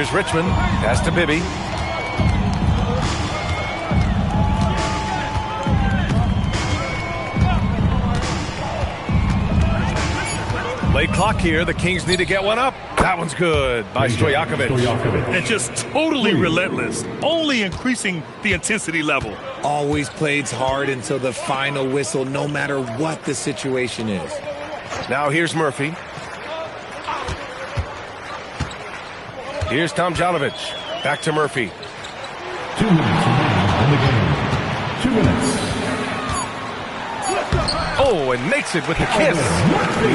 Here's Richmond. Pass to Bibby. Late clock here. The Kings need to get one up. That one's good by Stojakovic. And just totally relentless, only increasing the intensity level. Always plays hard until the final whistle, no matter what the situation is. Now here's Murphy. Here's Tomljanovic. Back to Murphy. 2 minutes remaining in the game. 2 minutes. Oh, and makes it with the kiss.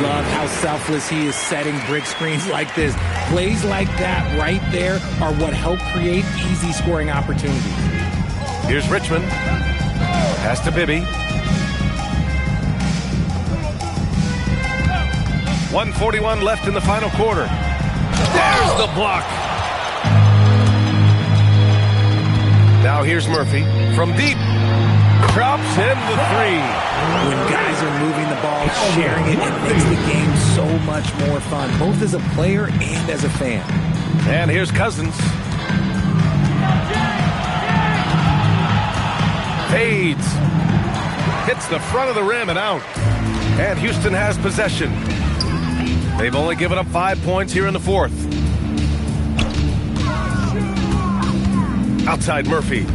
Love how selfless he is setting brick screens like this. Plays like that right there are what help create easy scoring opportunities. Here's Richmond. Pass to Bibby. 1:41 left in the final quarter. There's the block. Now here's Murphy from deep. Drops in the three. When guys are moving the ball, sharing it makes the game so much more fun, both as a player and as a fan. And here's Cousins. Fades. Hits the front of the rim and out. And Houston has possession. They've only given up 5 points here in the fourth. Outside Murphy.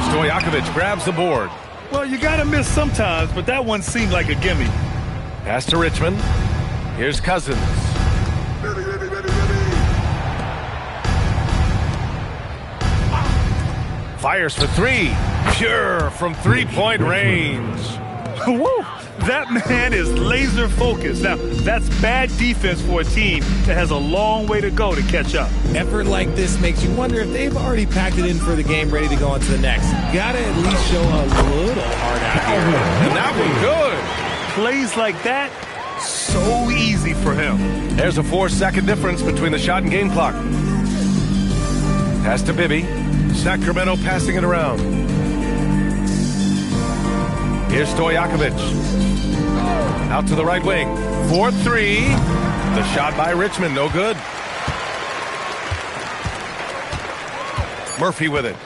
Stojakovic grabs the board. Well, you got to miss sometimes, but that one seemed like a gimme. Pass to Richmond. Here's Cousins. Fires for three. Pure from three-point range. Woo! That man is laser focused. Now, that's bad defense for a team that has a long way to go to catch up. Effort like this makes you wonder if they've already packed it in for the game, ready to go on to the next. Gotta at least show a little heart out here. And that one good. Plays like that, so easy for him. There's a 4-second difference between the shot and game clock. Pass to Bibby. Sacramento passing it around. Here's Stojakovic. Out to the right wing. 4-3. The shot by Richmond, no good. Murphy with it.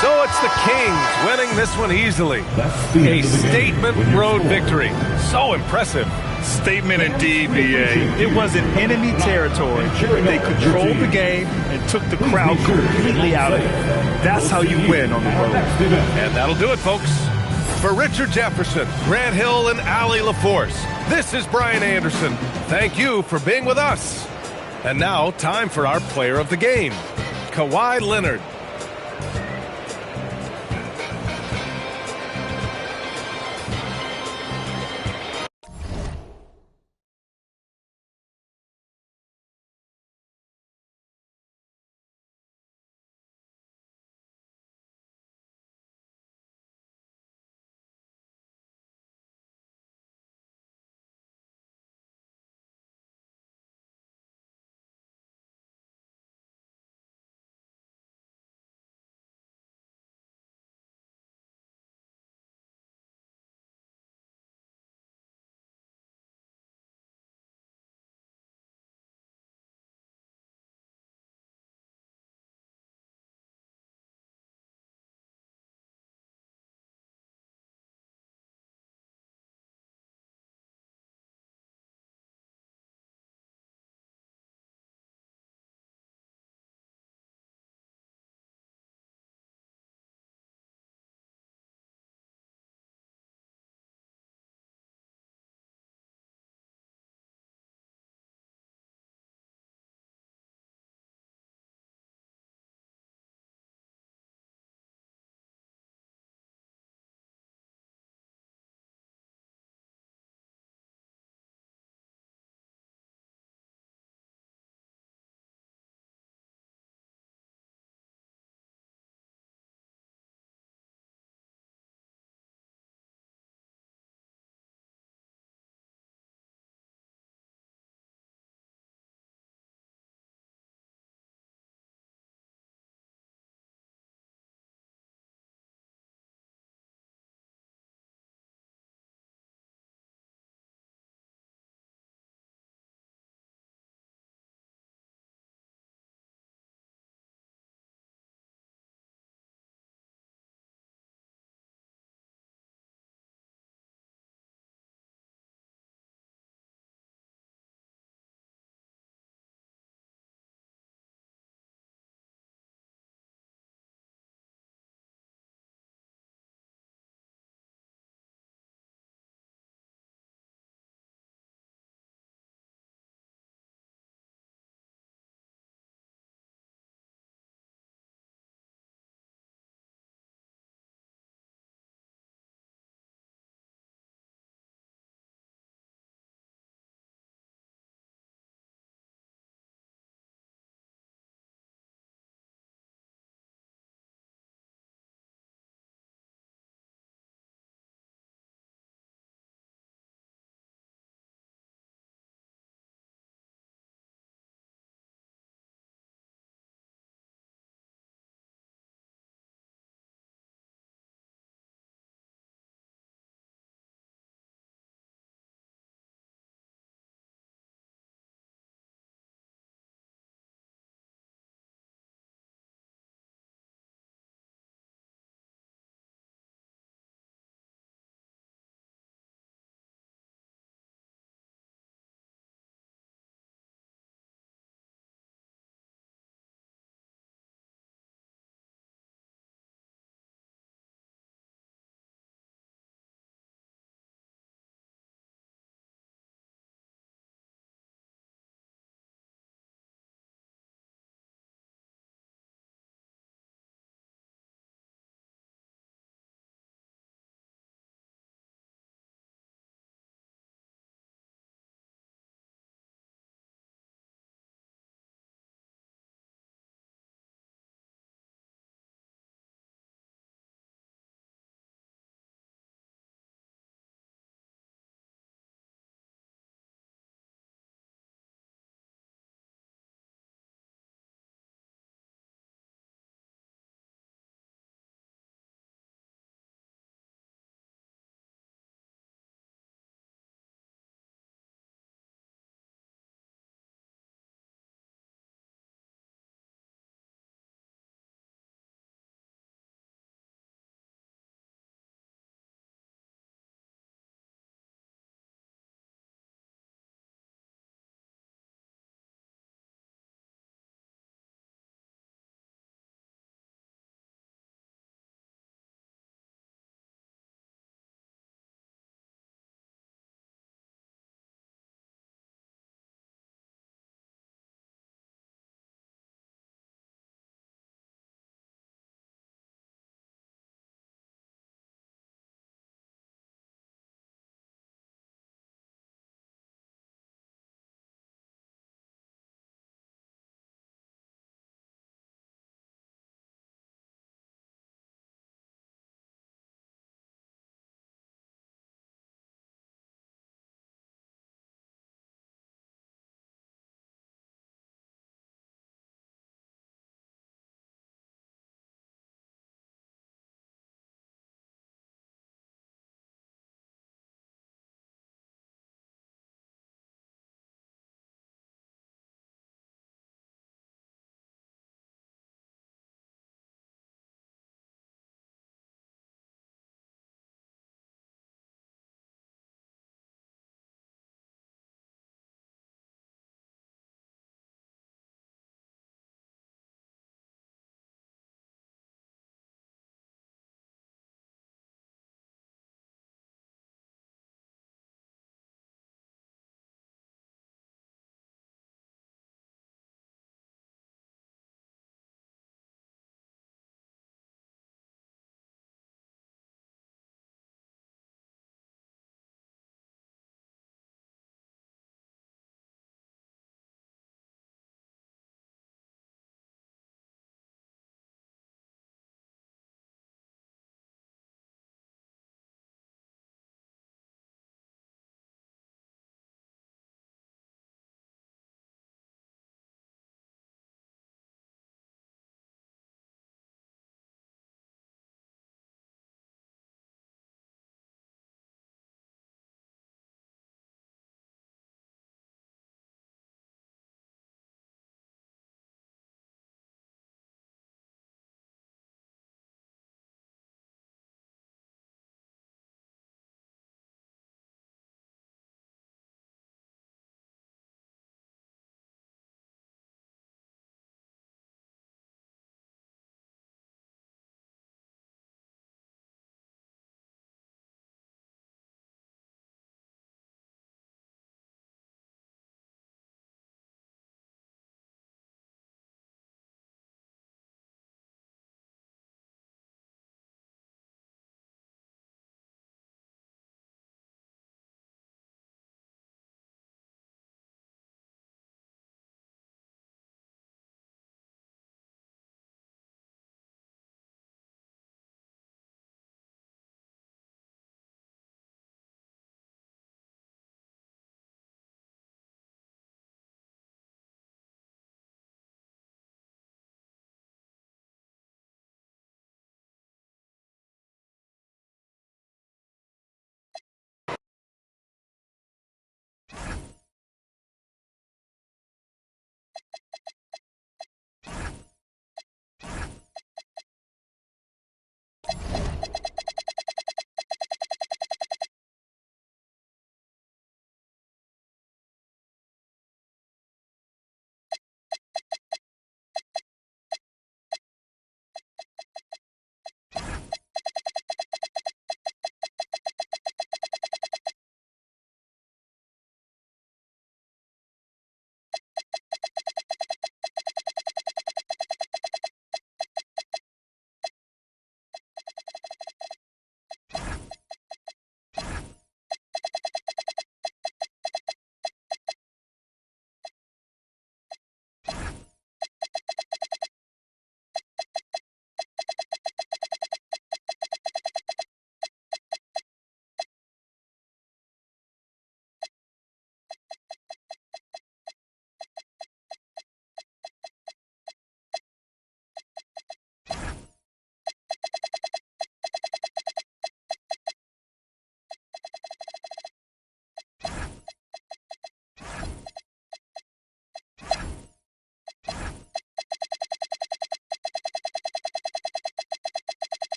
So it's the Kings winning this one easily. A statement road victory. So impressive. Statement indeed, BA. It was in enemy territory. They controlled the game and took the crowd completely out of it. That's how you win on the road. And that'll do it, folks. For Richard Jefferson, Grant Hill, and Allie LaForce, this is Brian Anderson. Thank you for being with us. And now, time for our player of the game, Kawhi Leonard.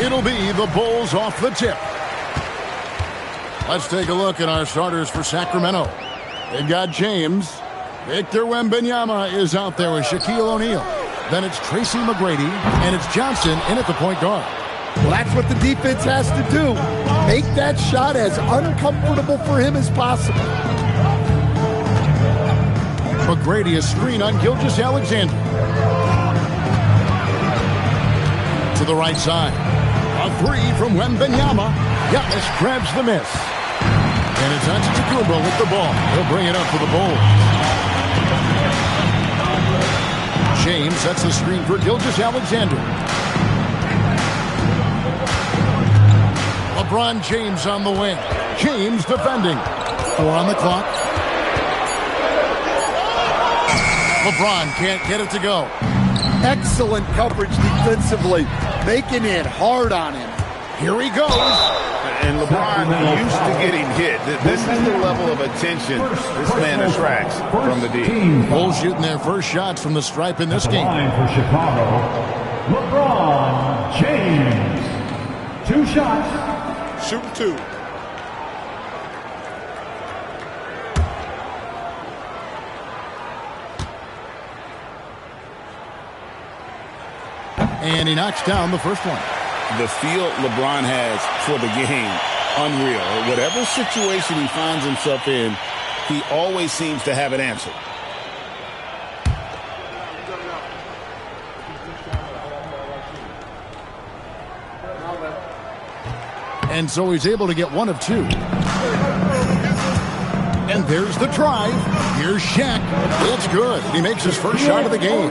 It'll be the Bulls off the tip. Let's take a look at our starters for Sacramento. They've got James. Victor Wembanyama is out there with Shaquille O'Neal. Then it's Tracy McGrady, and it's Johnson in at the point guard. Well, that's what the defense has to do. Make that shot as uncomfortable for him as possible. McGrady a screen on Gilgeous-Alexander. To the right side. A three from Wembanyama. Giannis grabs the miss. And it's Antetokounmpo with the ball. He'll bring it up for the Bulls. James sets the screen for Gilgeous-Alexander. LeBron James on the wing. James defending. 4 on the clock. LeBron can't get it to go. Excellent coverage defensively, making it hard on him. Here he goes. And LeBron used to getting hit. This is the level of attention this man attracts from the D. Bulls shooting their first shots from the stripe in this game. Line for Chicago, LeBron James. 2 shots. Shooting 2. And he knocks down the first one. The feel LeBron has for the game, unreal. Whatever situation he finds himself in, he always seems to have an answer. And so he's able to get 1 of 2. And there's the drive. Here's Shaq. It's good. He makes his first shot of the game.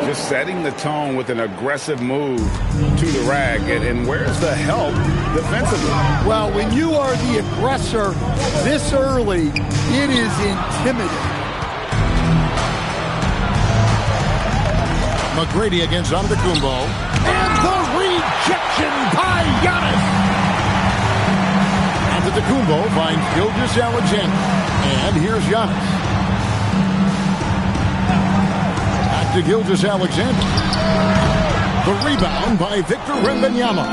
Just setting the tone with an aggressive move to the rag. And where's the help defensively? Well, when you are the aggressor this early, it is intimidating. McGrady against Antetokounmpo. And the rejection by Giannis. Antetokounmpo finds Gilgeous-Alexander. And here's Giannis. Back to Gilgeous-Alexander. The rebound by Victor Wembanyama.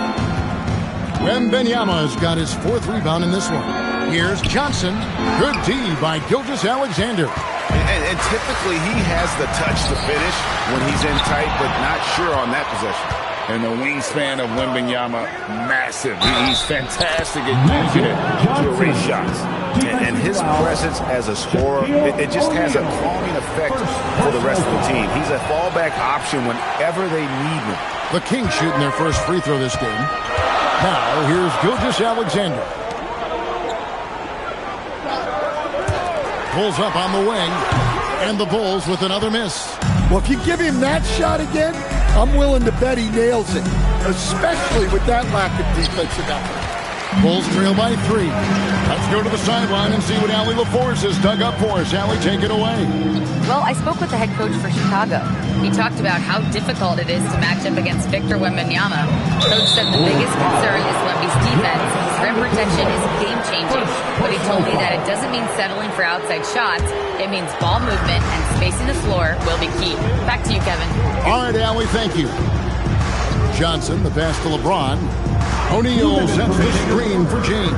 Wembanyama has got his 4th rebound in this one. Here's Johnson. Good D by Gilgeous-Alexander. And typically he has the touch to finish when he's in tight, but not sure on that possession. And the wingspan of Wembanyama, massive. He's fantastic at using it to erase shots. And his presence as a scorer, it just has a calming effect for the rest of the team. He's a fallback option whenever they need him. The Kings shooting their first free throw this game. Now here's Gilgeous-Alexander. Pulls up on the wing. And the Bulls with another miss. Well, if you give him that shot again, I'm willing to bet he nails it, especially with that lack of defensive effort. Bulls trail by 3. Let's go to the sideline and see what Allie LaForce has dug up for us. Allie, take it away. Well, I spoke with the head coach for Chicago. He talked about how difficult it is to match up against Victor Wembanyama. Coach said the biggest concern is Wemby's defense. His rim protection is game-changing. But he told me that it doesn't mean settling for outside shots. It means ball movement and spacing the floor will be key. Back to you, Kevin. All right, Allie, thank you. Johnson, the pass to LeBron. O'Neal sets the screen for James.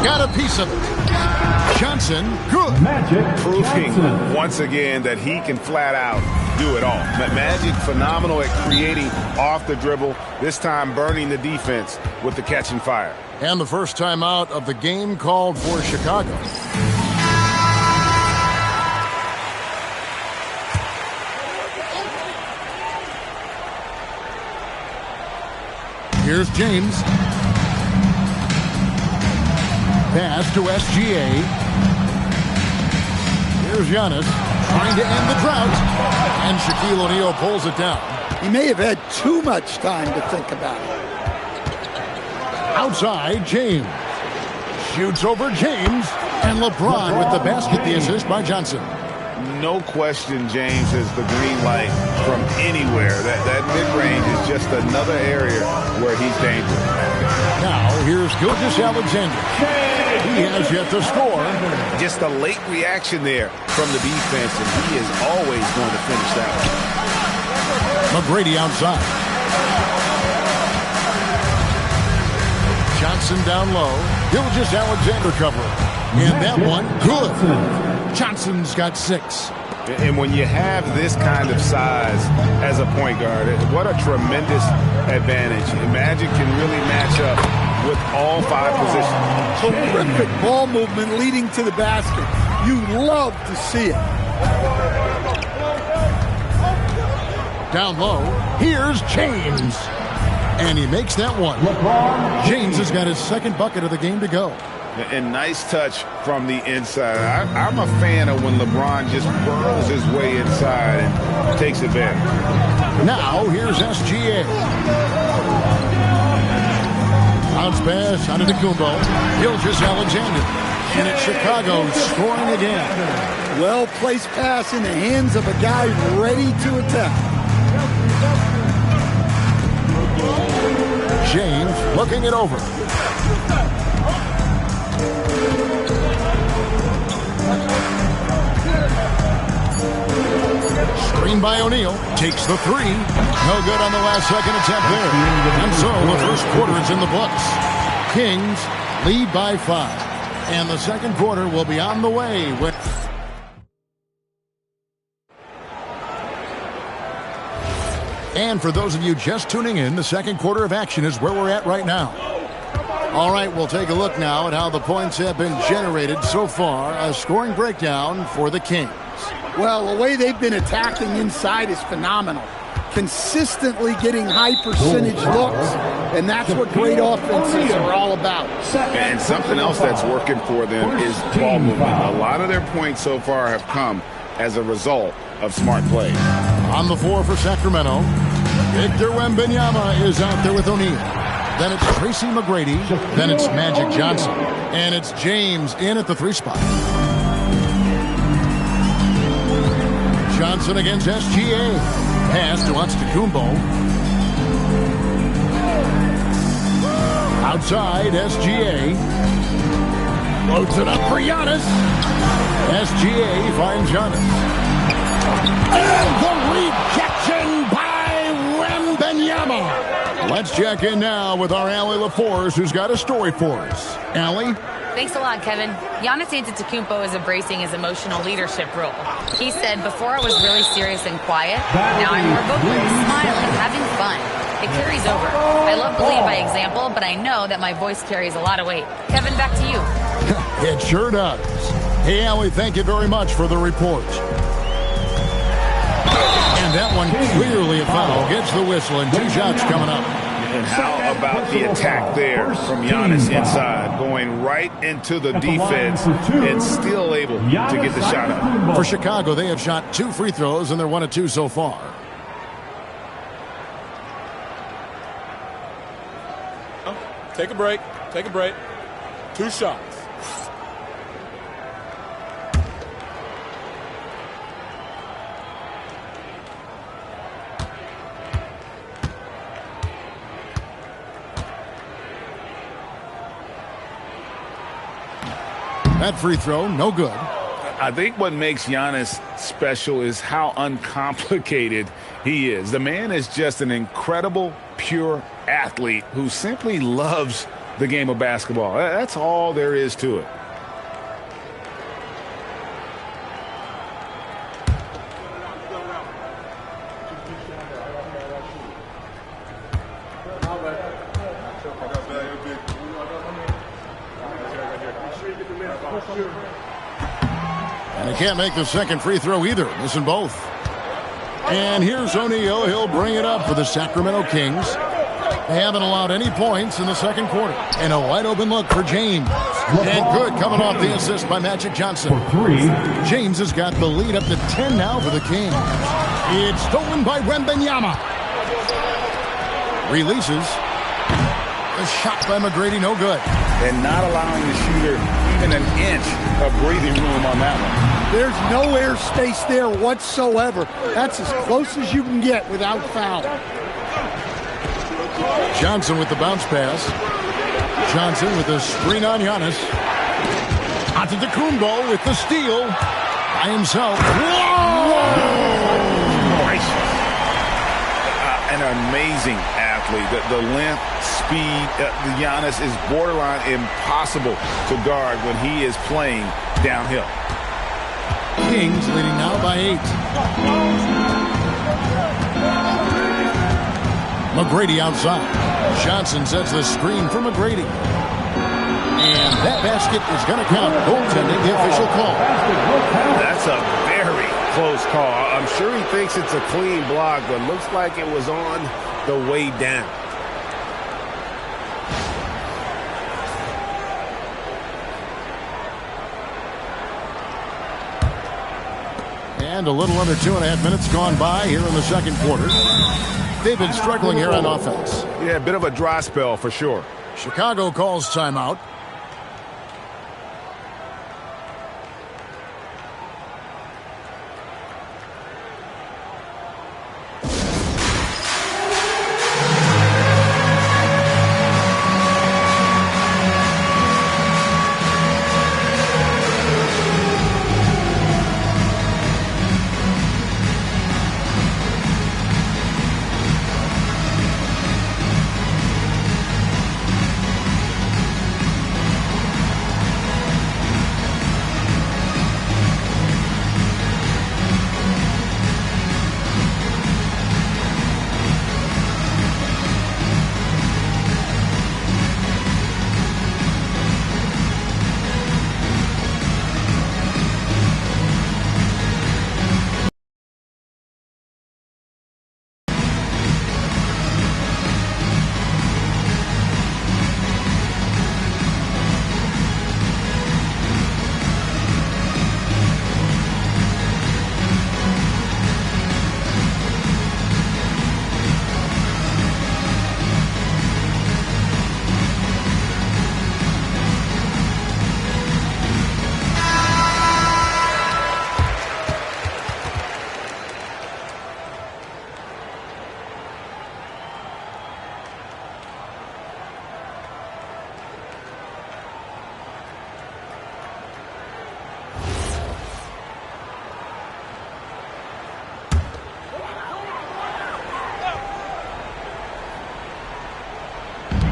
Got a piece of it. Johnson, good. Magic Proving Johnson. once again that he can flat out do it all. Magic phenomenal at creating off the dribble, this time burning the defense with the catch and fire. And the first time out of the game called for Chicago. Here's James. Pass to SGA. Here's Giannis trying to end the drought. And Shaquille O'Neal pulls it down. He may have had too much time to think about it. Outside, James. Shoots over James. And LeBron with the basket, the assist by Johnson. No question James has the green light from anywhere. That mid-range is just another area where he's dangerous. Now, here's Gilgeous-Alexander. He has yet to score. Just a late reaction there from the defense, and he is always going to finish that one. McGrady outside. Johnson down low. Gilgeous-Alexander covering. And that one, good. Johnson's got 6. And when you have this kind of size as a point guard, what a tremendous advantage. Magic can really match up with all 5 positions. Terrific ball movement leading to the basket. You love to see it. Down low, here's James. And he makes that one. James has got his 2nd bucket of the game to go. And nice touch from the inside. I'm a fan of when LeBron just burrows his way inside and takes advantage. Now, here's SGA. Bounce pass out of Kumbo. Gilgeous-Alexander. And it's Chicago scoring again. Well-placed pass in the hands of a guy ready to attack. James looking it over. Screen by O'Neal. Takes the 3. No good on the last second attempt there. And so the first quarter is in the books. Kings lead by 5. And the second quarter will be on the way with... And for those of you just tuning in, the second quarter of action is where we're at right now. All right, we'll take a look now at how the points have been generated so far. A scoring breakdown for the Kings. Well, the way they've been attacking inside is phenomenal. Consistently getting high percentage looks, and that's what great offenses are all about. And something else that's working for them is ball movement. A lot of their points so far have come as a result of smart play. On the floor for Sacramento, Victor Wembanyama is out there with O'Neal. Then it's Tracy McGrady. Then it's Magic Johnson. And it's James in at the 3 spot. Johnson against SGA. Pass to Antetokounmpo. Outside, SGA. Loads it up for Giannis. SGA finds Giannis. And the rejection by Wembanyama. Let's check in now with our Allie LaForce, who's got a story for us. Allie? Thanks a lot, Kevin. Giannis Antetokounmpo is embracing his emotional leadership role. He said, before I was really serious and quiet, now I'm more vocal, smiling, having fun. It carries over. I love to lead by example, but I know that my voice carries a lot of weight. Kevin, back to you. It sure does. Hey, Allie, thank you very much for the report. And that one clearly a foul. Gets the whistle, and 2 shots coming up. And how about the attack there from Giannis inside, going right into the defense and still able to get the shot up. For Chicago, they have shot 2 free throws, and they're 1 of 2 so far. Take a break. Take a break. 2 shots. That free throw, no good. I think what makes Giannis special is how uncomplicated he is. The man is just an incredible, pure athlete who simply loves the game of basketball. That's all there is to it. And he can't make the second free throw either, missing both. And here's O'Neal. He'll bring it up for the Sacramento Kings. They haven't allowed any points in the second quarter. And a wide open look for James. And good coming off the assist by Magic Johnson. James has got the lead up to 10 now for the Kings. It's stolen by Wembanyama. Releases. A shot by McGrady, no good. And not allowing the shooter even an inch of breathing room on that one. There's no air space there whatsoever. That's as close as you can get without foul. Johnson with the bounce pass. Johnson with the screen on Giannis. Antetokounmpo with the steal. By himself. Whoa! an amazing athlete. The length, speed, Giannis is borderline impossible to guard when he is playing downhill. Kings leading now by 8. McGrady outside. Johnson sets the screen for McGrady. And that basket is going to count. Goaltending, the official call. That's a very close call. I'm sure he thinks it's a clean block, but looks like it was on the way down. And a little under 2.5 minutes gone by here in the second quarter. They've been struggling here on offense. Yeah, a bit of a dry spell for sure. Chicago calls timeout.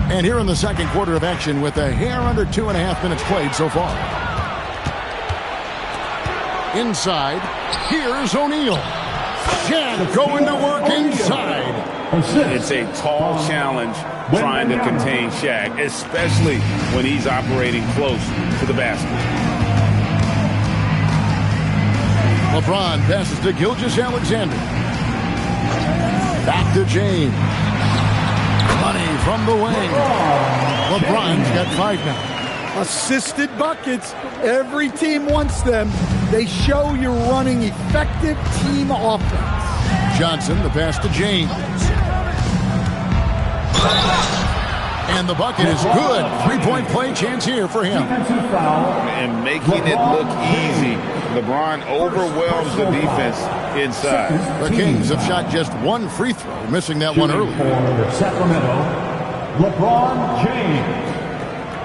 And here in the second quarter of action with a hair under 2.5 minutes played so far. Inside, here's O'Neal. Shaq going to work inside. It's a tall challenge trying to contain Shaq, especially when he's operating close to the basket. LeBron passes to Gilgeous-Alexander. Back to James. Money from the wing. LeBron's got 5 now. Assisted buckets. Every team wants them. They show you're running effective team offense. Johnson, the pass to James. And the bucket is good. 3-point play chance here for him. And making it look easy. LeBron overwhelms the defense inside. The Kings have shot just 1 free throw, missing that one early. For Sacramento, LeBron James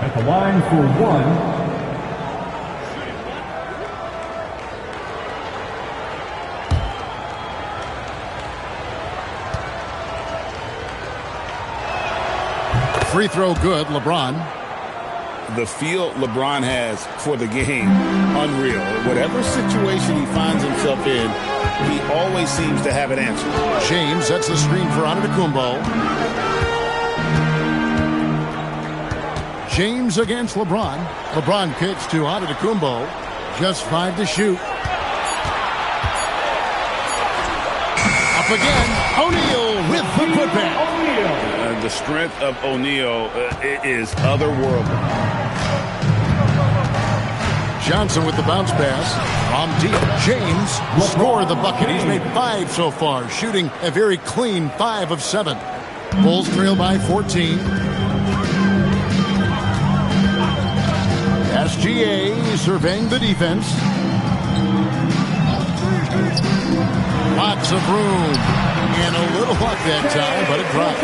at the line for 1. Free throw good, LeBron. The feel LeBron has for the game, unreal. Whatever situation he finds himself in, he always seems to have an answer. James sets the screen for Antetokounmpo. James against LeBron. LeBron kicks to Antetokounmpo. Just 5 to shoot. Up again. O'Neal with the putback. The strength of O'Neal is otherworldly. Johnson with the bounce pass. From deep. James scored the bucket. He's made 5 so far, shooting a very clean 5 of 7. Bulls trail by 14. SGA surveying the defense. Lots of room. And a little luck that time, but it drops.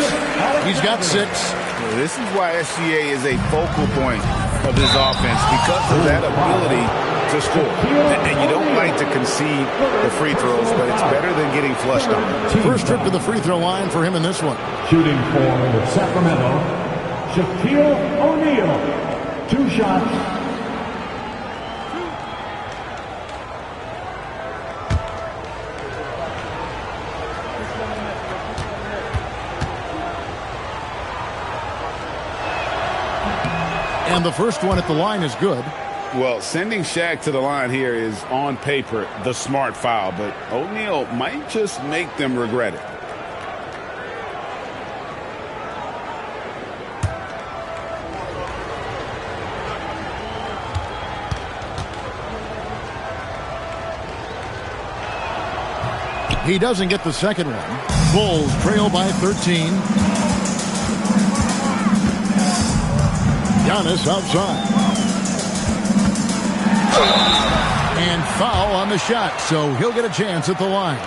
He's got 6. This is why SGA is a focal point of this offense, because of that ability to score. And you don't like to concede the free throws, but it's better than getting flushed on. First trip to the free throw line for him in this one. Shooting for Sacramento, Shaquille O'Neal. 2 shots. And the first one at the line is good. Well, sending Shaq to the line here is, on paper, the smart foul, but O'Neal might just make them regret it. He doesn't get the second one. Bulls trail by 13. Giannis outside. And foul on the shot, so he'll get a chance at the line.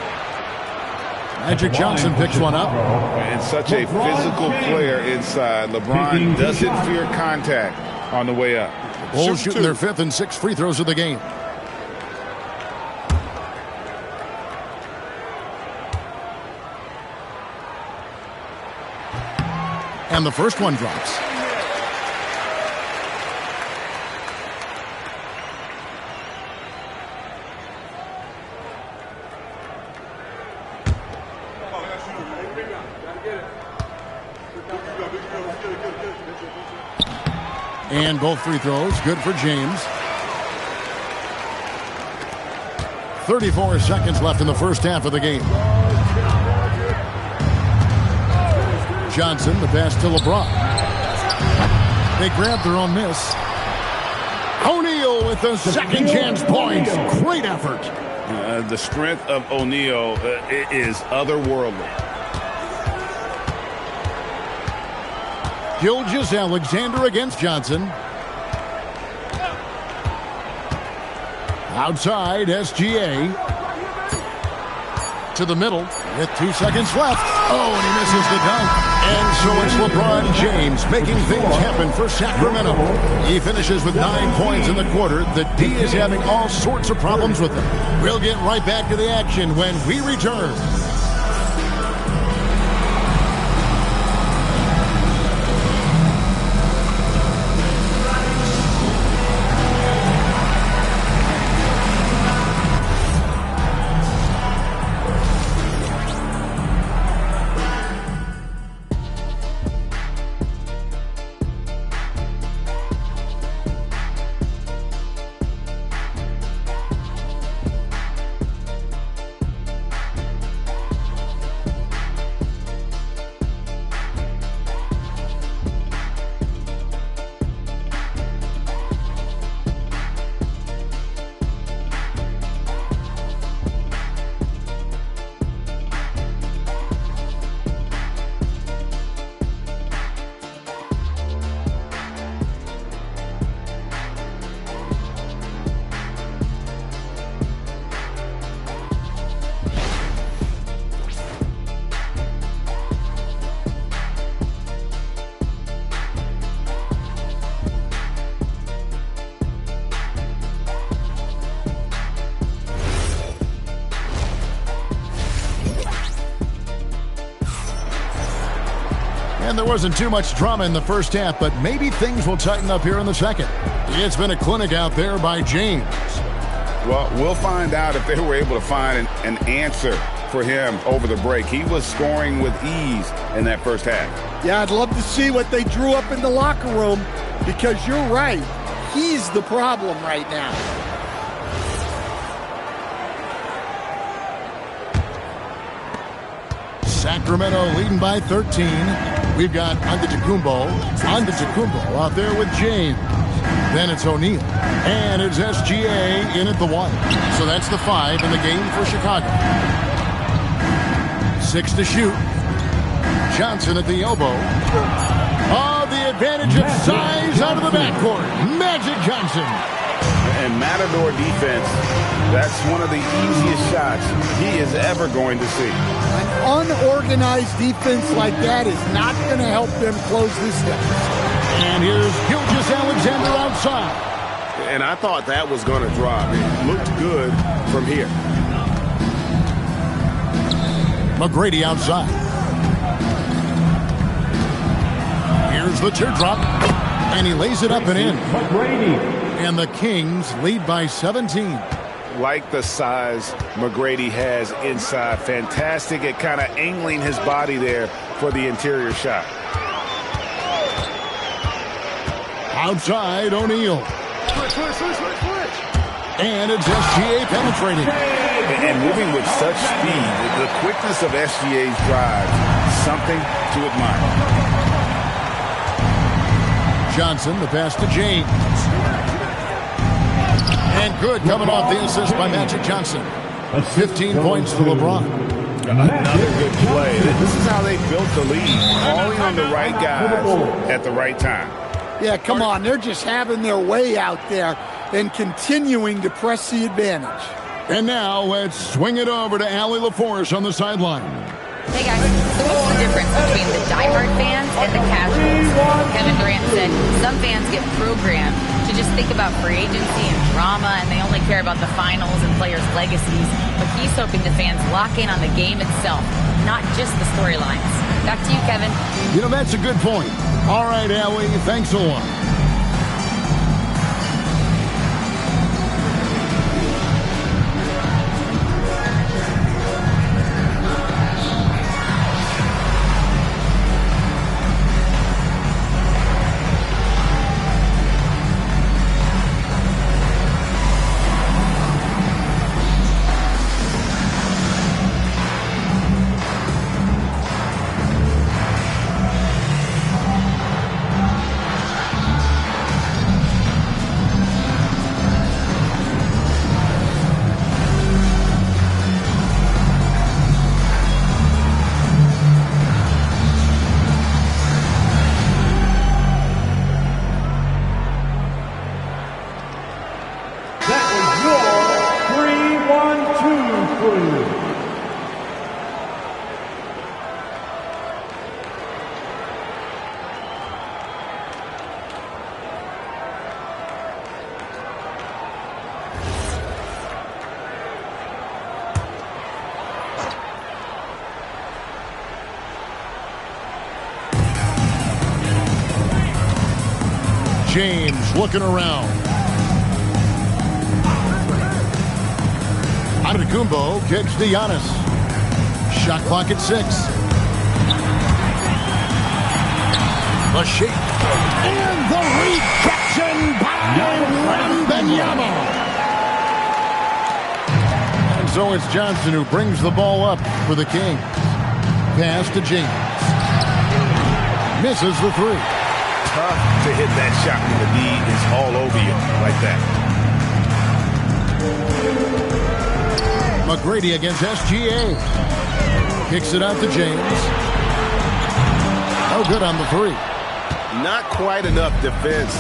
Magic Johnson picks one up. And such a physical player inside. LeBron doesn't fear contact on the way up. Bulls shooting their 5th and 6th free throws of the game. And the first one drops. And both free throws good for James. 34 seconds left in the first half of the game. Johnson, the pass to LeBron. They grab their own miss. O'Neal with the second chance points. Great effort. The strength of O'Neal is otherworldly. Gilgeous-Alexander against Johnson. Outside, SGA. To the middle with 2 seconds left. Oh, and he misses the dunk. And so it's LeBron James making things happen for Sacramento. He finishes with 9 points in the quarter. The D is having all sorts of problems with him. We'll get right back to the action when we return. And there wasn't too much drama in the first half, but maybe things will tighten up here in the second. It's been a clinic out there by James. Well, we'll find out if they were able to find an answer for him over the break. He was scoring with ease in that first half. Yeah, I'd love to see what they drew up in the locker room, because you're right. He's the problem right now. Sacramento leading by 13. We've got Antetokounmpo out there with James. Then it's O'Neal. And it's SGA in at the 1. So that's the 5 in the game for Chicago. 6 to shoot. Johnson at the elbow. Oh, the advantage of size out of the backcourt. Magic Johnson. And Matador defense, that's one of the easiest shots he is ever going to see. An unorganized defense like that is not going to help them close this gap. And here's Gilgeous-Alexander outside. And I thought that was going to drop. It looked good from here. McGrady outside. Here's the teardrop. And he lays it up and in. McGrady. And the Kings lead by 17. Like the size McGrady has inside. Fantastic at kind of angling his body there for the interior shot. Outside, O'Neal. And it's SGA penetrating. And moving with such speed, the quickness of SGA's drive, something to admire. Johnson, the pass to James. And good, coming off the assist by Magic Johnson. 15 points for LeBron. Another good play. This is how they built the lead, calling on the right guys at the right time. Yeah, come on. They're just having their way out there and continuing to press the advantage. And now let's swing it over to Allie LaForce on the sideline. Hey guys, so what's the difference between the diehard fans and the casuals? Kevin Durant said some fans get programmed to just think about free agency and drama, and they only care about the finals and players' legacies. But he's hoping the fans lock in on the game itself, not just the storylines. Back to you, Kevin. You know, that's a good point. All right, Allie, thanks a lot. James looking around. Antetokounmpo kicks to Giannis. Shot clock at 6. The shake. And the rejection by Wembanyama. And so it's Johnson who brings the ball up for the Kings. Pass to James. Misses the 3. Tough to hit that shot when the knee is all over you like that. McGrady against SGA. Kicks it out to James. Oh, good on the 3. Not quite enough defense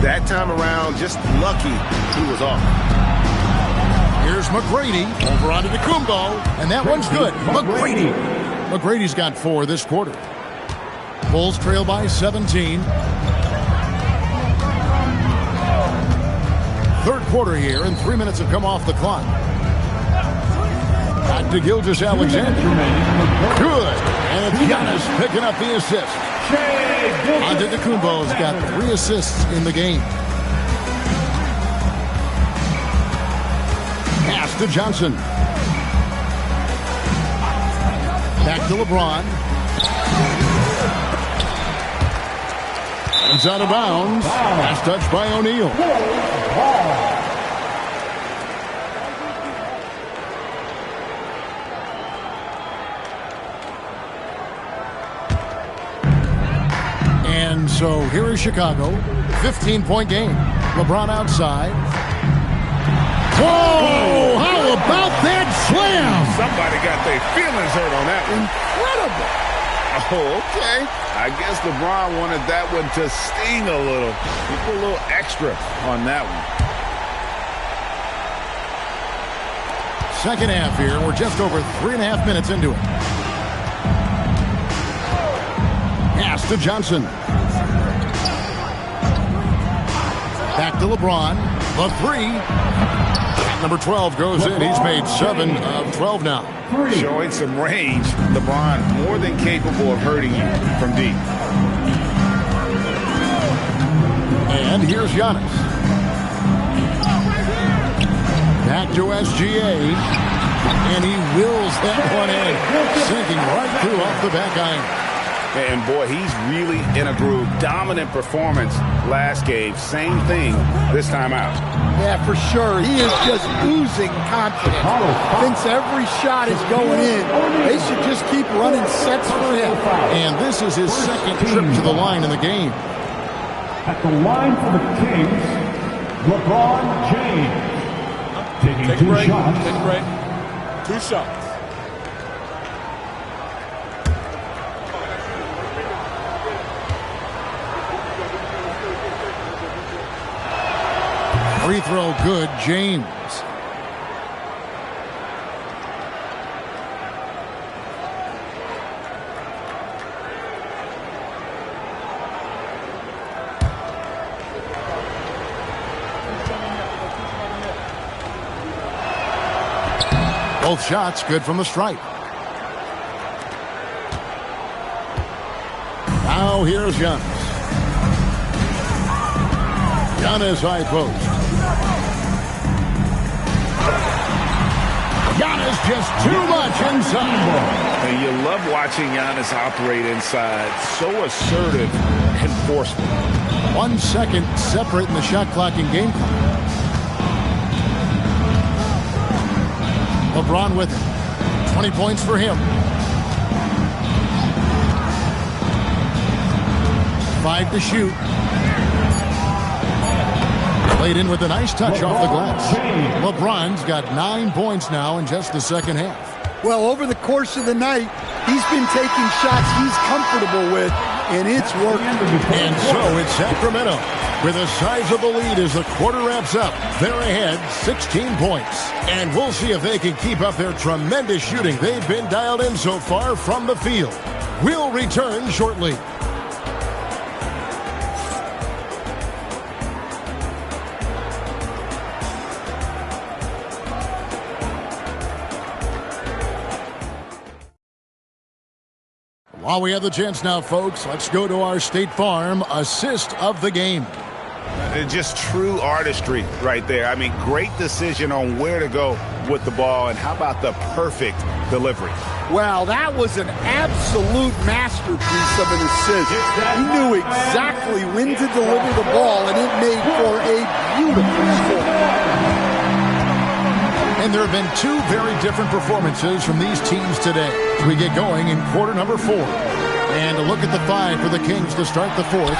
that time around. Just lucky he was off. Here's McGrady over onto Antetokounmpo, and that one's good. McGrady. McGrady's got 4 this quarter. Bulls trail by 17. Third quarter here, and 3 minutes have come off the clock. Back to Gilgeous-Alexander. Good. And it's Giannis picking up the assist. Antetokounmpo's got 3 assists in the game. Pass to Johnson. Back to LeBron. It's out of bounds. Last touch by O'Neal. And so here is Chicago. 15-point game. LeBron outside. Whoa! How about that slam? Somebody got their feelings hurt on that one. Incredible. Oh, okay. I guess LeBron wanted that one to sting a little. He put a little extra on that one. Second half here. We're just over 3.5 minutes into it. Pass to Johnson. Back to LeBron. The three. Shot number 12 goes in. He's made 7 of 12 now. Showing some range. LeBron more than capable of hurting you from deep. And here's Giannis. Back to SGA. And he wills that one in. Sinking right through off the back iron. And boy, he's really in a groove. Dominant performance last game. Same thing this time out. Yeah, for sure. He is just oozing confidence. Thinks every shot is going in. They should just keep running sets for him. And this is his second trip to the line in the game. At the line for the Kings, LeBron James. Taking Take a 2 break. shots. Take a break. 2 shots. Free throw good, James. Both shots good from the stripe. Now here's Giannis. Giannis high post. Giannis just too much inside. And you love watching Giannis operate inside. So assertive and forceful. 1 second separate in the shot clock and game clock. LeBron with it. 20 points for him. 5 to shoot. Played in with a nice touch off the glass. LeBron's got 9 points now in just the second half. Well, over the course of the night, he's been taking shots he's comfortable with, and it's working. And so it's Sacramento with a sizable lead as the quarter wraps up. They're ahead 16 points. And we'll see if they can keep up their tremendous shooting they've been dialed in so far from the field. We'll return shortly. While we have the chance now, folks, let's go to our State Farm assist of the game. Just true artistry right there. I mean, great decision on where to go with the ball, and how about the perfect delivery? Well, that was an absolute masterpiece of an assist. He knew exactly when to deliver the ball, and it made for a beautiful score. And there have been 2 very different performances from these teams today as we get going in quarter number 4. And a look at the 5 for the Kings to start the 4th.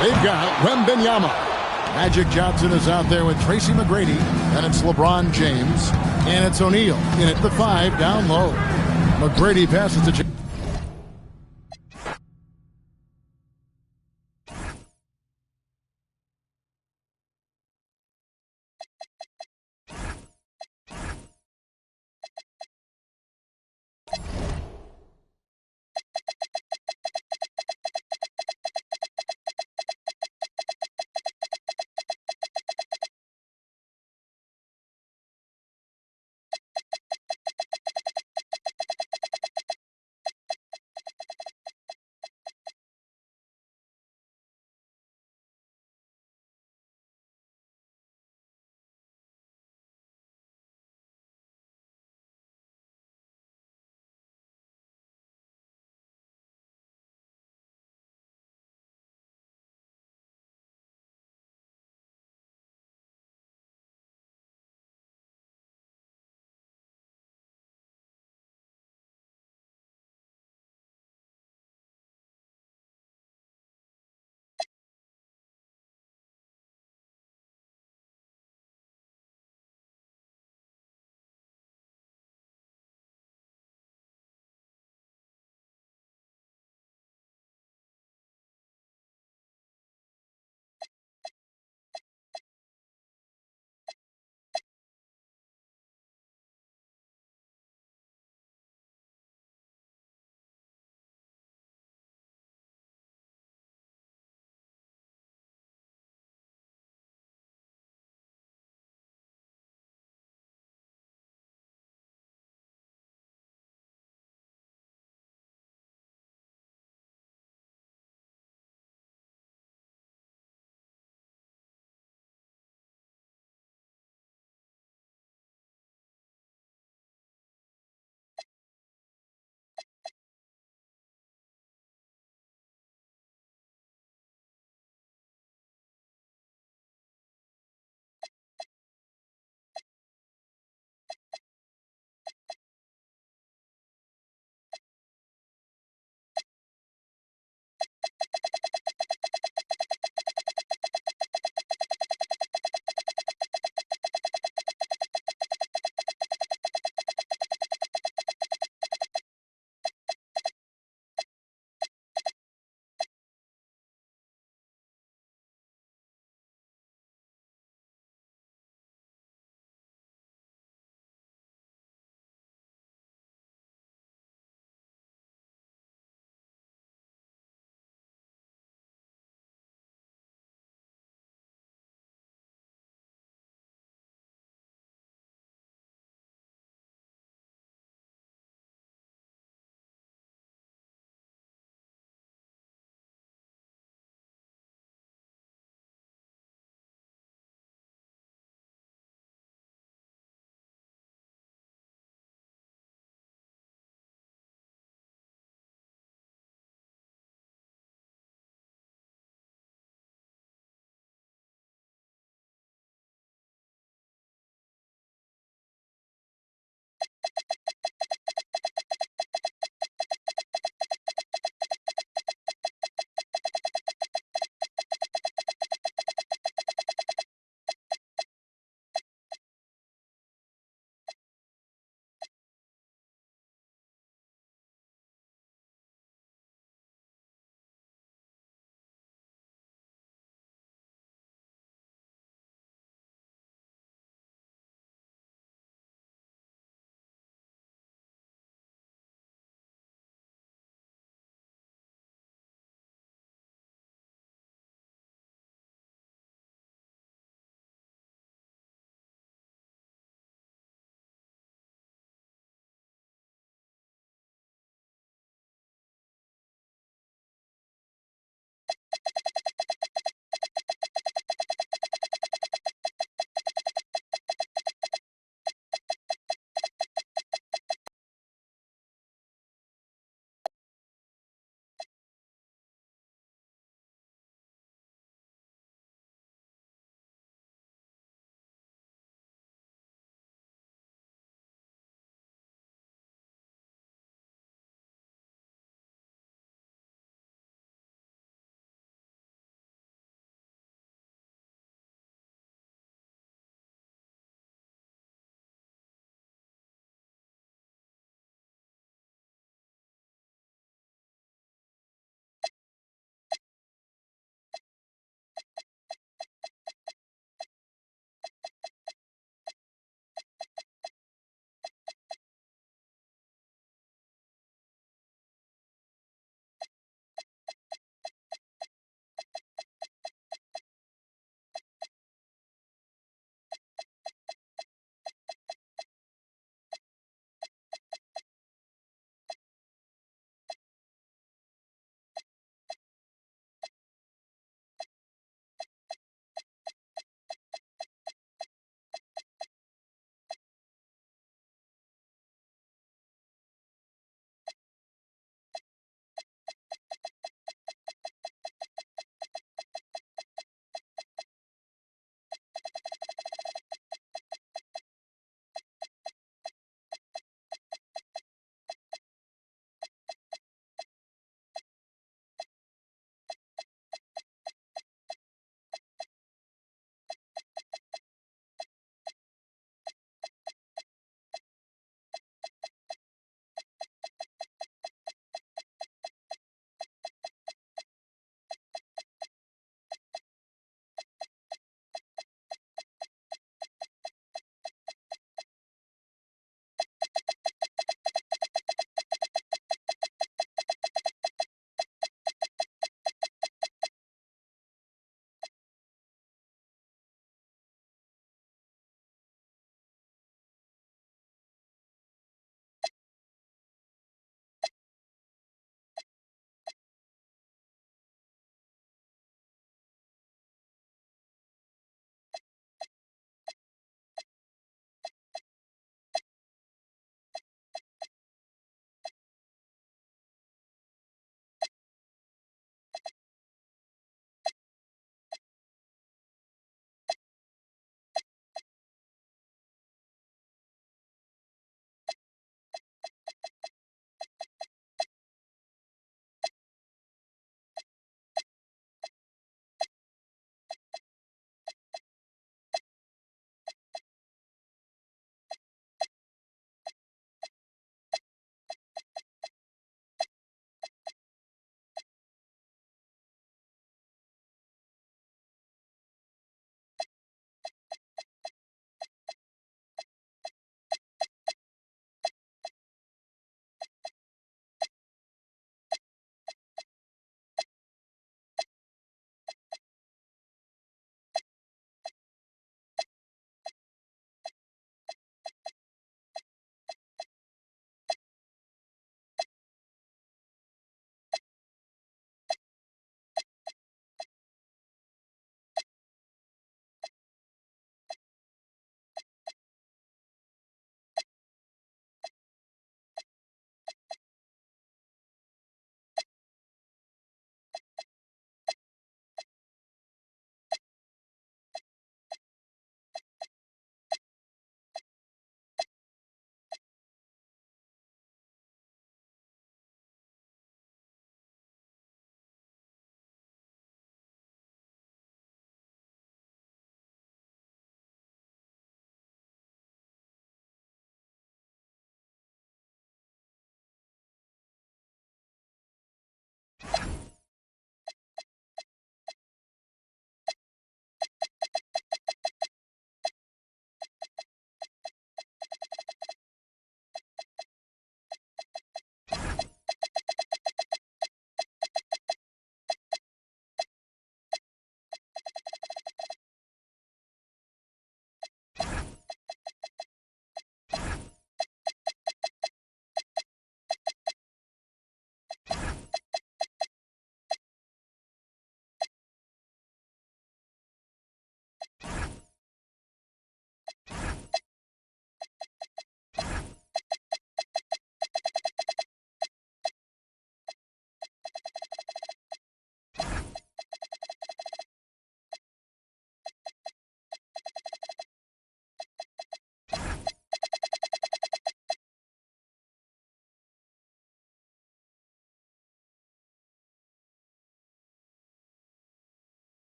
They've got Wembanyama. Magic Johnson is out there with Tracy McGrady. And it's LeBron James. And it's O'Neal in at the 5 down low. McGrady passes to James.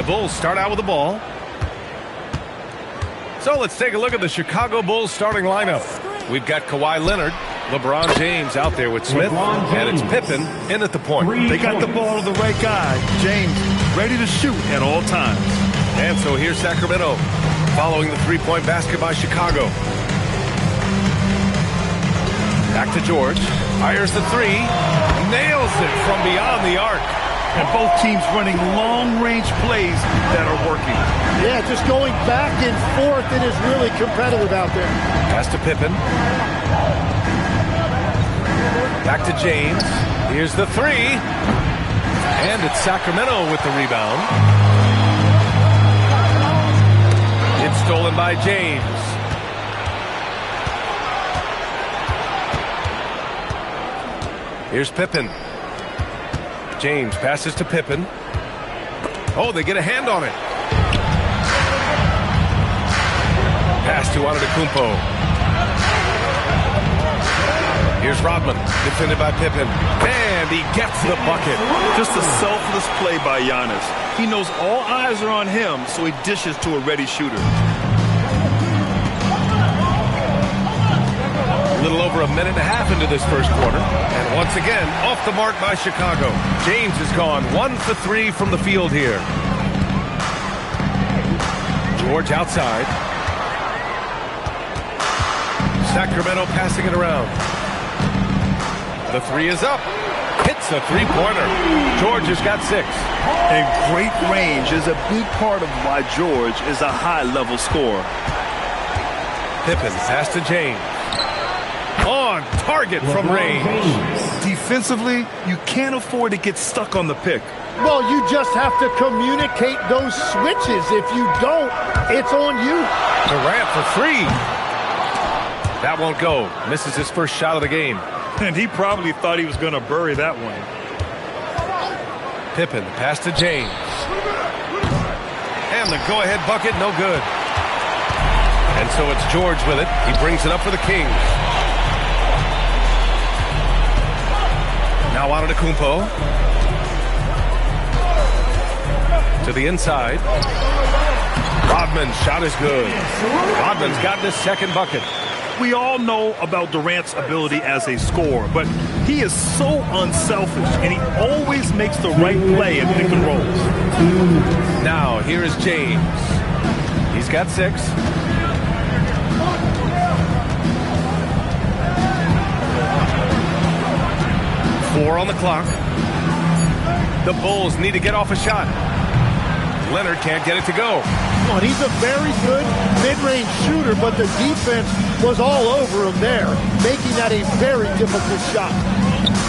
Bulls start out with the ball. So let's take a look at the Chicago Bulls starting lineup. We've got Kawhi Leonard, LeBron James out there with Smith, and it's Pippen in at the point. They got the ball to the right guy, James, ready to shoot at all times. And so here's Sacramento, following the three-point basket by Chicago. Back to George, fires the three, nails it from beyond the arc. And both teams running long-range plays that are working. Yeah, just going back and forth. It is really competitive out there. Pass to Pippen. Back to James. Here's the three. And it's Sacramento with the rebound. It's stolen by James. Here's Pippen. James passes to Pippen. Oh, they get a hand on it. Pass to Antetokounmpo. Here's Rodman, defended by Pippen. And he gets the bucket. Just a selfless play by Giannis. He knows all eyes are on him, so he dishes to a ready shooter. A little over a minute and a half into this first quarter. And once again, off the mark by Chicago. James has gone 1 for 3 from the field here. George outside. Sacramento passing it around. The three is up. Hits a three-pointer. George has got 6. And great range is a big part of why George is a high-level scorer. Pippen pass to James. On target from range. Defensively, you can't afford to get stuck on the pick. Well, you just have to communicate those switches. If you don't, it's on you. Durant for 3. That won't go. Misses his first shot of the game. And he probably thought he was going to bury that one. Pippen pass to James. And the go-ahead bucket, no good. And so it's George with it. He brings it up for the Kings. Now Antetokounmpo. To the inside. Rodman's shot is good. Rodman's got his second bucket. We all know about Durant's ability as a scorer, but he is so unselfish, and he always makes the right play in pick and rolls. Now, here is James. He's got 6. Four on the clock. The Bulls need to get off a shot. Leonard can't get it to go. And he's a very good mid-range shooter, but the defense was all over him there, making that a very difficult shot.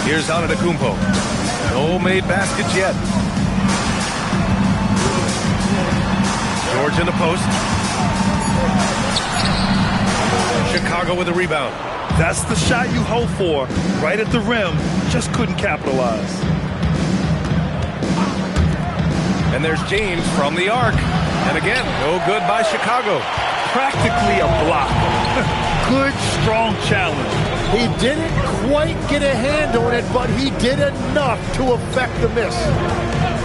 Here's Antetokounmpo. No made baskets yet. George in the post. Chicago with a rebound. That's the shot you hope for. Right at the rim. Just couldn't capitalize. And there's James from the arc. And again, no good by Chicago. Practically a block. Good, strong challenge. He didn't quite get a hand on it, but he did enough to affect the miss.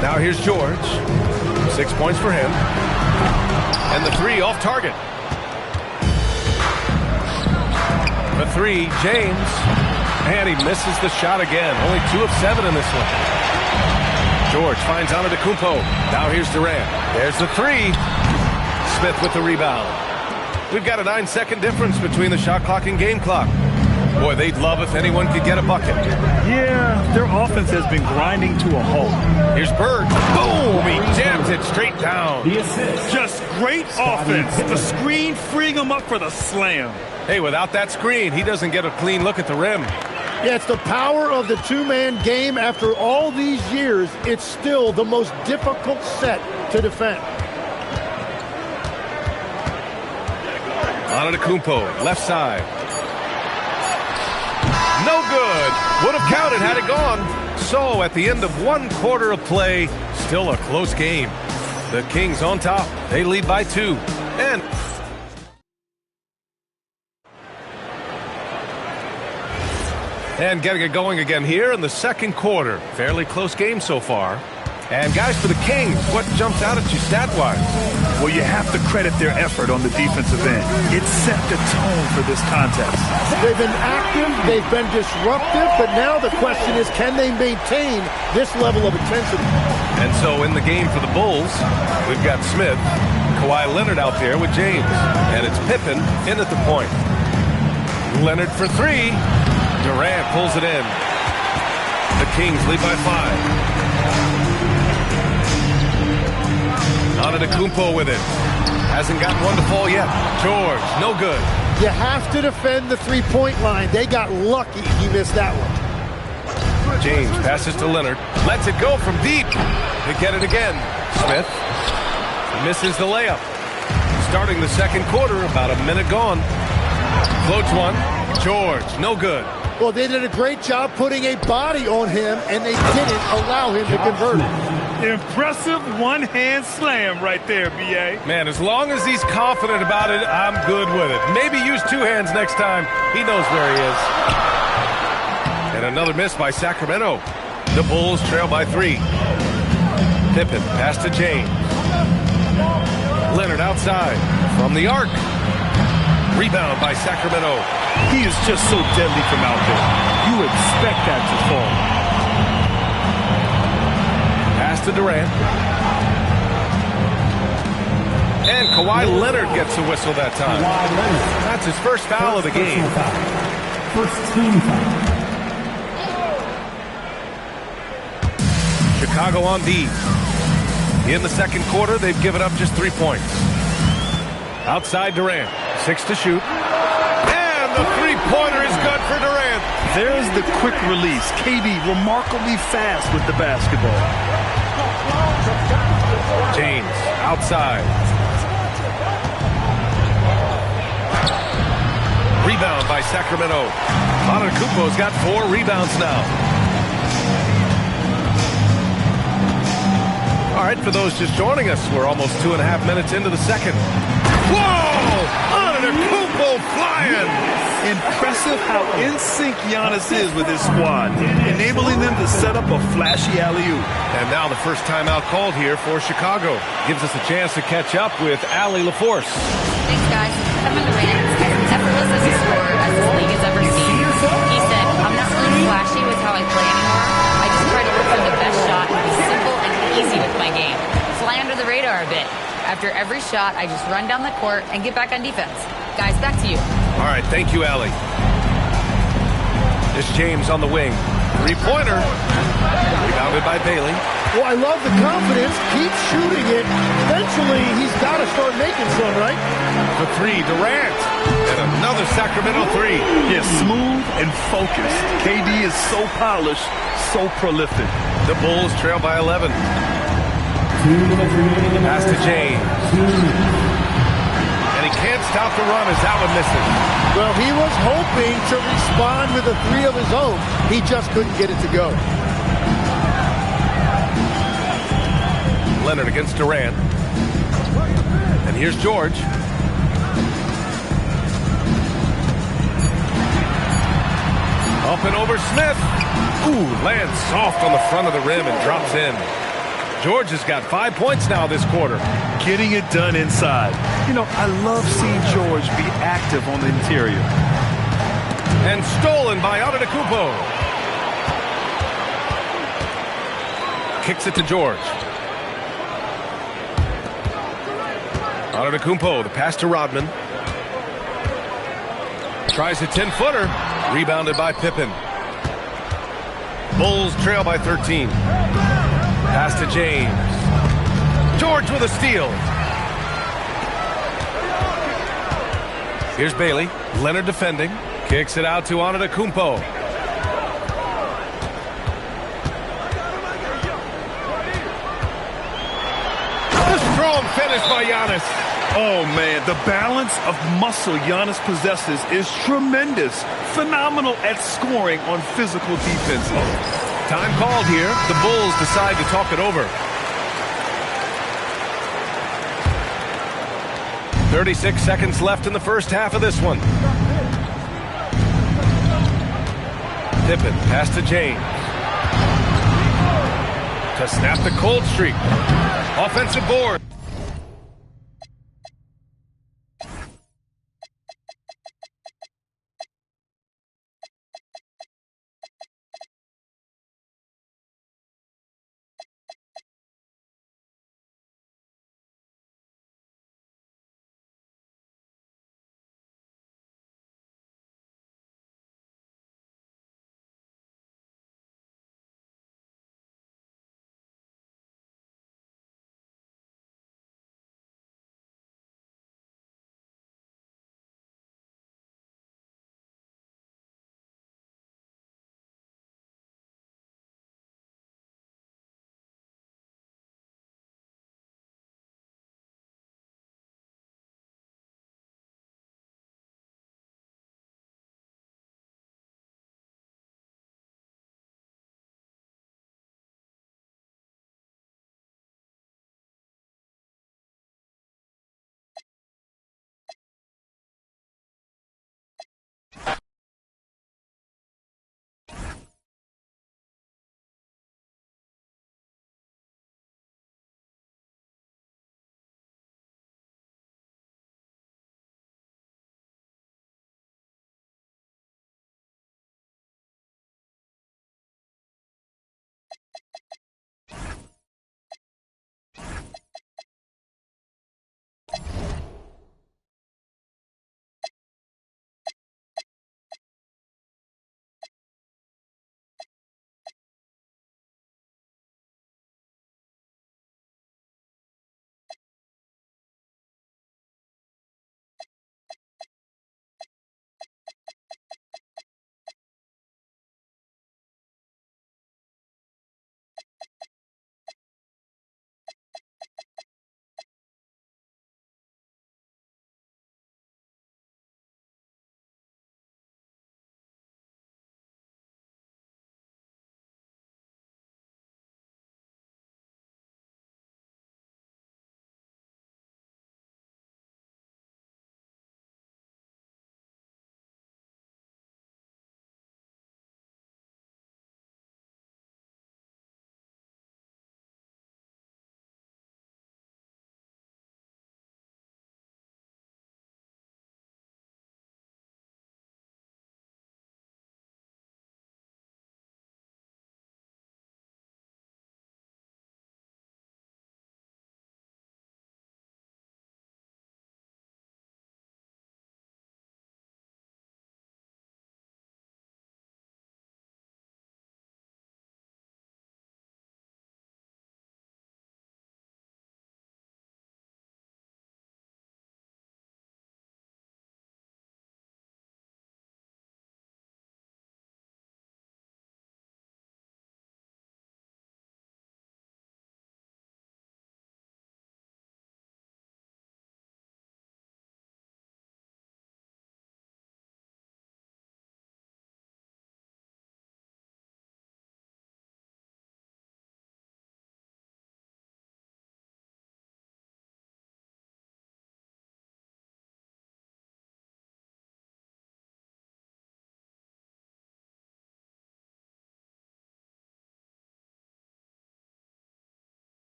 Now here's George. 6 points for him. And the three off target. The three, James. And he misses the shot again. Only 2 of 7 in this one. George finds Antetokounmpo. Now here's Durant. There's the three. Smith with the rebound. We've got a 9-second difference between the shot clock and game clock. Boy, they'd love if anyone could get a bucket. Yeah, their offense has been grinding to a halt. Here's Bird. Boom! He jams it straight down. Just great offense. The screen freeing him up for the slam. Hey, without that screen, he doesn't get a clean look at the rim. Yeah, it's the power of the two-man game. After all these years, it's still the most difficult set to defend. Antetokounmpo, left side. No good. Would have counted had it gone. So at the end of 1 quarter of play, still a close game. The Kings on top. They lead by 2. And getting it going again here in the second quarter. Fairly close game so far. And guys, for the Kings, what jumps out at you stat-wise? Well, you have to credit their effort on the defensive end. It set the tone for this contest. They've been active, they've been disruptive, but now the question is, can they maintain this level of intensity? And so in the game for the Bulls, we've got Smith, Kawhi Leonard out there with James. And it's Pippen in at the point. Leonard for three. Durant pulls it in. The Kings lead by 5. Antetokounmpo with it. Hasn't gotten one to fall yet. George, no good. You have to defend the three-point line. They got lucky he missed that one. James passes to Leonard. Lets it go from deep. They get it again. Smith misses the layup. Starting the second quarter, about a minute gone. Floats one. George, no good. Well, they did a great job putting a body on him, and they didn't allow him to convert it. Impressive one-hand slam right there, B.A. Man, as long as he's confident about it, I'm good with it. Maybe use two hands next time. He knows where he is. And another miss by Sacramento. The Bulls trail by 3. Pippen pass to James. Leonard outside from the arc. Rebound by Sacramento. He is just so deadly from out there. You expect that to fall. Pass to Durant. And Kawhi Leonard gets a whistle that time. That's his first foul of the game. First team foul. Chicago on D. In the second quarter, they've given up just 3 points. Outside Durant. 6 to shoot. And the three-pointer is good for Durant. There's the quick release. KD remarkably fast with the basketball. James outside. Rebound by Sacramento. Antetokounmpo's got 4 rebounds now. All right, for those just joining us, we're almost 2.5 minutes into the second. Whoa! Antetokounmpo flying! Impressive how in sync Giannis is with his squad, enabling them to set up a flashy alley-oop. And now the first timeout called here for Chicago. Gives us a chance to catch up with Allie LaForce. Thanks, guys. Kevin Durant is as effortless as a scorer as this league has ever seen. He said, I'm not really flashy with how I play anymore. I just try to look for the best shot and be simple and easy with my game. Fly under the radar a bit. After every shot, I just run down the court and get back on defense. Guys, back to you. All right, thank you, Allie. This James on the wing. Three-pointer. Rebounded by Bailey. Well, I love the confidence. Keep shooting it. Eventually, he's got to start making some, right? For 3, Durant. And another Sacramento 3. Yeah, smooth and focused. KD is so polished, so prolific. The Bulls trail by 11. Pass to James. And he can't stop the run as that one misses. Well, he was hoping to respond with a 3 of his own. He just couldn't get it to go. Leonard against Durant. And here's George. Up and over Smith. Ooh, lands soft on the front of the rim and drops in. George has got 5 points now this quarter. Getting it done inside. You know, I love seeing George be active on the interior. And stolen by Antetokounmpo. Kicks it to George. Antetokounmpo, the pass to Rodman. Tries a 10-footer. Rebounded by Pippen. Bulls trail by 13. Pass to James. George with a steal. Here's Bailey. Leonard defending. Kicks it out to Antetokounmpo. A strong finish by Giannis. Oh, man, the balance of muscle Giannis possesses is tremendous. Phenomenal at scoring on physical defense. Time called here. The Bulls decide to talk it over. 36 seconds left in the first half of this one. Pippen, pass to James. to snap the cold streak. Offensive board.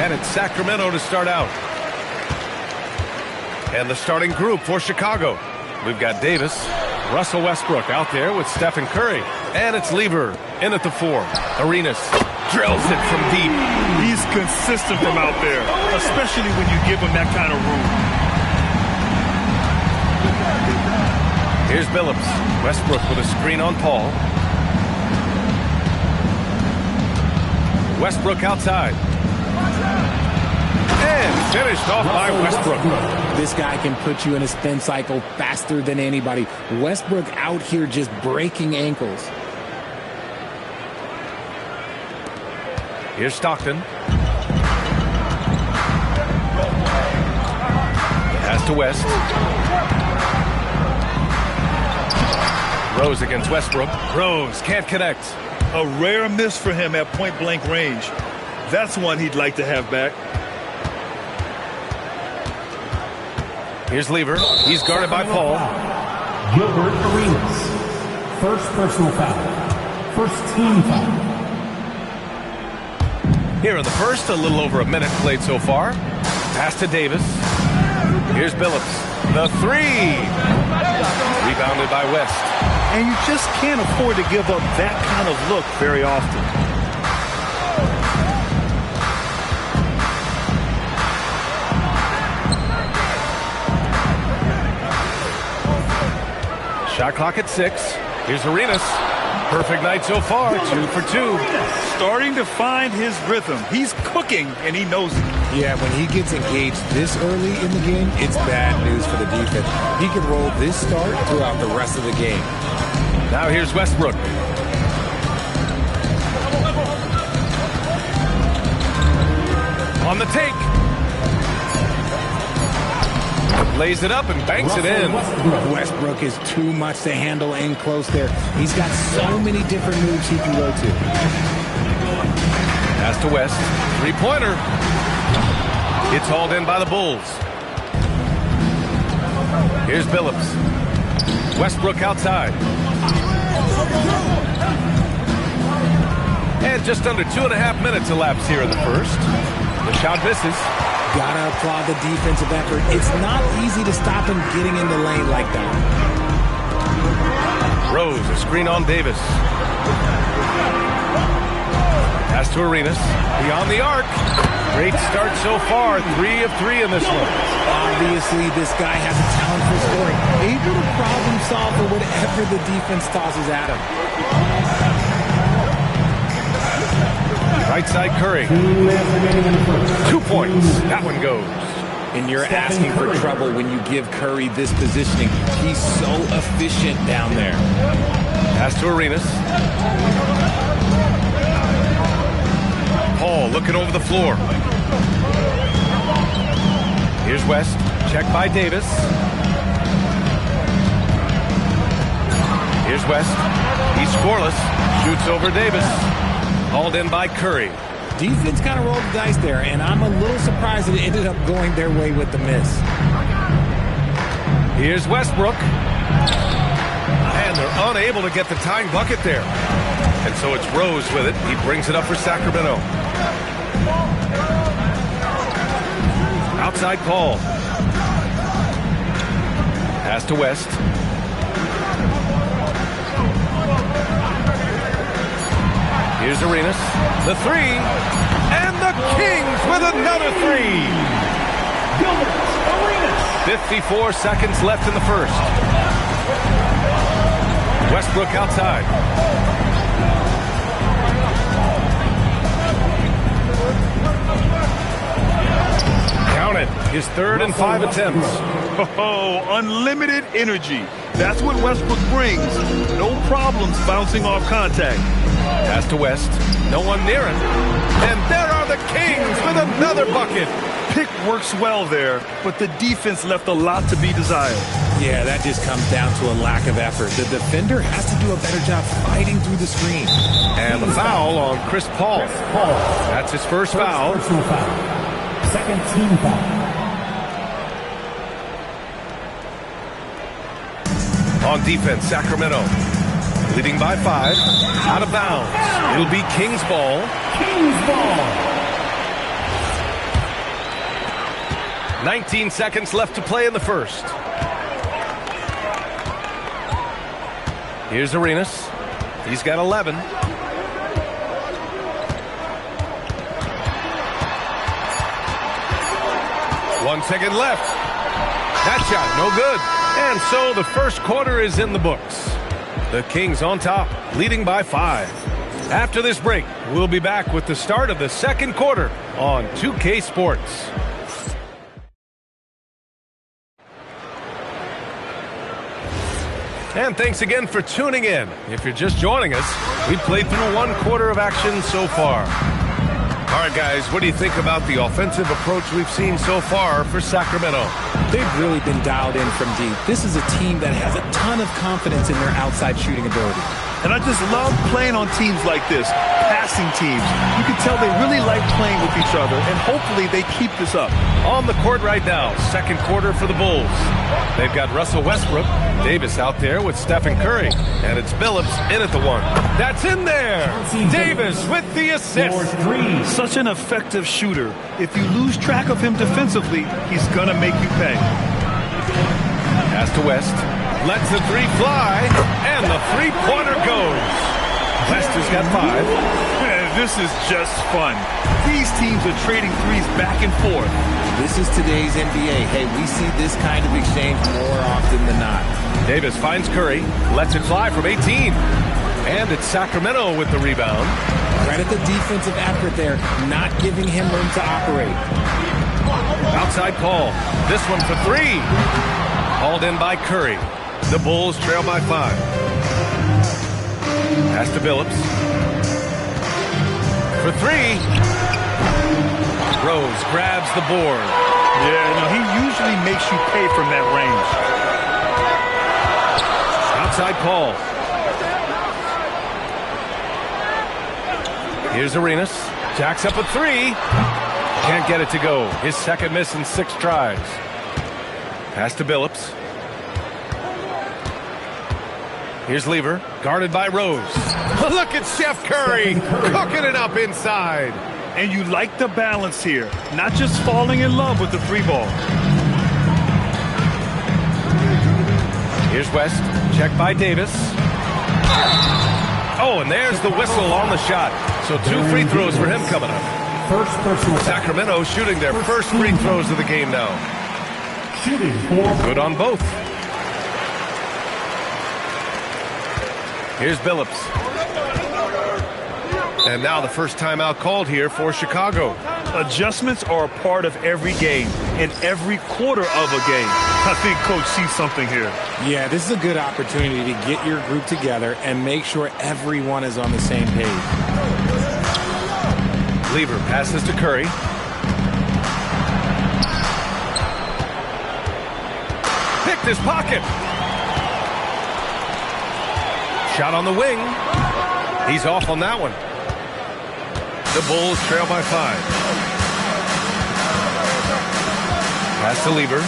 And it's Sacramento to start out. And the starting group for Chicago. We've got Davis, Russell Westbrook out there with Stephen Curry. And it's Lever in at the 4. Arenas drills it from deep. He's consistent from out there, especially when you give him that kind of room. Here's Billups. Westbrook with a screen on Paul. Westbrook outside. And finished off by Westbrook. This guy can put you in a spin cycle faster than anybody. Westbrook out here just breaking ankles. Here's Stockton. Pass to West. Rose against Westbrook. Rose can't connect. A rare miss for him at point-blank range. That's one he'd like to have back. Here's Lever. He's guarded by Paul. Gilbert Arenas. First personal foul. First team foul. Here in the first, a little over a minute played so far. Pass to Davis. Here's Billups. The 3. Rebounded by West. And you just can't afford to give up that kind of look very often. Shot clock at 6. Here's Arenas. Perfect night so far. 2 for 2. Starting to find his rhythm. He's cooking, and he knows it. Yeah, when he gets engaged this early in the game, it's bad news for the defense. He can roll this start throughout the rest of the game. Now here's Westbrook. On the take. Lays it up and banks it in. Westbrook is too much to handle in close there. He's got so many different moves he can go to. Pass to West. 3-pointer. It's hauled in by the Bulls. Here's Billups. Westbrook outside. And just under 2.5 minutes elapsed here in the first. The shot misses. Gotta applaud the defensive effort. It's not easy to stop him getting in the lane like that. Rose, a screen on Davis. Pass to Arenas. Beyond the arc. Great start so far. 3 of 3 in this one. Obviously, this guy has a talent for scoring. Able to problem solve for whatever the defense tosses at him. Right side Curry. 2 points. That one goes. And you're asking for trouble when you give Curry this positioning. He's so efficient down there. Pass to Arenas. Paul looking over the floor. Here's West. Checked by Davis. Here's West. He's scoreless. Shoots over Davis. Hauled in by Curry. Defense kind of rolled the dice there, and I'm a little surprised that it ended up going their way with the miss. Here's Westbrook. And they're unable to get the tying bucket there. And so it's Rose with it. He brings it up for Sacramento. Outside Paul. Pass to West. Here's Arenas. The 3. And the Kings with another 3. 54 seconds left in the first. Westbrook outside. Count it. His 3rd and 5 attempts. Oh, unlimited energy. That's what Westbrook brings. No problems bouncing off contact. Pass to West. No one near him. And there are the Kings with another bucket. Pick works well there, but the defense left a lot to be desired. Yeah, that just comes down to a lack of effort. The defender has to do a better job fighting through the screen. And the foul on Chris Paul. That's his first foul. Personal foul. Second team foul. On defense, Sacramento. Leading by 5. Out of bounds. It'll be Kings ball. Kings ball. 19 seconds left to play in the first. Here's Arenas. He's got 11. 1 second left. That shot, no good. And so the first quarter is in the books. The Kings on top, leading by 5. After this break, we'll be back with the start of the second quarter on 2K Sports. And thanks again for tuning in. If you're just joining us, we've played through 1 quarter of action so far. All right, guys, what do you think about the offensive approach we've seen so far for Sacramento? They've really been dialed in from deep. This is a team that has a ton of confidence in their outside shooting ability. And I just love playing on teams like this, passing teams. You can tell they really like playing with each other, and hopefully they keep this up. On the court right now, second quarter for the Bulls. They've got Russell Westbrook, Davis out there with Stephen Curry, and it's Billups in at the 1. That's in there! Davis with the assist. Such an effective shooter. If you lose track of him defensively, he's going to make you pay. Pass to West. Lets the 3 fly, and the 3-pointer goes. West has got 5. This is just fun. These teams are trading threes back and forth. This is today's NBA. Hey, we see this kind of exchange more often than not. Davis finds Curry, lets it fly from 18. And it's Sacramento with the rebound. Credit the defensive effort there, not giving him room to operate. Outside call. This one for 3. Hauled in by Curry. The Bulls trail by 5. Pass to Billups. For 3. Rose grabs the board. Yeah, no, he usually makes you pay from that range. Outside call. Here's Arenas. Jacks up a 3. Can't get it to go. His second miss in 6 tries. Pass to Billups. Here's Lever, guarded by Rose. Look at Steph Curry cooking it up inside. And you like the balance here, not just falling in love with the free ball. Here's West, checked by Davis. Oh, and there's the whistle on the shot. So 2 free throws for him coming up. Sacramento shooting their first free throws of the game now. Good on both. Here's Billups. And now the first timeout called here for Chicago. Adjustments are a part of every game, in every quarter of a game. I think Coach sees something here. Yeah, this is a good opportunity to get your group together and make sure everyone is on the same page. Lever passes to Curry. Picked his pocket. Shot on the wing. He's off on that one. The Bulls trail by 5. Pass to Lever.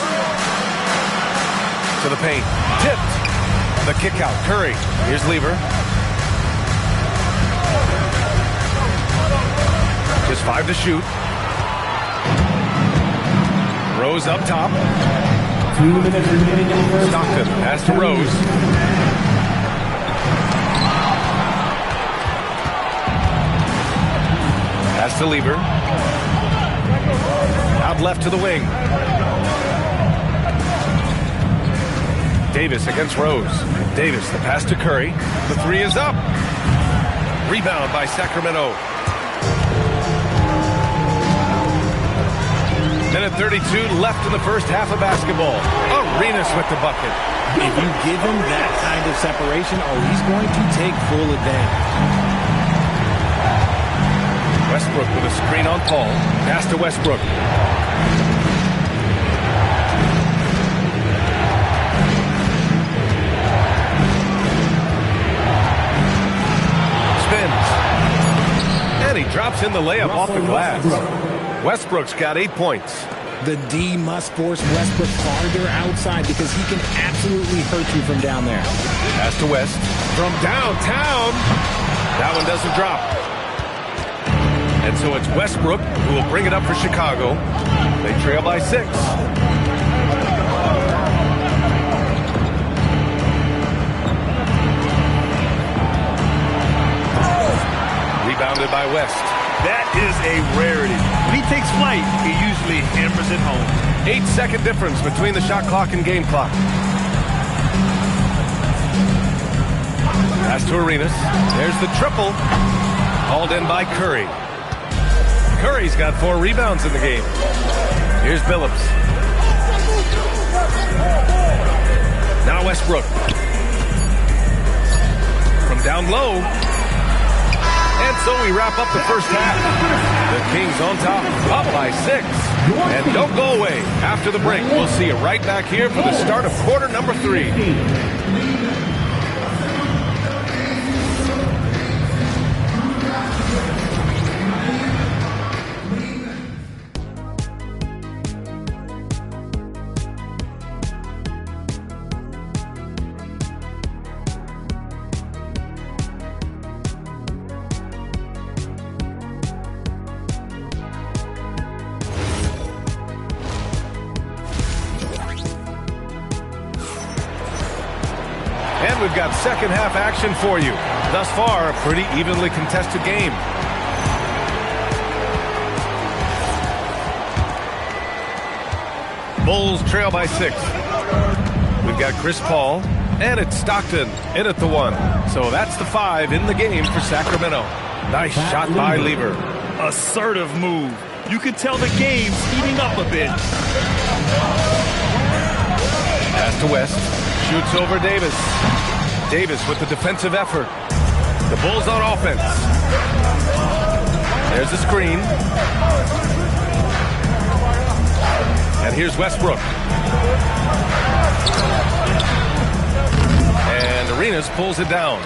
To the paint. Tipped. The kick out. Curry. Here's Lever. Just 5 to shoot. Rose up top. 2 minutes remaining in the first. Stockton. Pass to Rose. Pass to Lever. Out left to the wing. Davis against Rose. Davis, the pass to Curry. The 3 is up. Rebound by Sacramento. Minute 32 left in the first half of basketball. Arenas with the bucket. If you give him that kind of separation, he's going to take full advantage. Westbrook with a screen on Paul. Pass to Westbrook. Spins. And he drops in the layup off the glass. Westbrook's got 8 points. The D must force Westbrook farther outside because he can absolutely hurt you from down there. Pass to West. From downtown. That one doesn't drop. And so it's Westbrook who will bring it up for Chicago. They trail by 6. Rebounded by West. That is a rarity. When he takes flight, he usually hammers it home. 8-second difference between the shot clock and game clock. Pass to Arenas. There's the triple. Hauled in by Curry. Curry's got 4 rebounds in the game. Here's Billups. Now Westbrook. From down low. And so we wrap up the first half. The Kings on top, up by 6. And don't go away. After the break, we'll see you right back here for the start of quarter number 3. And we've got second half action for you. Thus far, a pretty evenly contested game. Bulls trail by 6. We've got Chris Paul, and it's Stockton in at the 1. So that's the 5 in the game for Sacramento. Nice shot by Lever. Assertive move. You can tell the game's heating up a bit. Pass to West. Shoots over Davis. Davis with the defensive effort. The Bulls on offense. There's the screen. And here's Westbrook. And Arenas pulls it down.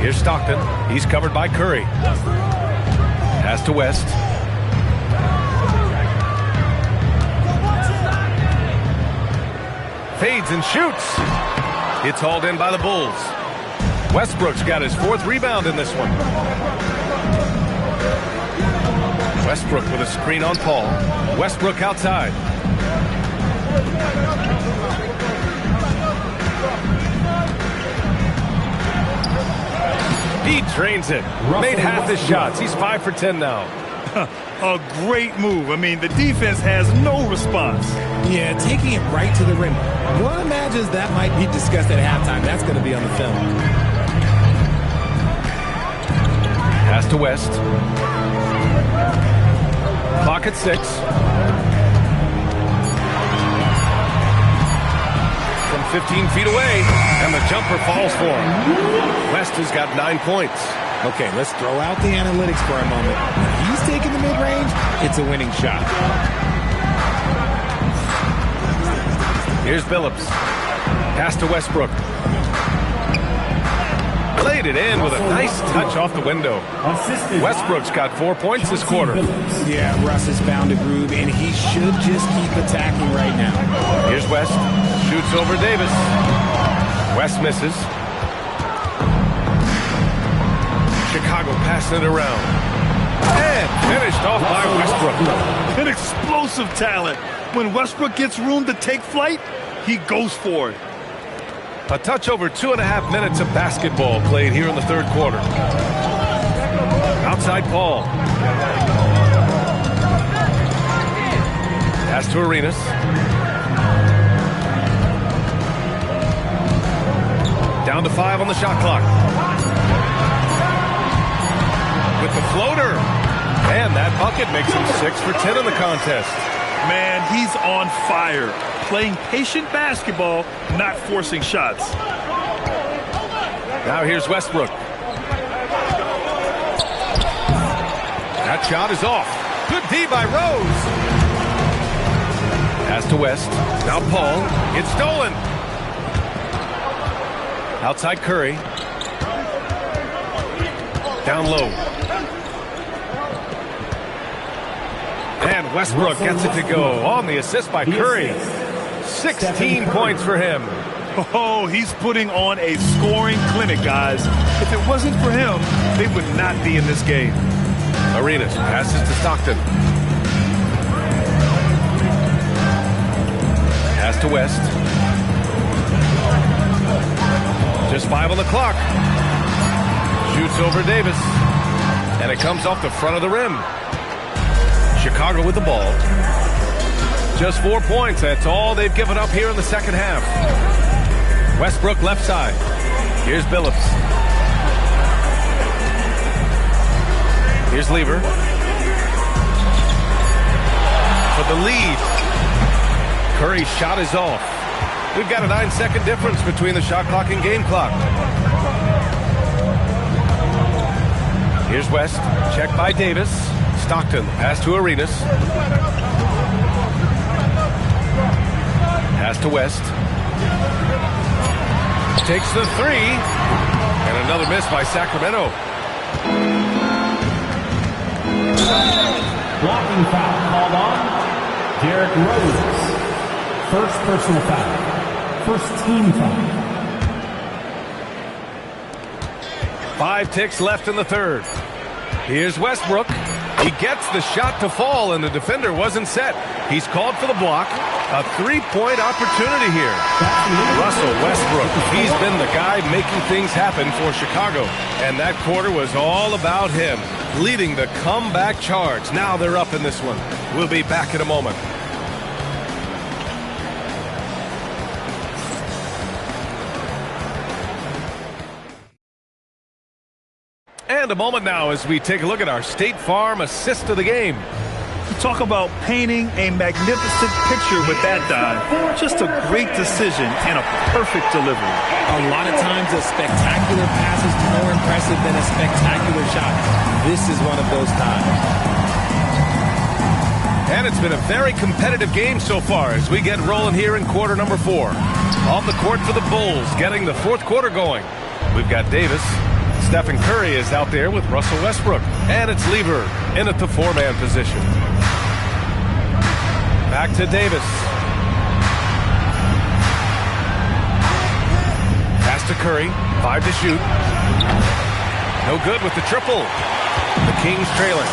Here's Stockton. He's covered by Curry. Pass to West. Fades and shoots. It's hauled in by the Bulls. Westbrook's got his 4th rebound in this one. Westbrook with a screen on Paul. Westbrook outside. He drains it. Made half his shots. He's 5 for 10 now. A great move. I mean, the defense has no response. Yeah, taking it right to the rim. One imagines that might be discussed at halftime. That's going to be on the film. Pass to West. Clock at 6. From 15 feet away, and the jumper falls for him. West has got 9 points. Okay, let's throw out the analytics for a moment. When he's taking the mid-range, it's a winning shot. Here's Billups. Pass to Westbrook. Laid it in with a nice touch off the window. Westbrook's got 4 points this quarter. Yeah, Russ has found a groove, and he should just keep attacking right now. Here's West. Shoots over Davis. West misses. Chicago passing it around. And finished off by Westbrook. An explosive talent. When Westbrook gets room to take flight, he goes for it. A touch over 2.5 minutes of basketball played here in the third quarter. Outside Paul. Pass to Arenas. Down to 5 on the shot clock. With the floater. And that bucket makes him 6 for 10 in the contest. Man, he's on fire. Playing patient basketball, not forcing shots. Now here's Westbrook. That shot is off. Good D by Rose. Pass to West. Now Paul. It's stolen. Outside Curry. Down low. And Westbrook gets it to go on the assist by Curry. 16 points for him. Oh, he's putting on a scoring clinic, guys. If it wasn't for him, they would not be in this game. Arenas passes to Stockton. Pass to West. Just 5 on the clock. Shoots over Davis. And it comes off the front of the rim. Chicago with the ball. Just 4 points. That's all they've given up here in the second half. Westbrook left side. Here's Billups. Here's Lever. For the lead. Curry's shot is off. We've got a 9-second difference between the shot clock and game clock. Here's West. Check by Davis. Stockton. Pass to Arenas. Pass to West. Takes the three. And another miss by Sacramento. Blocking foul called on Derrick Rose. First personal foul. First team foul. 5 ticks left in the third. Here's Westbrook. He gets the shot to fall, and the defender wasn't set. He's called for the block. A 3-point opportunity here. Russell Westbrook, he's been the guy making things happen for Chicago. And that quarter was all about him, leading the comeback charge. Now they're up in this one. We'll be back in a moment. And a moment now as we take a look at our State Farm assist of the game. Talk about painting a magnificent picture with that dive. Just a great decision and a perfect delivery. A lot of times a spectacular pass is more impressive than a spectacular shot. This is one of those times. And it's been a very competitive game so far as we get rolling here in quarter number 4. On the court for the Bulls, getting the fourth quarter going. We've got Davis. Stephen Curry is out there with Russell Westbrook. And it's Lever in at the 4-man position. Back to Davis. Pass to Curry. 5 to shoot. No good with the triple. The Kings trailing.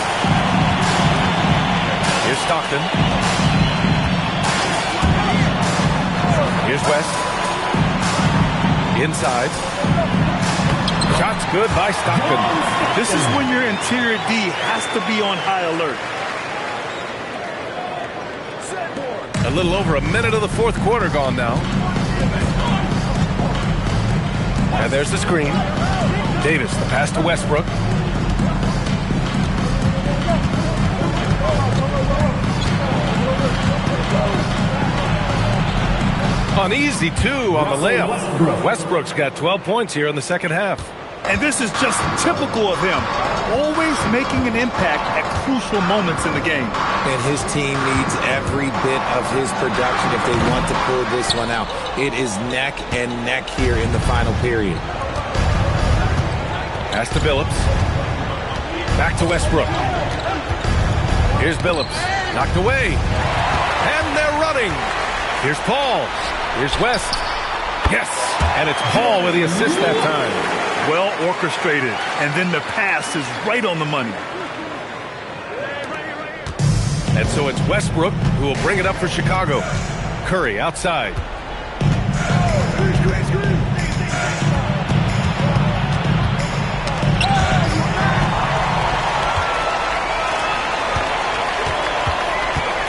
Here's Stockton. Here's West. Inside. Shot's good by Stockton. This is when your interior D has to be on high alert. A little over a minute of the fourth quarter gone now. And there's the screen. Davis, the pass to Westbrook. An easy 2 on the layup. Westbrook's got 12 points here in the second half. And this is just typical of him. Always making an impact at crucial moments in the game. And his team needs every bit of his production if they want to pull this one out. It is neck and neck here in the final period. Pass to Billups. Back to Westbrook. Here's Billups. Knocked away. And they're running. Here's Paul. Here's West. Yes. And it's Paul with the assist that time. Well orchestrated. And then the pass is right on the money. And so it's Westbrook who will bring it up for Chicago. Curry outside.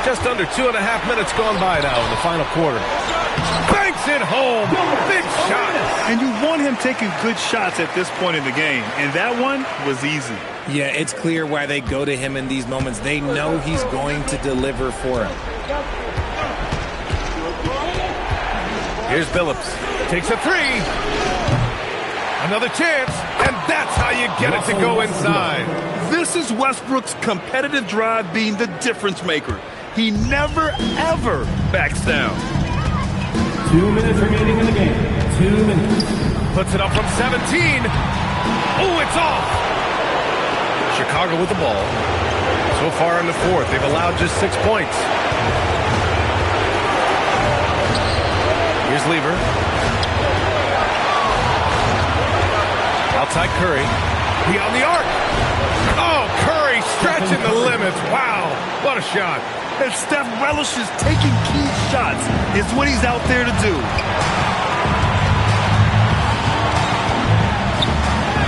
Just under 2.5 minutes gone by now in the final quarter. Banks it home. Big shot. And you want him taking good shots at this point in the game. And that one was easy. Yeah, it's clear why they go to him in these moments. They know he's going to deliver for him. Here's Billups. Takes a 3. Another chance. And that's how you get it to go inside. This is Westbrook's competitive drive being the difference maker. He never, ever backs down. 2 minutes remaining in the game. 2 minutes. Puts it up from 17. Oh, it's off. Chicago with the ball. So far in the fourth, they've allowed just 6 points. Here's Lever. Outside Curry. Beyond the arc. Oh, Curry stretching the limits. Wow, what a shot. And Steph relishes taking key shots. It's what he's out there to do.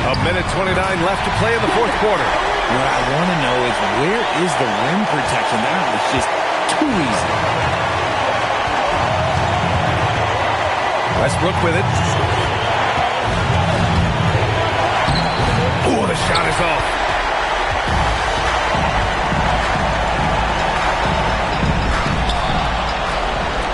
A minute 29 left to play in the fourth quarter. What I want to know is, where is the rim protection? That was just too easy. Westbrook with it. Oh, the shot is off.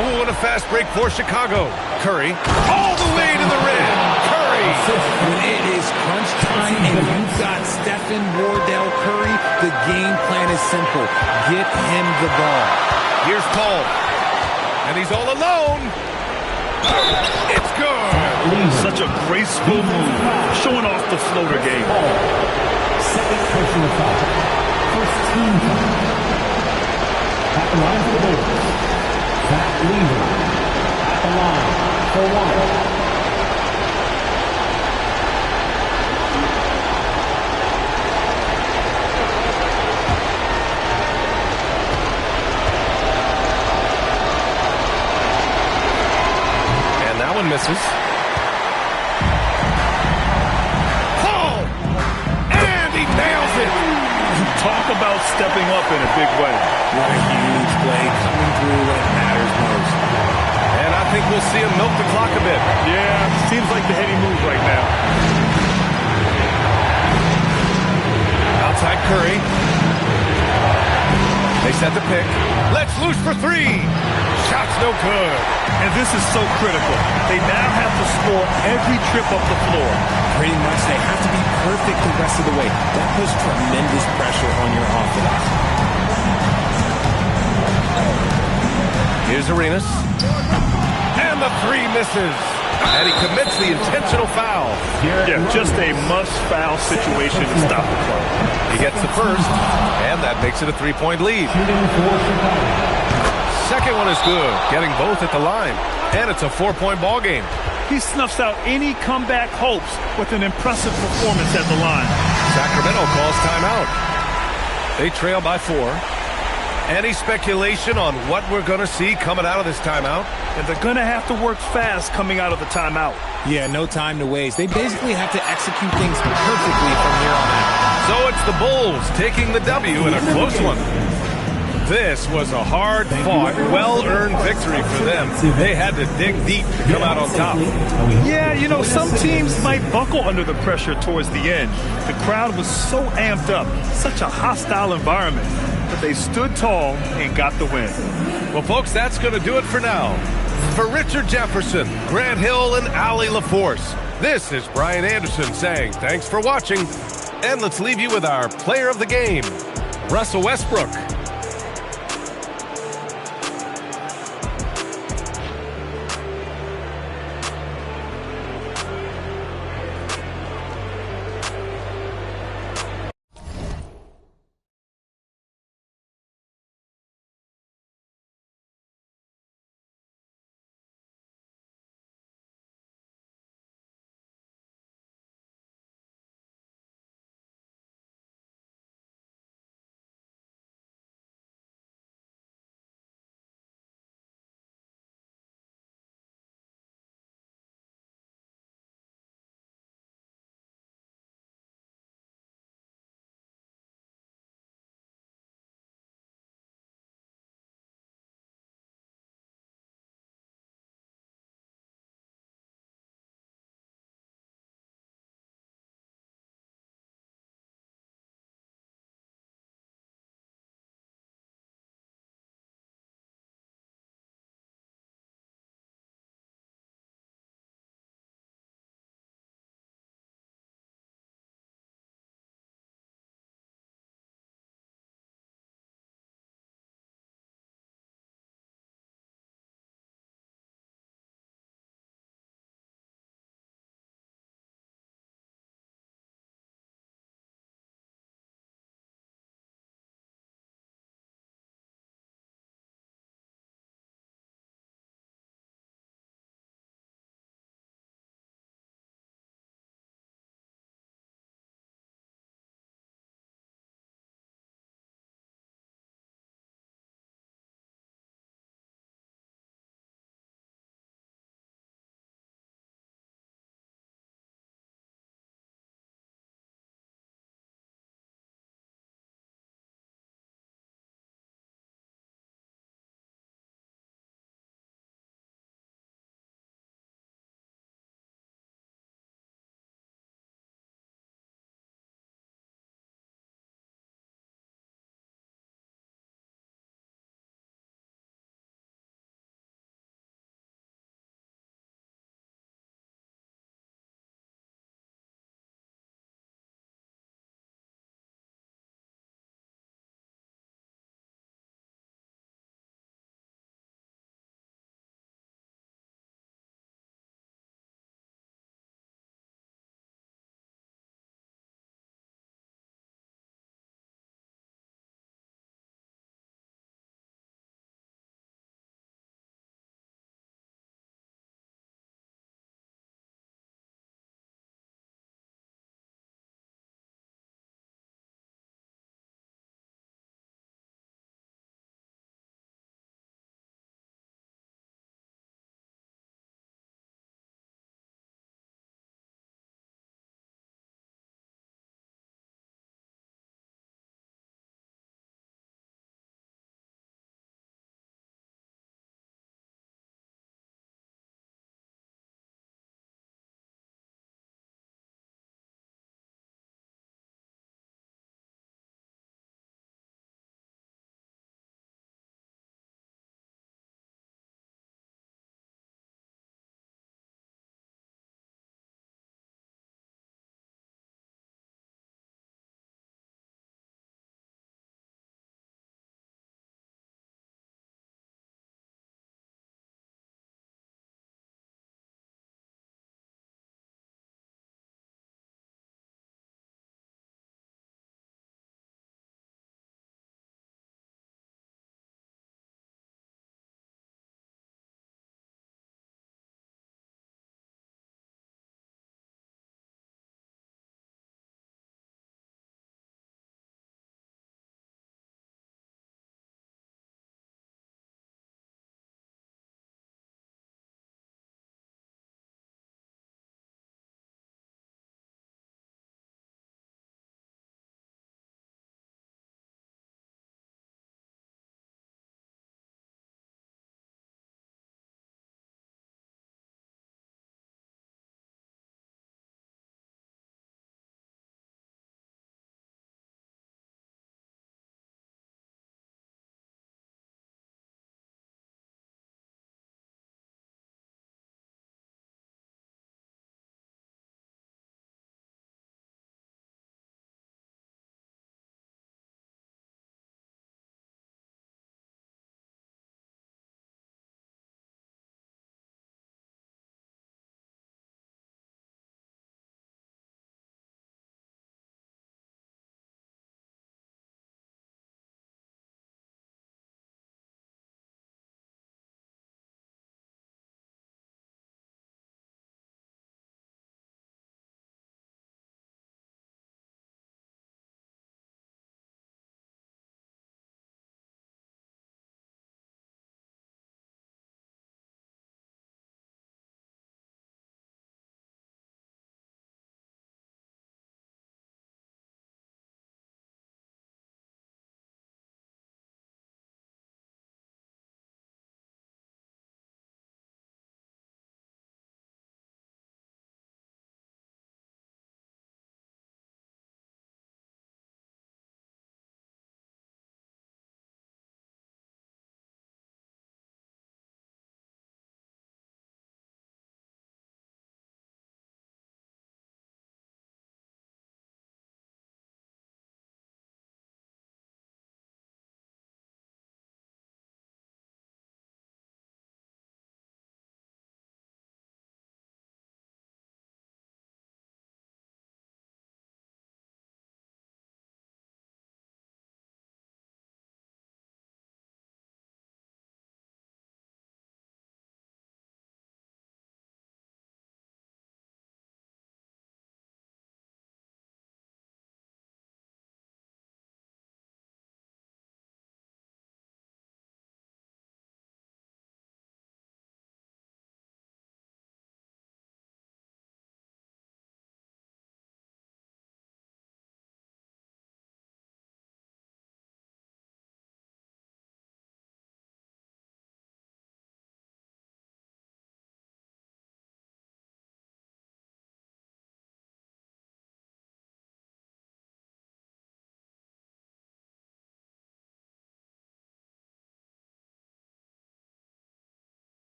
Oh, and a fast break for Chicago. Curry all the way to the rim. Curry. When it is crunch time and you've got Stephen Wardell Curry, the game plan is simple. Get him the ball. Here's Paul. And he's all alone. It's good. Such a graceful move, showing off the floater game. Second personal foul. First team foul. At the line for the Bulls. Zach Lever. At the line for one. Misses. Paul! And he nails it! Talk about stepping up in a big way. What a huge play, coming through when it matters most. And I think we'll see him milk the clock a bit. Yeah, seems like the heady move right now. Outside Curry. They set the pick. Let's loose for three. Shot's no good. And this is so critical. They now have to score every trip up the floor. Pretty much, they have to be perfect the rest of the way. That puts tremendous pressure on your offense. Here's Arenas. And the three misses. And he commits the intentional foul. Yeah, just a must-foul situation to stop the play. He gets the first, and that makes it a three-point lead. Second one is good, getting both at the line. And it's a four-point ball game. He snuffs out any comeback hopes with an impressive performance at the line. Sacramento calls timeout. They trail by 4. Any speculation on what we're going to see coming out of this timeout? And they're going to have to work fast coming out of the timeout. Yeah, no time to waste. They basically have to execute things perfectly from here on out. So it's the Bulls taking the W in a close one. This was a hard-fought, well-earned victory for them. They had to dig deep to come out on top. Yeah, you know, some teams might buckle under the pressure towards the end. The crowd was so amped up, such a hostile environment. But they stood tall and got the win. Well, folks, that's going to do it for now. For Richard Jefferson, Grant Hill, and Allie LaForce, this is Brian Anderson saying thanks for watching. And let's leave you with our player of the game, Russell Westbrook.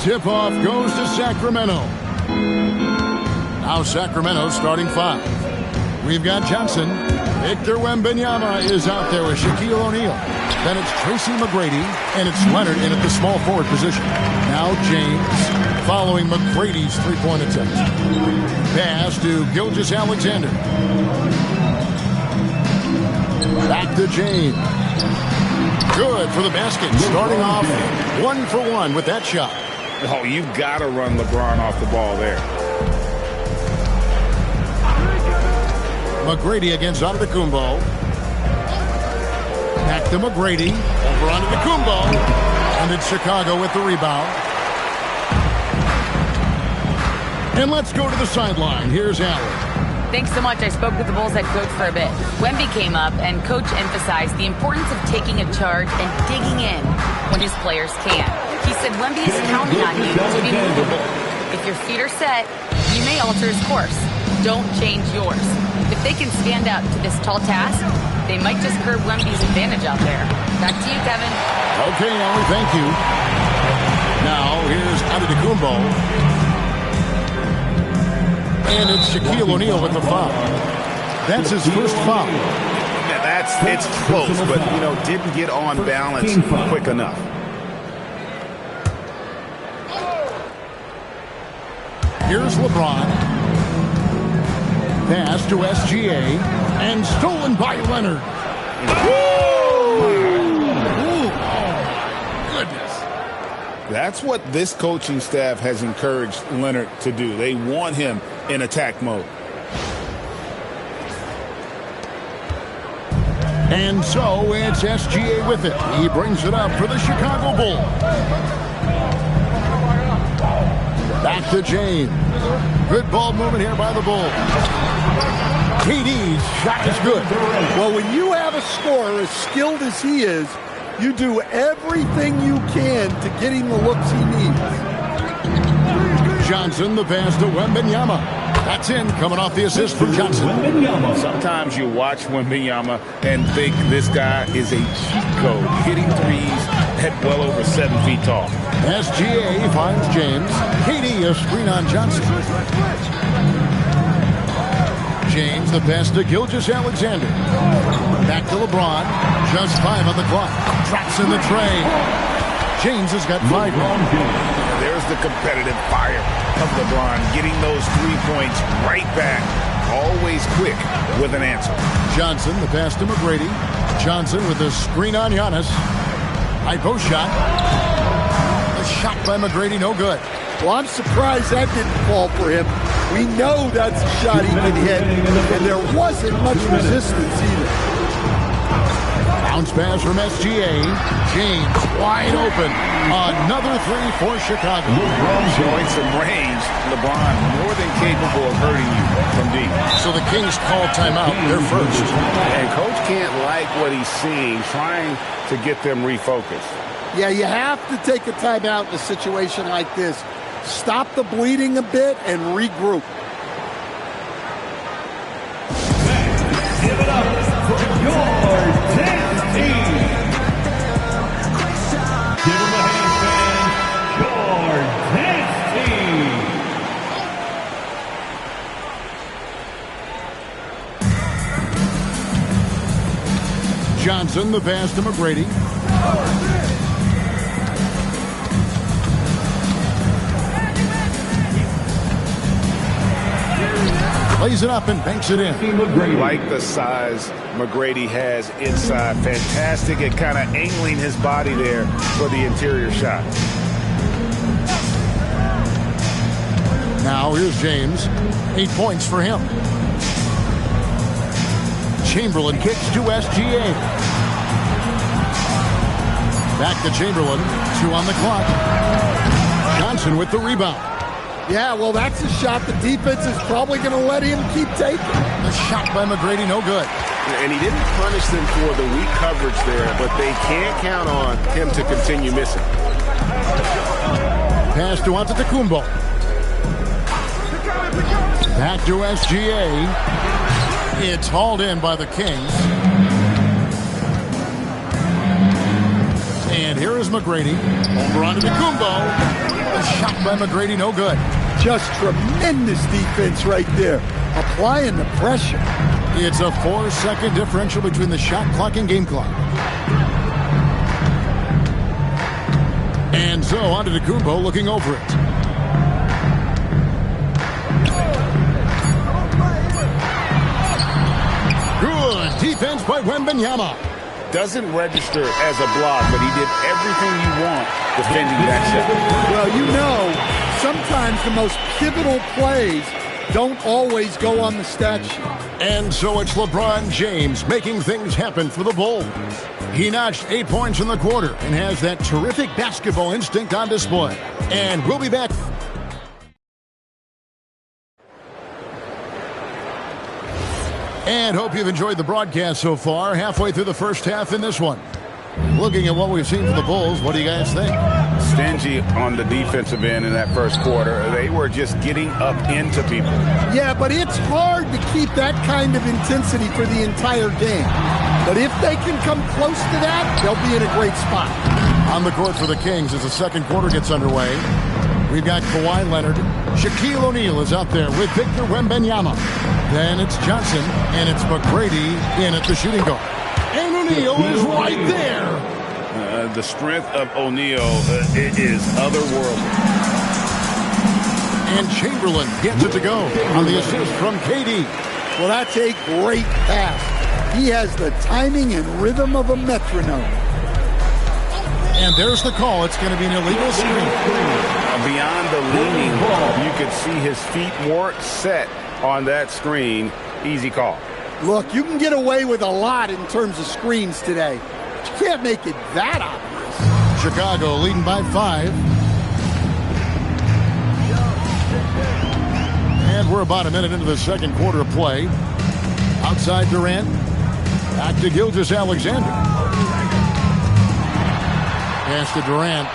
Tip-off goes to Sacramento. Now Sacramento starting 5. We've got Johnson. Victor Wembanyama is out there with Shaquille O'Neal. Then it's Tracy McGrady, and it's Leonard in at the small forward position. Now James following McGrady's three-point attempt. Pass to Gilgeous-Alexander. Back to James. Good for the basket. Starting off 1 for 1 with that shot. Oh, you've got to run LeBron off the ball there. McGrady against Antetokounmpo. Back to McGrady. Over Antetokounmpo. And it's Chicago with the rebound. And let's go to the sideline. Here's Allen. Thanks so much. I spoke with the Bulls head coach for a bit. Wemby came up, and coach emphasized the importance of taking a charge and digging in when his players can. He said Wemby is counting on you to be movable. If your feet are set, you may alter his course. Don't change yours. If they can stand up to this tall task, they might just curb Wemby's advantage out there. Back to you, Kevin. Okay, Allie, thank you. Now, here's Antetokounmpo. And it's Shaquille O'Neal with the foul. That's his first foul. It's close, but, didn't get on balance quick enough. Here's LeBron. Pass to SGA. And stolen by Leonard. That's what this coaching staff has encouraged Leonard to do. They want him in attack mode. And so it's SGA with it. He brings it up for the Chicago Bulls. Back to James. Good ball movement here by the Bulls. KD's shot is good. Well, when you have a scorer as skilled as he is, you do everything you can to get him the looks he needs. Johnson, the pass to Wembanyama. That's in, coming off the assist from Johnson. Sometimes you watch Wembanyama and think this guy is a cheat code, hitting threes at well over 7 feet tall. SGA finds James. KD a screen on Johnson. James, the pass to Gilgeous-Alexander. Back to LeBron. Just 5 on the clock. Drops in the tray. James has got 5 wrong. There's the competitive fire of LeBron, getting those 3 points right back. Always quick with an answer. Johnson, the pass to McGrady. Johnson with the screen on Giannis. High post shot. The shot by McGrady, no good. Well, I'm surprised that didn't fall for him. We know that's a shot he can hit, and there wasn't much resistance either. Bounce pass from SGA. James wide open. Another 3 for Chicago. Showing some range. LeBron more than capable of hurting you from deep. So the Kings call timeout. They're first. And coach can't like what he's seeing, trying to get them refocused. Yeah, you have to take a timeout in a situation like this. Stop the bleeding a bit and regroup. Give it up for your dance team. Give them a hand, fans. Your dance team. Johnson, the pass to McGrady. Plays it up and banks it in. Like the size McGrady has inside. Fantastic at kind of angling his body there for the interior shot. Now here's James. 8 points for him. Chamberlain kicks to SGA. Back to Chamberlain. 2 on the clock. Johnson with the rebound. Yeah, well, that's a shot the defense is probably going to let him keep taking. The shot by McGrady, no good. And he didn't punish them for the weak coverage there, but they can't count on him to continue missing. Pass to Antetokounmpo. Back to SGA. It's hauled in by the Kings. And here is McGrady. Over Antetokounmpo. The shot by McGrady, no good. Just tremendous defense right there. Applying the pressure. It's a 4-second differential between the shot clock and game clock. And so Antetokounmpo looking over it. Good defense by Wembanyama. Doesn't register as a block, but he did everything you want defending that shot. Well, you know, sometimes the most pivotal plays don't always go on the stat sheet. And so it's LeBron James making things happen for the Bulls. He notched 8 points in the quarter and has that terrific basketball instinct on display. And we'll be back. And hope you've enjoyed the broadcast so far. Halfway through the first half in this one. Looking at what we've seen from the Bulls, what do you guys think? Stingy on the defensive end in that first quarter. They were just getting up into people. Yeah, but it's hard to keep that kind of intensity for the entire game. But if they can come close to that, they'll be in a great spot. On the court for the Kings as the second quarter gets underway. We've got Kawhi Leonard. Shaquille O'Neal is out there with Victor Wembanyama. Then it's Johnson, and it's McGrady in at the shooting guard. And O'Neal is right there. The strength of O'Neal is otherworldly. And Chamberlain gets it to go on the assist from KD. Well, that's a great pass. He has the timing and rhythm of a metronome. And there's the call. It's going to be an illegal screen. Beyond the leaning, you could see his feet weren't set on that screen. Easy call. Look, you can get away with a lot in terms of screens today. But you can't make it that obvious. Chicago leading by 5. And we're about a minute into the second quarter of play. Outside Durant. Back to Gilgeous-Alexander. Pass to Durant.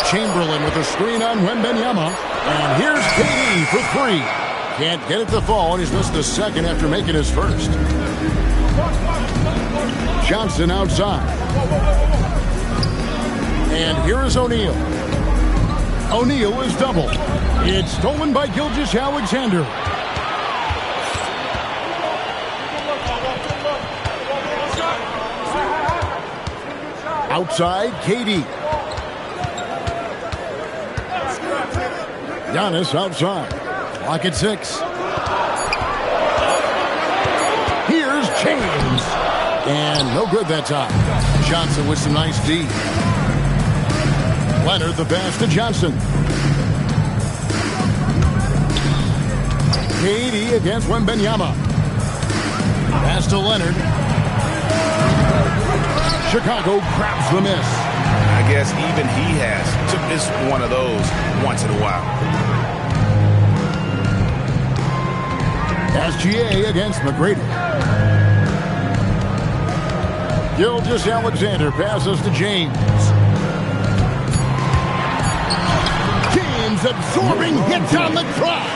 Chamberlain with a screen on Wembanyama. And here's KD for 3. Can't get it to fall, and he's missed the second after making his first. Johnson outside. And here is O'Neal. O'Neal is doubled. It's stolen by Gilgeous-Alexander. Outside, KD. Giannis outside. Clock at 6. Here's James. And no good that time. Johnson with some nice D. Leonard the pass to Johnson. KD against Wembanyama. Pass to Leonard. Chicago grabs the miss. I guess even he has to miss one of those once in a while. SGA against McGrady. Gilgeous-Alexander passes to James. James absorbing hits on the drive.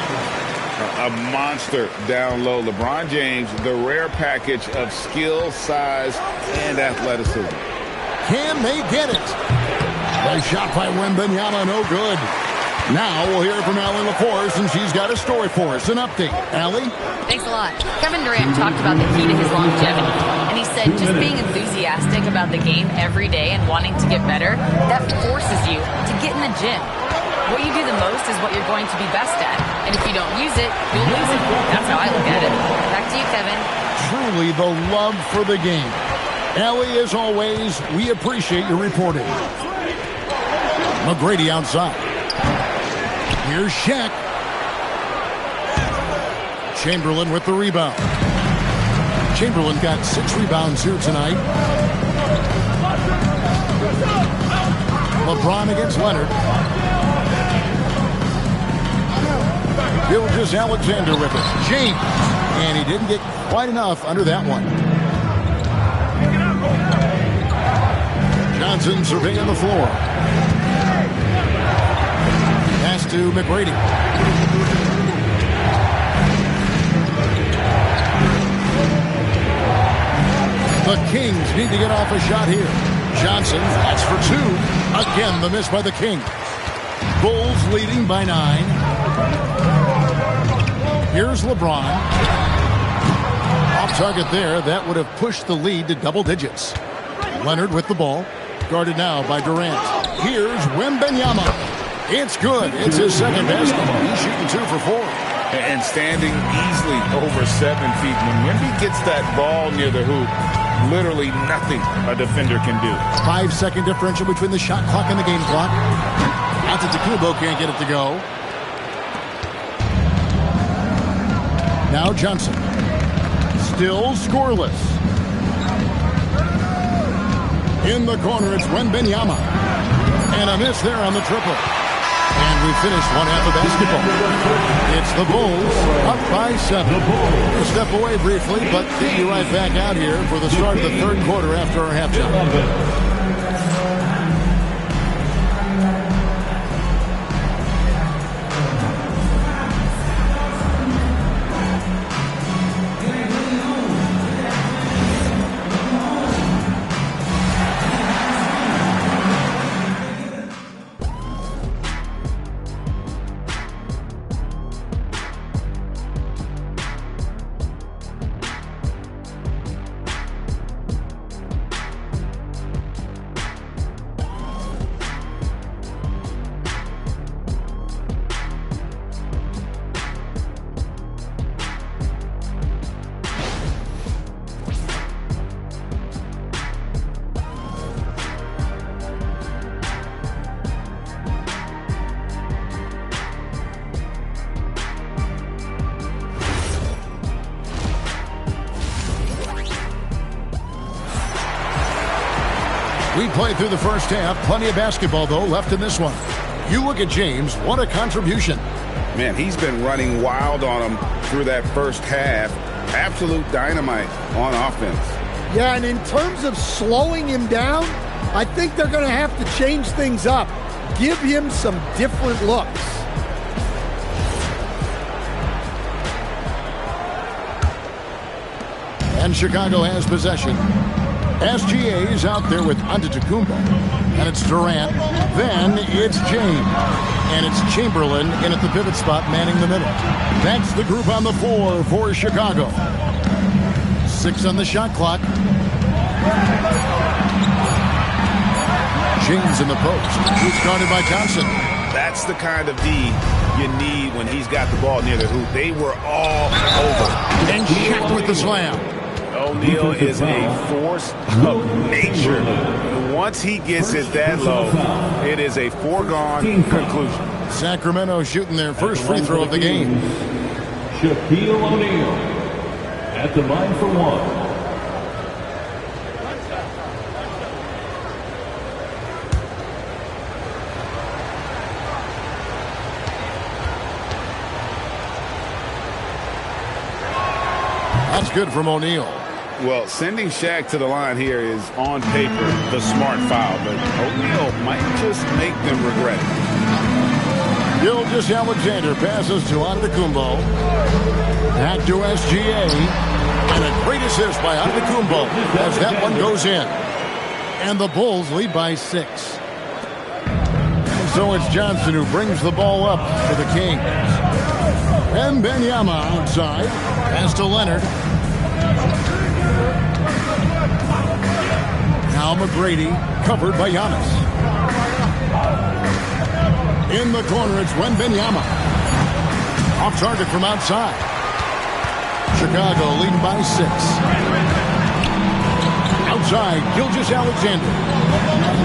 A monster down low. LeBron James, the rare package of skill, size, and athleticism. Can they get it? A shot by Wembanyama, no good. Now we'll hear from Allie LaForce, and she's got a story for us. An update. Allie? Thanks a lot. Kevin Durant talked about the key to his longevity. And he said just being enthusiastic about the game every day and wanting to get better, that forces you to get in the gym. What you do the most is what you're going to be best at. And if you don't use it, you'll lose it. That's how I look at it. Back to you, Kevin. Truly the love for the game. Allie, as always, we appreciate your reporting. McGrady outside. Here's Shaq. Chamberlain with the rebound. Chamberlain got 6 rebounds here tonight. LeBron against Leonard. Gilgeous-Alexander with it. James. And he didn't get quite enough under that one. Johnson surveying the floor. Pass to McGrady. The Kings need to get off a shot here. Johnson, that's for 2. Again, the miss by the Kings. Bulls leading by 9. Here's LeBron. Off target there. That would have pushed the lead to double digits. Leonard with the ball. Guarded now by Durant. Here's Wembanyama. It's good. It's his second basketball. He's shooting 2 for 4. And standing easily over 7 feet. When Wemby gets that ball near the hoop, literally nothing a defender can do. 5-second differential between the shot clock and the game clock. Antetokounmpo can't get it to go. Now Johnson. Still scoreless. In the corner, it's Wembanyama. And a miss there on the triple. And we finished one half of basketball. It's the Bulls up by 7. We'll step away briefly, but get you right back out here for the start of the third quarter after our halftime. We played through the first half. Plenty of basketball, though, left in this one. You look at James. What a contribution. Man, he's been running wild on him through that first half. Absolute dynamite on offense. Yeah, and in terms of slowing him down, I think they're going to have to change things up. Give him some different looks. And Chicago has possession. SGA's out there with Antetokounmpo. And it's Durant. Then it's James. And it's Chamberlain in at the pivot spot, manning the middle. That's the group on the floor for Chicago. 6 on the shot clock. James in the post. He's guarded by Johnson. That's the kind of D you need when he's got the ball near the hoop. They were all over. And Shaq with the slam. O'Neal is a force of nature. Once he gets it that low, it is a foregone conclusion. Sacramento shooting their first free throw of the game. Shaquille O'Neal at the line for one. That's good from O'Neal. Well, sending Shaq to the line here is, on paper, the smart foul, but O'Neal might just make them regret it. Gilgeous-Alexander passes to Antetokounmpo. Back to SGA. And a great assist by Antetokounmpo as that one goes in. And the Bulls lead by 6. And so it's Johnson who brings the ball up for the Kings. Wembanyama outside. Pass to Leonard. Now McGrady, covered by Giannis. In the corner, it's Wembanyama. Off target from outside. Chicago leading by 6. Outside, Gilgeous-Alexander.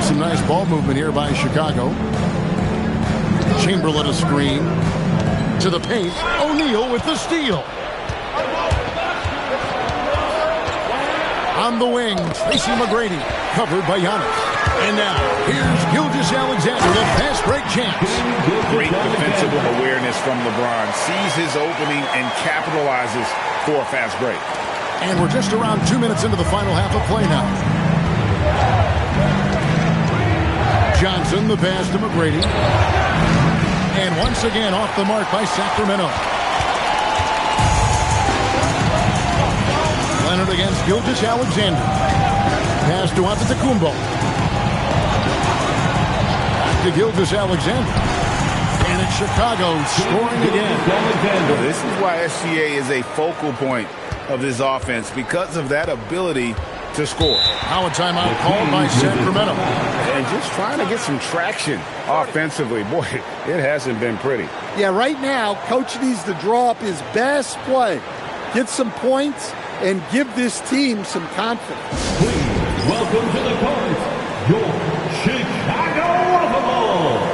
Some nice ball movement here by Chicago. Chamberlain a screen. To the paint, O'Neal with the steal. On the wing, Tracy McGrady, covered by Giannis. And now, here's Gilgeous-Alexander, the fast break chance. Great defensive awareness from LeBron. Sees his opening and capitalizes for a fast break. And we're just around 2 minutes into the final half of play now. Johnson, the pass to McGrady. And once again, off the mark by Sacramento. Leonard against Gilgeous-Alexander. Pass to Antetokounmpo. Back to Gilgeous-Alexander. And it's Chicago scoring again. Well, this is why SGA is a focal point of this offense, because of that ability to score. Now a timeout called by Sacramento. And just trying to get some traction offensively. Boy, it hasn't been pretty. Yeah, right now, Coach needs to draw up his best play. Get some points and give this team some confidence. Please welcome to the court, your Chicago Bulls.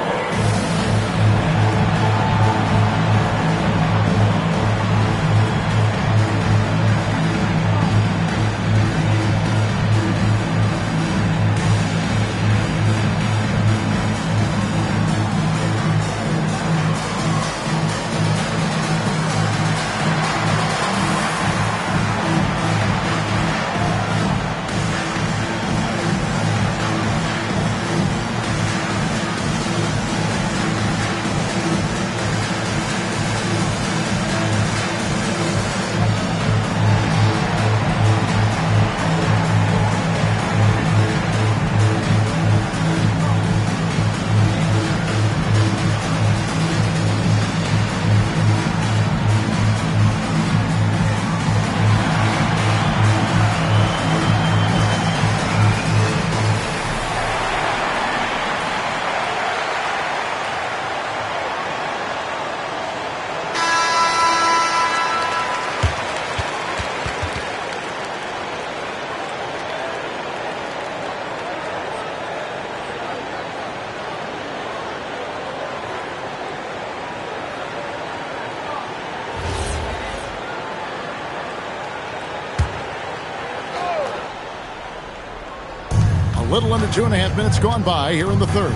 Little under 2.5 minutes gone by here in the third.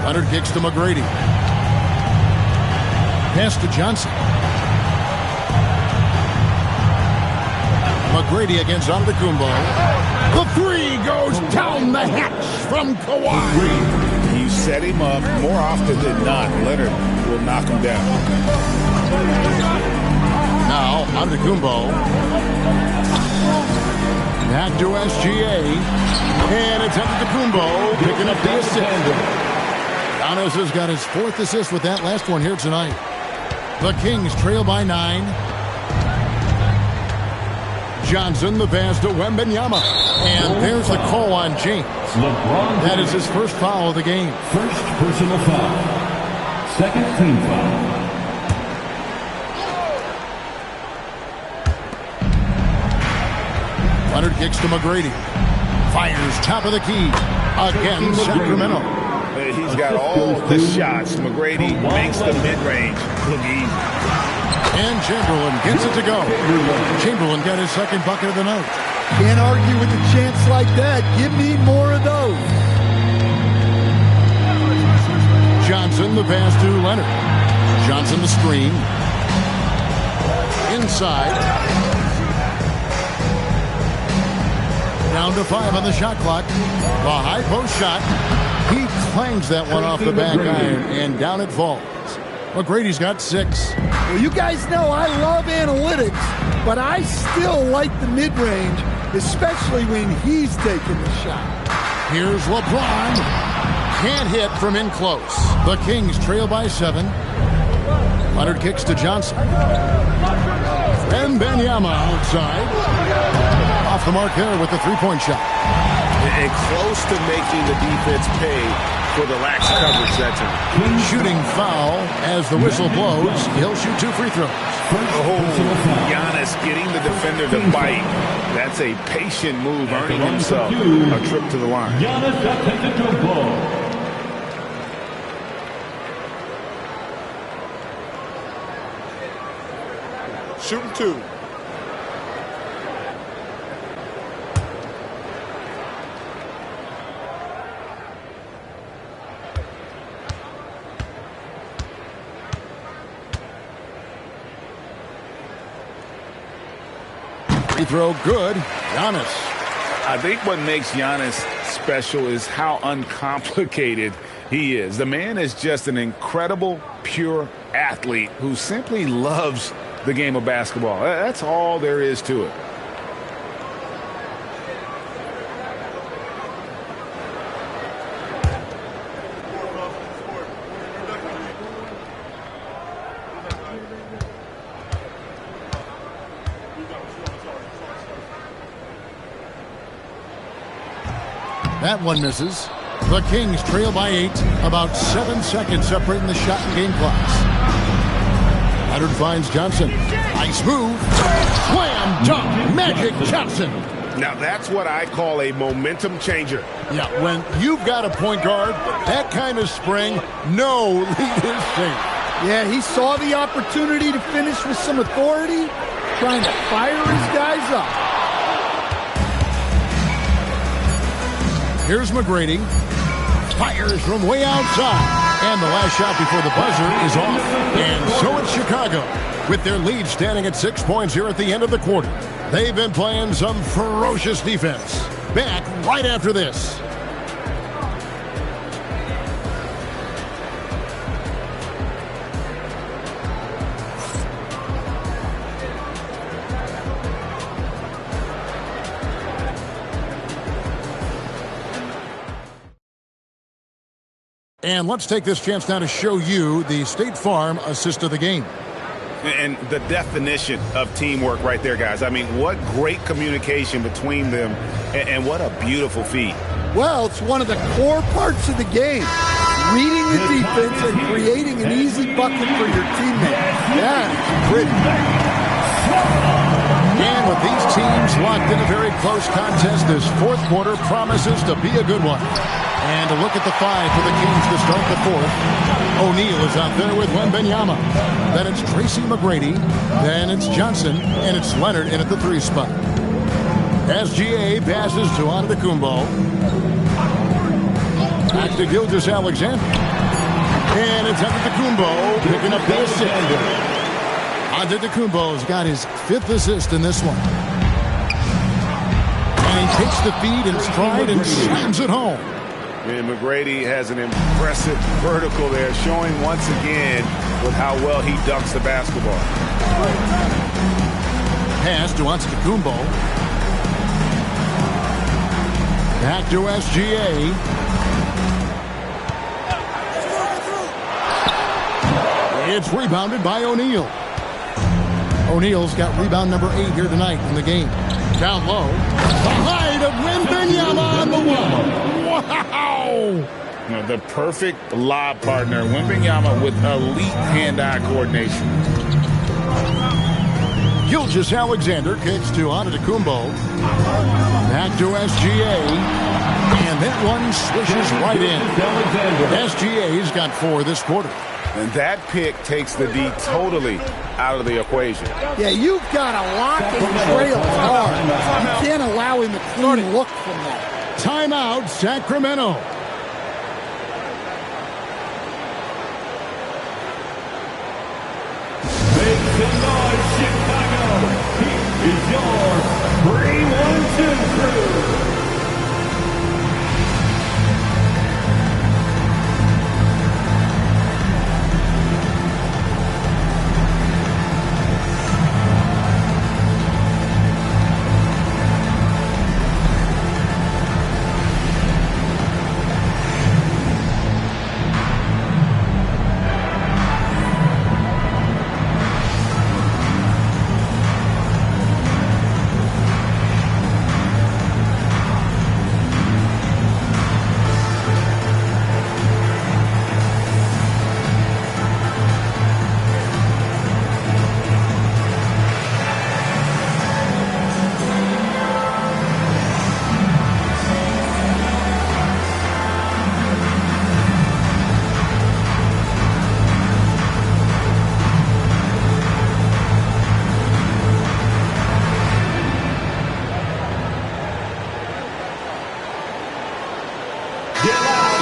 Leonard kicks to McGrady. Pass to Johnson. McGrady against Antetokounmpo. The three goes down the hatch from Kawhi. You set him up more often than not. Leonard will knock him down. Now Antetokounmpo. Back to SGA. And it's Antetokounmpo picking up the assist. Giannis has got his 4th assist with that last one here tonight. The Kings trail by 9. Johnson, the pass to Wembanyama. And there's the call on James. That is his first foul of the game. First personal foul. Second team foul. Leonard kicks to McGrady. Fires top of the key. Again, Sacramento. He's got all the shots. McGrady makes the mid-range look easy. And Chamberlain gets it to go. Chamberlain got his second bucket of the night. Can't argue with a chance like that. Give me more of those. Johnson, the pass to Leonard. Johnson, the screen. Inside. Down to 5 on the shot clock. The high post shot. He clangs that one off the back iron, and down it falls. McGrady's got 6. Well, you guys know I love analytics, but I still like the mid-range, especially when he's taking the shot. Here's LeBron. Can't hit from in close. The Kings trail by 7. Leonard kicks to Johnson. Wembanyama outside. Off the mark there with the three-point shot. And close to making the defense pay for the lax coverage that time. Shooting foul as the whistle blows. He'll shoot 2 free throws. Giannis getting the defender to bite. That's a patient move, earning himself a trip to the line. Giannis Antetokounmpo. Shooting 2. Free throw good. Giannis. I think what makes Giannis special is how uncomplicated he is. The man is just an incredible, pure athlete who simply loves the game of basketball. That's all there is to it. That one misses. The Kings trail by 8. About 7 seconds separating the shot and game clocks. Leonard finds Johnson. Nice move. Slam dunk. Magic Johnson. Now that's what I call a momentum changer. Yeah, when you've got a point guard with that kind of spring, no lead is safe. Yeah, he saw the opportunity to finish with some authority, trying to fire his guys up. Here's McGrady. Fires from way outside. And the last shot before the buzzer is off. And so it's Chicago, with their lead standing at 6 points here at the end of the quarter. They've been playing some ferocious defense. Back right after this. And let's take this chance now to show you the State Farm assist of the game. And the definition of teamwork right there, guys. I mean, what great communication between them, and what a beautiful feed. Well, it's one of the core parts of the game. Reading the defense and creating an easy bucket for your teammates. Yeah, it's pretty. And with these teams locked in a very close contest, this fourth quarter promises to be a good one. And a look at the 5 for the Kings to start the fourth. O'Neal is out there with Wembanyama. Then it's Tracy McGrady. Then it's Johnson. And it's Leonard in at the 3 spot. SGA passes to Antetokounmpo. Back to Gilgeous-Alexander. And it's Antetokounmpo picking up the assist. Antetokounmpo's got his 5th assist in this one. And he takes the feed in stride and slams it home. And McGrady has an impressive vertical there, showing once again with how well he dunks the basketball. Pass to Antetokounmpo. Back to SGA. It's rebounded by O'Neal. O'Neal's got rebound number 8 here tonight in the game. Down low. The height of Wembanyama on the one. Wow! The perfect lob partner. Wembanyama with elite hand-eye coordination. Gilgeous-Alexander kicks to Antetokounmpo. Back to SGA. And that one swishes right in. SGA's got 4 this quarter. And that pick takes the D totally out of the equation. Yeah, you've got to lock and trail hard. You can't allow him a clean look from that. Timeout, Sacramento. Make some noise, Chicago. Here is your 3-1-2 crew.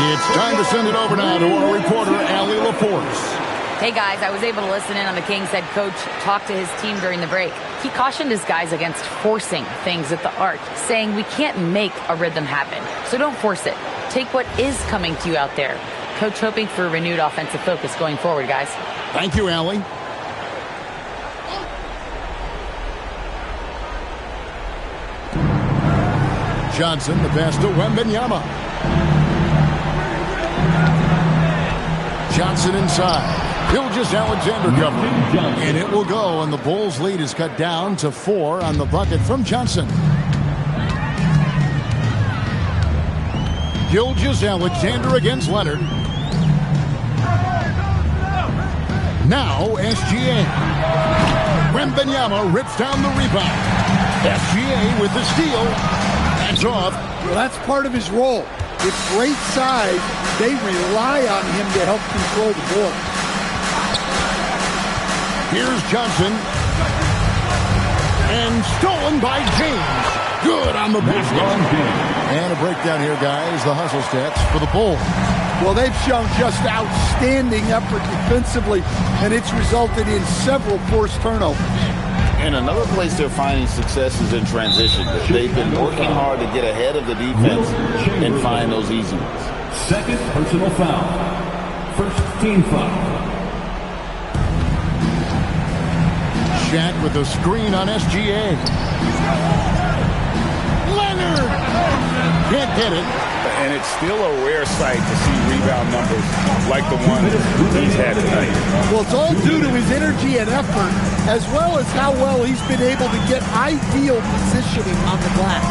It's time to send it over now to our reporter, Allie LaForce. Hey guys, I was able to listen in on the Kings head coach talk to his team during the break. He cautioned his guys against forcing things at the arc, saying we can't make a rhythm happen, so don't force it. Take what is coming to you out there. Coach hoping for a renewed offensive focus going forward, guys. Thank you, Allie. Johnson, the pass to Wembanyama. Johnson inside. Gilgeous-Alexander covering. And it will go, and the Bulls' lead is cut down to 4 on the bucket from Johnson. Gilgeous-Alexander against Leonard. Now SGA. Wembanyama rips down the rebound. SGA with the steal. That's off. Well, that's part of his role. With great size, they rely on him to help control the ball. Here's Johnson. And stolen by James. Good on the basket. And a breakdown here, guys. The hustle stats for the Bulls. Well, they've shown just outstanding effort defensively, and it's resulted in several forced turnovers. And another place they're finding success is in transition. They've been working hard to get ahead of the defense and find those easy ones. Second personal foul. First team foul. Shaq with a screen on SGA. Leonard! Can't get it. And it's still a rare sight to see rebound numbers like the one he's had tonight. Well, it's all due to his energy and effort, as well as how well he's been able to get ideal positioning on the glass.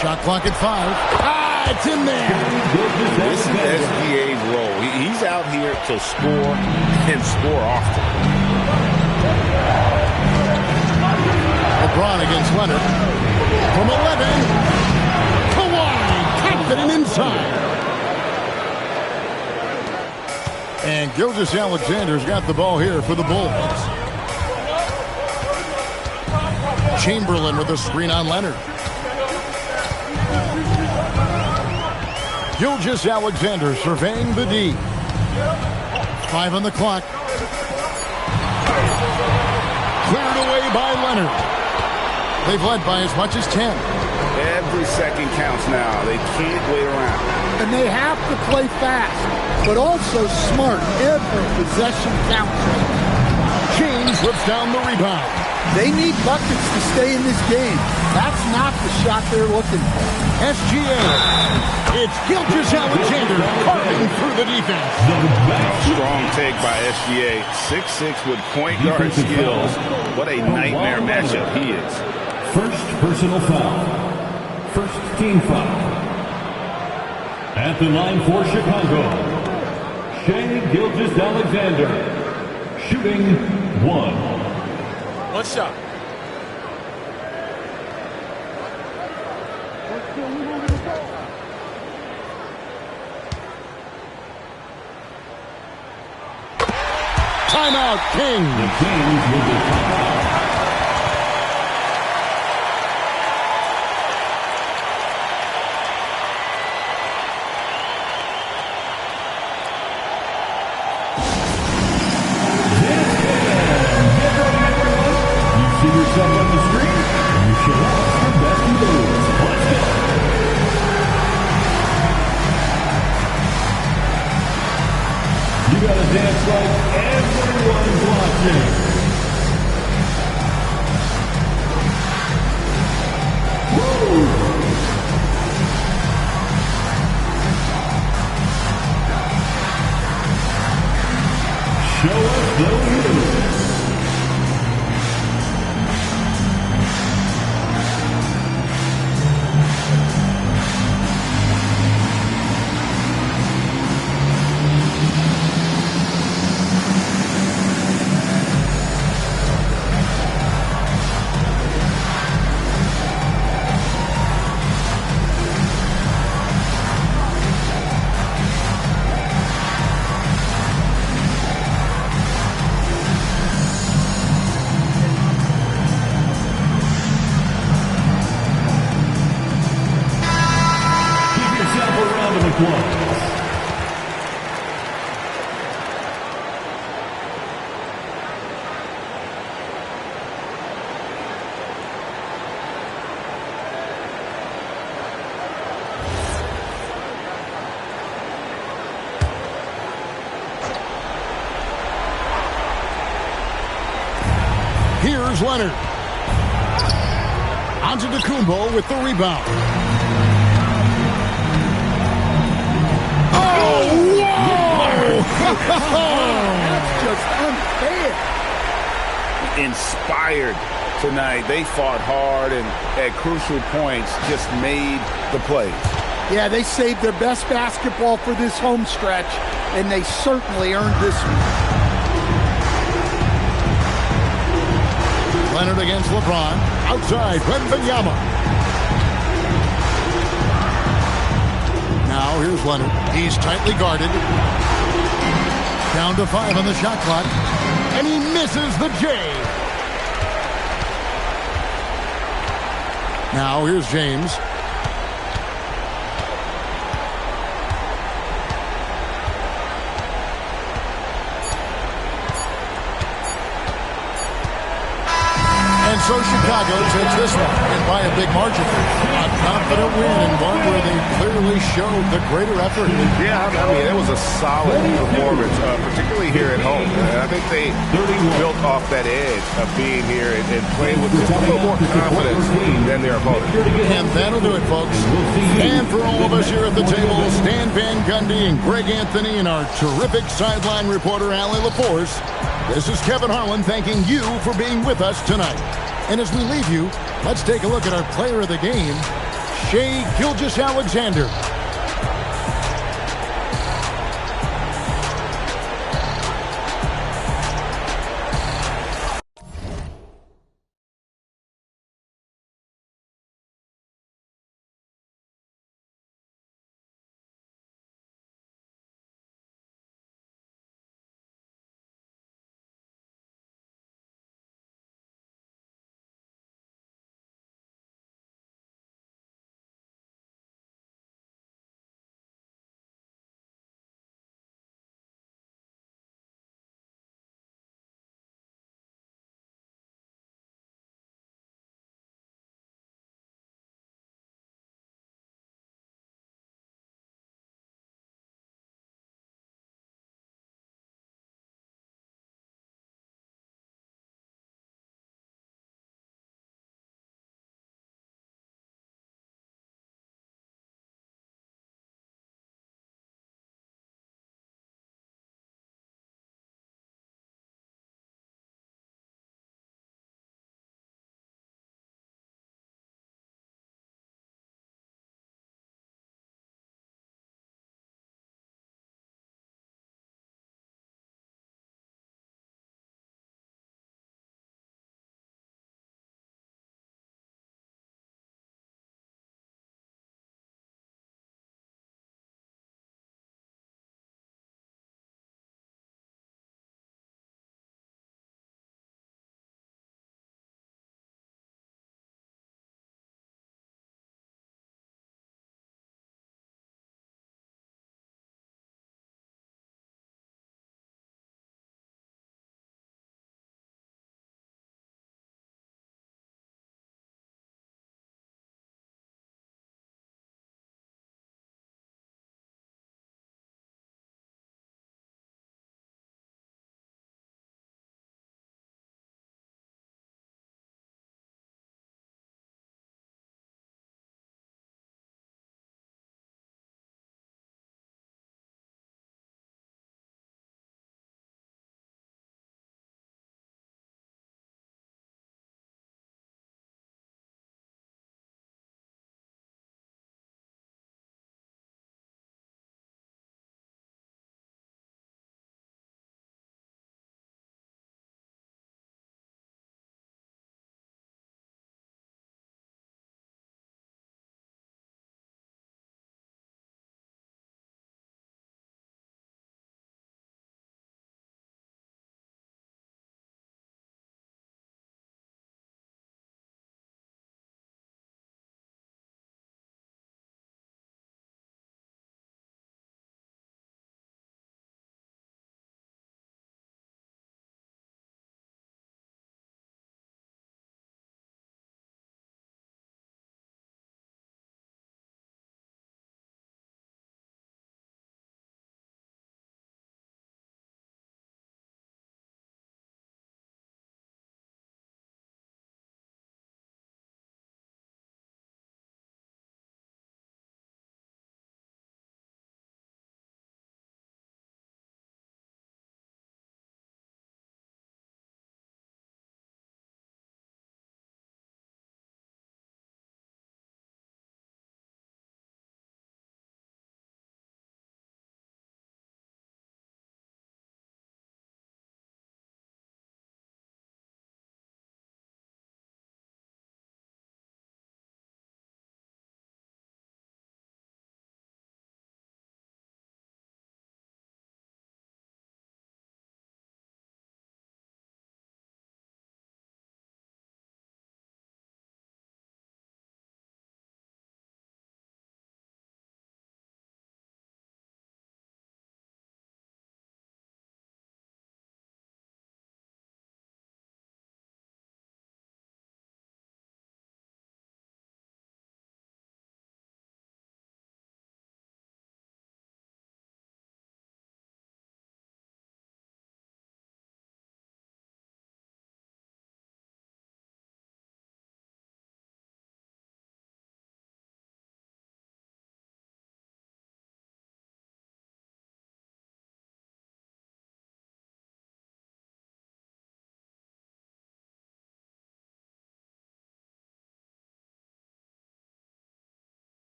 Shot clock at 5. It's in there. This is SGA's role. He's out here to score and score often. LeBron against Leonard. From 11, Kawhi, confident inside. And Gilgeous-Alexander's got the ball here for the Bulls. Chamberlain with a screen on Leonard. Gilgeous-Alexander surveying the D. 5 on the clock. Cleared away by Leonard. They've led by as much as 10. Every second counts now. They can't wait around. And they have to play fast, but also smart. Every possession counts. James whips down the rebound. They need buckets to stay in this game. That's not the shot they're looking for. SGA. It's Gilgeous-Alexander carving through the defense. Strong take by SGA. 6'6" with point guard skills. What a nightmare matchup he is. First personal foul. First team foul. At the line for Chicago, Shai Gilgeous-Alexander, shooting 1. One shot. Timeout, King. The Kings will be timeout. See yourself on the screen, you should ask your best moves. Let's go. You gotta dance like everyone's watching. Woo! Show us the moves. Here's Leonard. Antetokounmpo with the rebound. Oh, whoa! That's just unfair. Inspired tonight. They fought hard and at crucial points just made the plays. Yeah, they saved their best basketball for this home stretch, and they certainly earned this one. Leonard against LeBron. Outside, Wembanyama. Now here's Leonard. He's tightly guarded. Down to 5 on the shot clock. And he misses the J. Now here's James. And so Chicago takes this one, and by a big margin. A confident win, and one where they clearly showed the greater effort. Yeah, I mean, it was a solid performance, particularly here at home. I think they built off that edge of being here and playing with just a little more confidence than their opponent. And that'll do it, folks. And for all of us here at the table, Stan Van Gundy and Greg Anthony and our terrific sideline reporter, Allie LaForce, this is Kevin Harlan thanking you for being with us tonight. And as we leave you, let's take a look at our player of the game, Shai Gilgeous-Alexander.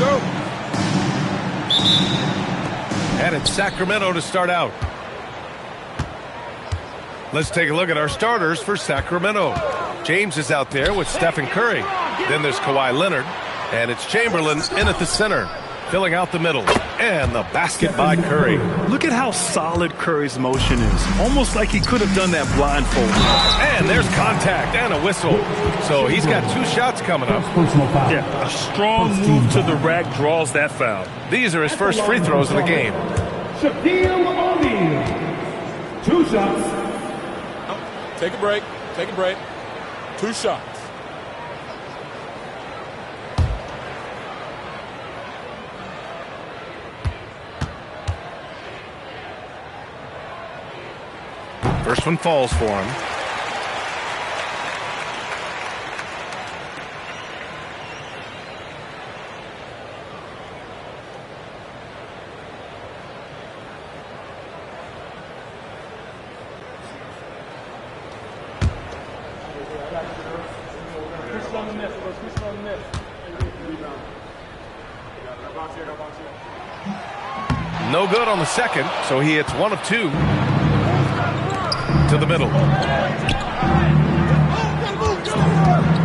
go. And it's Sacramento to start out. Let's take a look at our starters for Sacramento. James is out there with Stephen Curry. Then there's Kawhi Leonard. And it's Chamberlain in at the center, filling out the middle. And the basket by Curry. Look at how solid Curry's motion is. Almost like he could have done that blindfold. And there's contact and a whistle. So he's got 2 shots coming up. Yeah, a strong move to the rack draws that foul. These are his first free throws of the game. Shaquille O'Neal. 2 shots. Take a break. Take a break. 2 shots. First one falls for him. No good on the second, so he hits 1 of 2. To the middle.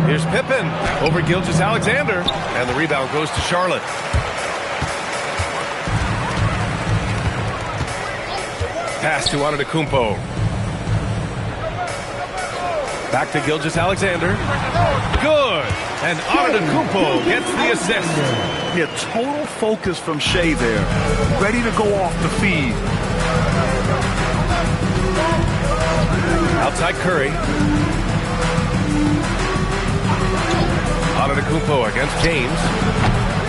Here's Pippen over Gilgeous-Alexander, and the rebound goes to Charlotte. Pass to Antetokounmpo. Back to Gilgeous-Alexander. Good! And Antetokounmpo gets the assist. Yeah, total focus from Shea there. Ready to go off the feed. Outside Curry. Antetokounmpo against James.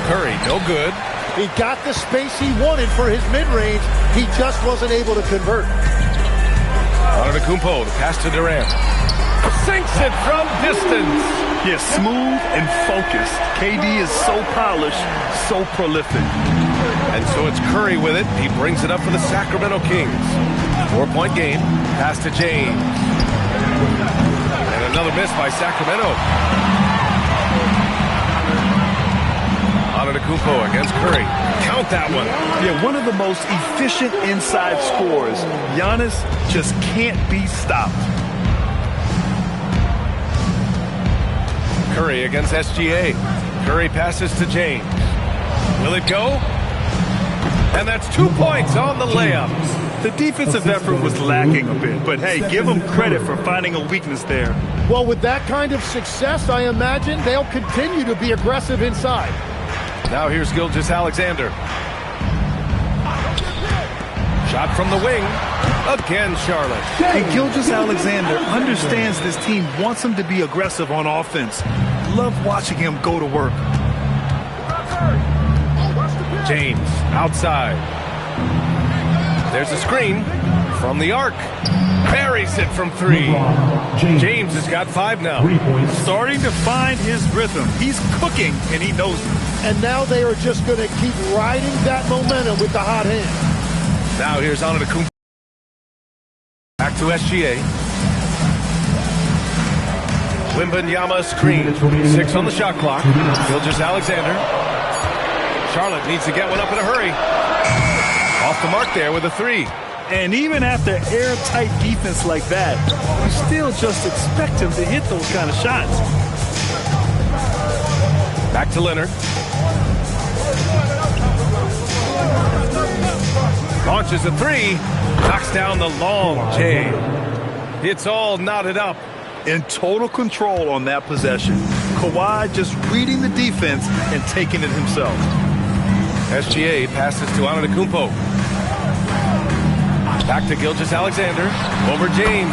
Curry, no good. He got the space he wanted for his mid-range. He just wasn't able to convert. Antetokounmpo, the pass to Durant. Sinks it from distance. Yeah, smooth and focused. KD is so polished, so prolific. And so it's Curry with it. He brings it up for the Sacramento Kings. 4-point game. Pass to James. And another miss by Sacramento. Antetokounmpo against Curry. Count that one. Yeah, one of the most efficient inside scorers. Giannis just can't be stopped. Curry against SGA. Curry passes to James. Will it go? And that's 2 points on the layup. The defensive effort was lacking a bit, but hey, give them credit for finding a weakness there. Well, with that kind of success, I imagine they'll continue to be aggressive inside. Now here's Gilgeous-Alexander. Shot from the wing. Again, Charlotte. And Gilgeous-Alexander understands this team wants him to be aggressive on offense. Love watching him go to work. James outside. There's a screen from the arc. Buries it from 3. James has got 5 now. Starting to find his rhythm. He's cooking, and he knows it. And now they are just going to keep riding that momentum with the hot hand. Now here's Antetokounmpo. Back to SGA. Wembanyama screen. 6 on the shot clock. Gilgeous-Alexander. Charlotte needs to get one up in a hurry. Off the mark there with a 3. And even after airtight defense like that, you still just expect him to hit those kind of shots. Back to Leonard. Launches a 3. Knocks down the long J. It's all knotted up. In total control on that possession. Kawhi just reading the defense and taking it himself. SGA passes to Antetokounmpo. Back to Gilgeous-Alexander. Over James.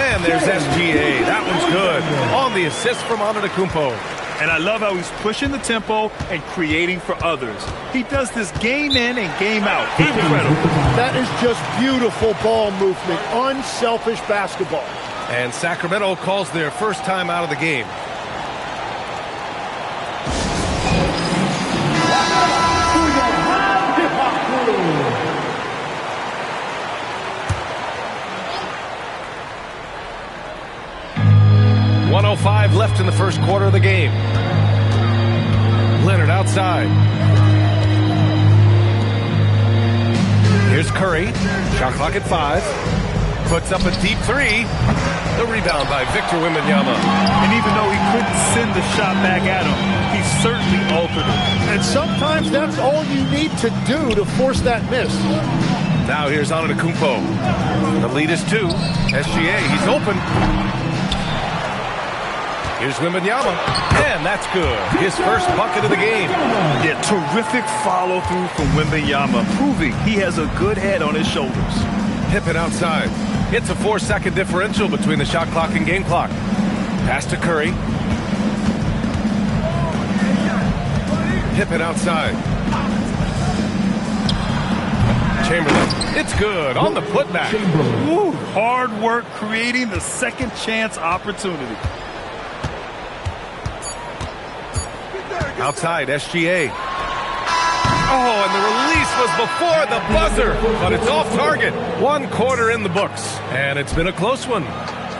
And there's SGA. That one's good. On the assist from Antetokounmpo. And I love how he's pushing the tempo and creating for others. He does this game in and game out. Incredible. That is just beautiful ball movement. Unselfish basketball. And Sacramento calls their first time out of the game. .105 left in the first quarter of the game. Leonard outside. Here's Curry. Shot clock at 5. puts up a deep three. The rebound by Victor Wembanyama. And even though he couldn't send the shot back at him, he certainly altered it. And sometimes that's all you need to do to force that miss. Now here's Antetokounmpo. The lead is 2. SGA, he's open. Here's Wembanyama, and that's good. His first bucket of the game. Yeah, terrific follow-through from Wembanyama, proving he has a good head on his shoulders. Pippen outside. It's a 4-second differential between the shot clock and game clock. Pass to Curry. Pippen outside. Chamberlain. It's good on the putback. Woo, hard work creating the second chance opportunity. Outside, SGA. Oh, and the release was before the buzzer, but it's off target. 1 quarter in the books, and it's been a close one.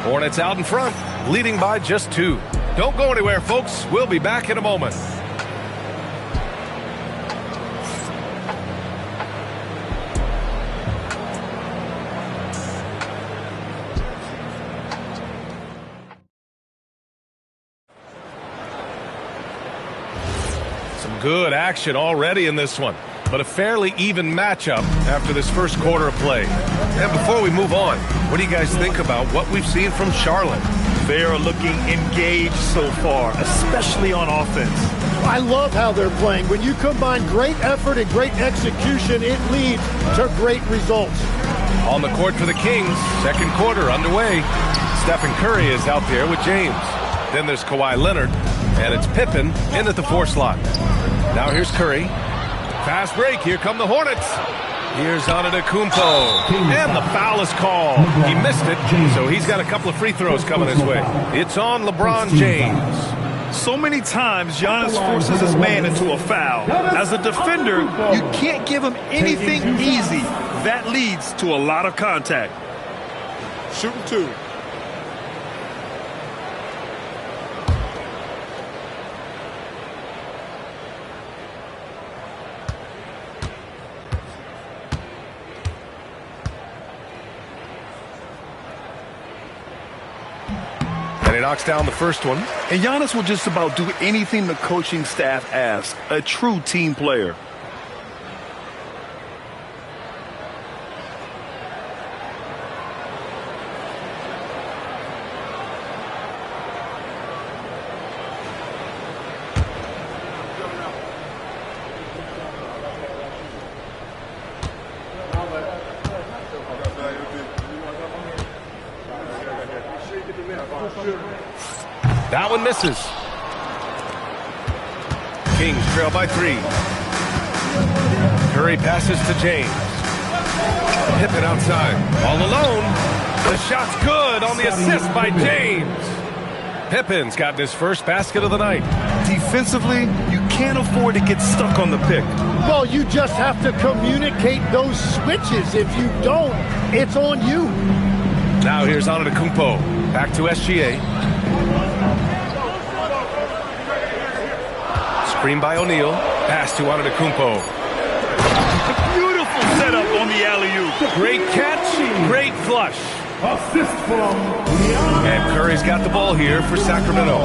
Hornets out in front, leading by just 2. Don't go anywhere, folks. We'll be back in a moment. Good action already in this one, but a fairly even matchup after this first quarter of play. And before we move on, what do you guys think about what we've seen from Charlotte? They are looking engaged so far, especially on offense. I love how they're playing. When you combine great effort and great execution, it leads to great results. On the court for the Kings, second quarter underway. Stephen Curry is out there with James. Then there's Kawhi Leonard, and it's Pippen in at the 4 slot. Now here's Curry. Fast break. Here come the Hornets. Here's Antetokounmpo. And the foul is called. He missed it, so he's got a couple of free throws coming his way. It's on LeBron James. So many times, Giannis forces his man into a foul. As a defender, you can't give him anything easy. That leads to a lot of contact. Shooting 2. And he knocks down the first one. And Giannis will just about do anything the coaching staff asks. A true team player. That one misses. Kings trail by 3. Curry passes to James. Pippen outside. All alone. The shot's good on the assist by James. Pippen's gotten his first basket of the night. Defensively, you can't afford to get stuck on the pick. Well, you just have to communicate those switches. If you don't, it's on you. Now here's Antetokounmpo. Back to SGA. Screen by O'Neal. Pass to Antetokounmpo. Beautiful setup on the alley-oop. Great catch, great flush. And Curry's got the ball here for Sacramento.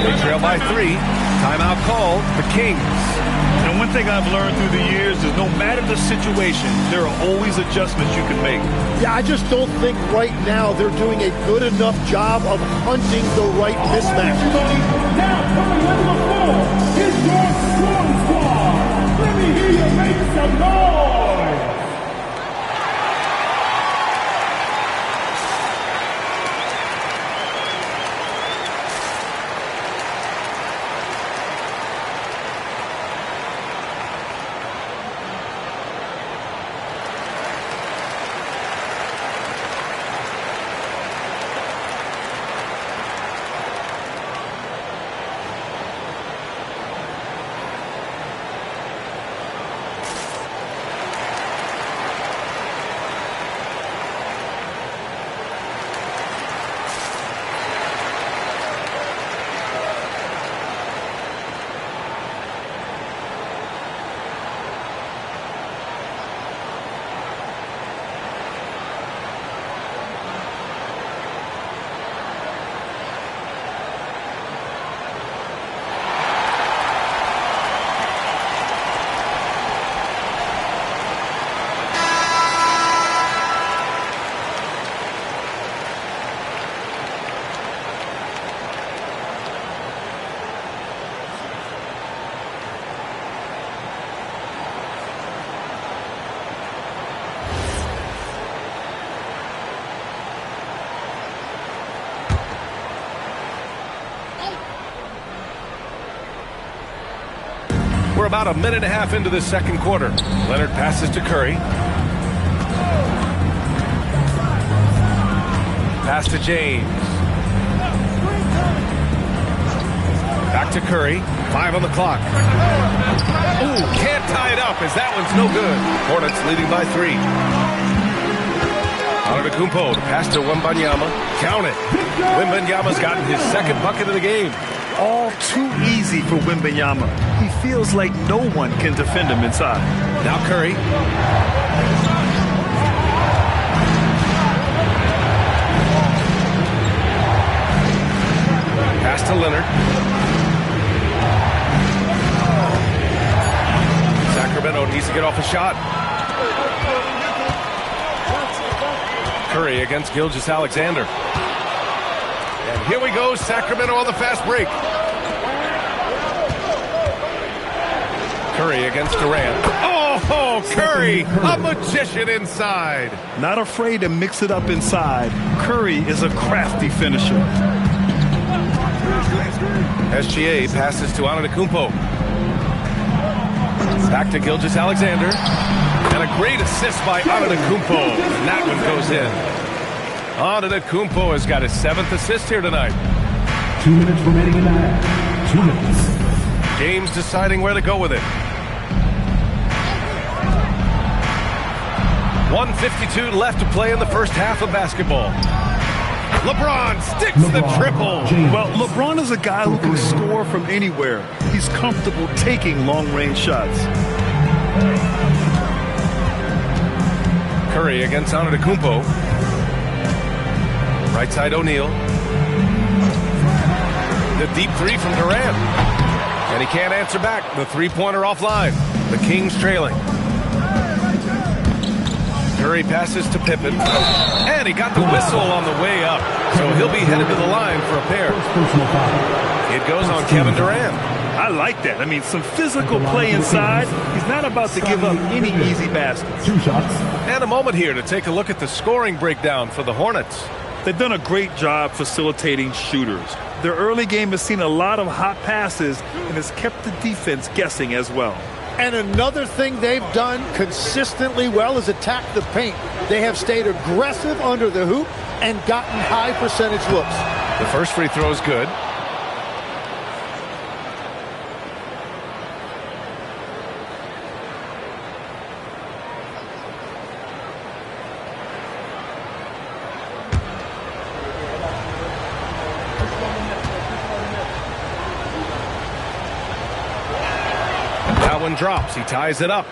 They trail by 3. Timeout called, the Kings. And one thing I've learned through the years is no matter the situation, there are always adjustments you can make. Yeah, I just don't think right now they're doing a good enough job of hunting the right mismatch. Now coming into the floor is your scoring squad. Let me hear you make some noise. We're about a minute and a half into the second quarter. Leonard passes to Curry. Pass to James. Back to Curry. 5 on the clock. Ooh, can't tie it up as that one's no good. Hornets leading by 3. Antetokounmpo to pass to Wembanyama. Count it. Wembanyama's gotten his second bucket of the game. All too easy for Wembanyama. He feels like no one can defend him inside. Now Curry. Pass to Leonard. Sacramento needs to get off a shot. Curry against Gilgeous-Alexander. And here we go, Sacramento on the fast break. Curry against Durant. Oh, Curry, a magician inside. Not afraid to mix it up inside. Curry is a crafty finisher. SGA passes to Antetokounmpo. Back to Gilgeous-Alexander. And a great assist by Antetokounmpo. And that one goes in. Antetokounmpo has got his 7th assist here tonight. 2 minutes remaining in that. 2 minutes. James deciding where to go with it. 1:52 left to play in the first half of basketball. LeBron sticks the triple. Well, LeBron is a guy who can score from anywhere. He's comfortable taking long-range shots. Curry against Antetokounmpo. Right side O'Neal. The deep 3 from Durant. And he can't answer back. The three-pointer offline. The Kings trailing. Curry passes to Pippen. And he got the whistle on the way up. So he'll be headed to the line for a pair. It goes on Kevin Durant. I like that. I mean, some physical play inside. He's not about to give up any easy baskets. 2 shots. And a moment here to take a look at the scoring breakdown for the Hornets. They've done a great job facilitating shooters. Their early game has seen a lot of hot passes and has kept the defense guessing as well. And another thing they've done consistently well is attack the paint. They have stayed aggressive under the hoop and gotten high percentage looks. The first free throw is good. That one drops. He ties it up.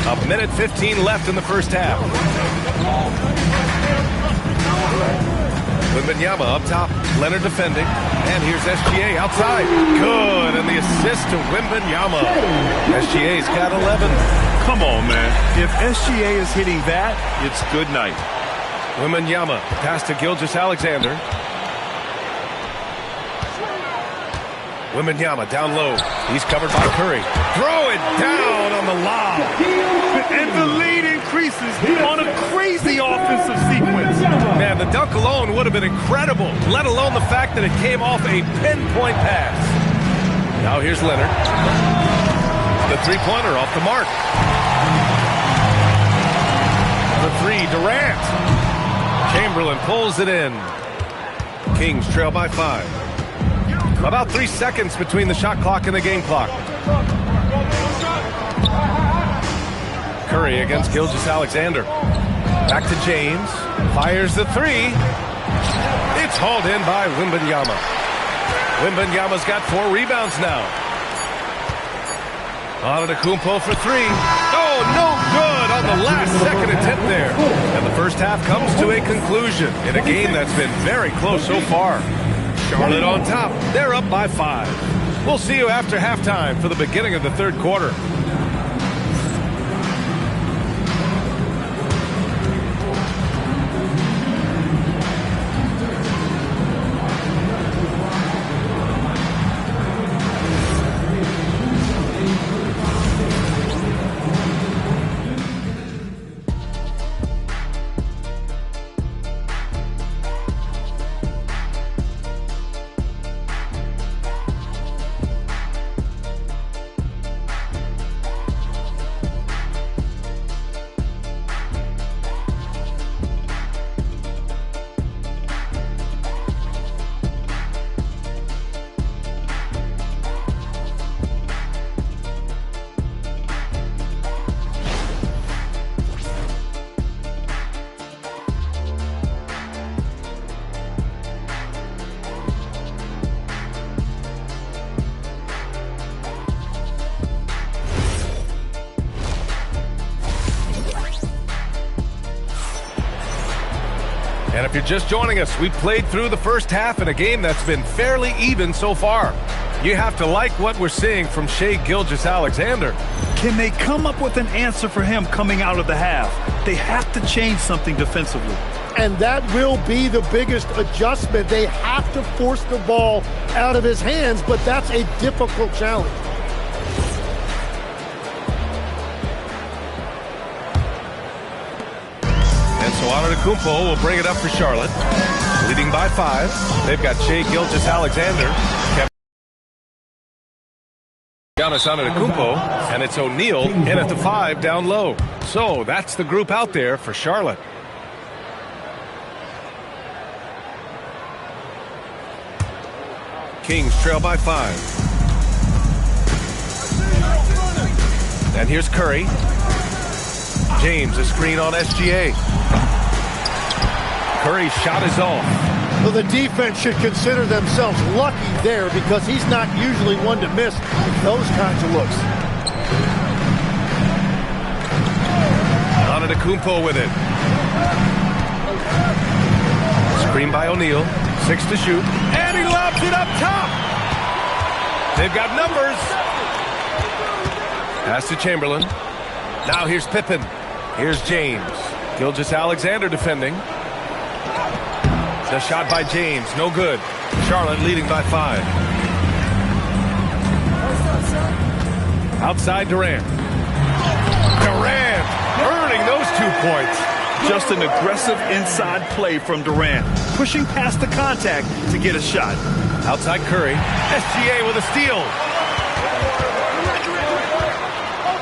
A minute 15 left in the first half. Wembanyama up top. Leonard defending. And here's SGA outside. Good. And the assist to Wembanyama. SGA's got 11. Come on, man. If SGA is hitting that, it's good night. Wembanyama pass to Gilgeous-Alexander. Wembanyama down low. He's covered by Curry. Throw it down on the lob. And the lead increases on a crazy offensive sequence. Man, the dunk alone would have been incredible, let alone the fact that it came off a pinpoint pass. Now here's Leonard. The three-pointer off the mark. The 3, Durant. Chamberlain pulls it in. Kings trail by 5. About 3 seconds between the shot clock and the game clock. Curry against Gilgeous-Alexander. Back to James. Fires the 3. It's hauled in by Wembanyama. Wembanyama's got 4 rebounds now. Antetokounmpo for 3. Oh, no good on the last second attempt there. And the first half comes to a conclusion in a game that's been very close so far. Charlotte on top. They're up by 5. We'll see you after halftime for the beginning of the third quarter. And if you're just joining us, we've played through the first half in a game that's been fairly even so far. You have to like what we're seeing from Shai Gilgeous-Alexander. Can they come up with an answer for him coming out of the half? They have to change something defensively. And that will be the biggest adjustment. They have to force the ball out of his hands, but that's a difficult challenge. And so Antetokounmpo will bring it up for Charlotte. Leading by 5. They've got Shai Gilgeous-Alexander, Giannis Antetokounmpo, and it's O'Neal in at the 5 down low. So that's the group out there for Charlotte. Kings trail by 5. And here's Curry. James, a screen on SGA. Curry's shot is off. Well, the defense should consider themselves lucky there because he's not usually one to miss those kinds of looks. Antetokounmpo with it. Screen by O'Neal. 6 to shoot. And he lobs it up top. They've got numbers. Pass to Chamberlain. Now here's Pippen. Here's James. Gilgeous-Alexander defending. The shot by James, no good. Charlotte leading by 5. Outside Durant. Durant earning those 2 points. Just an aggressive inside play from Durant, pushing past the contact to get a shot. Outside Curry. SGA with a steal.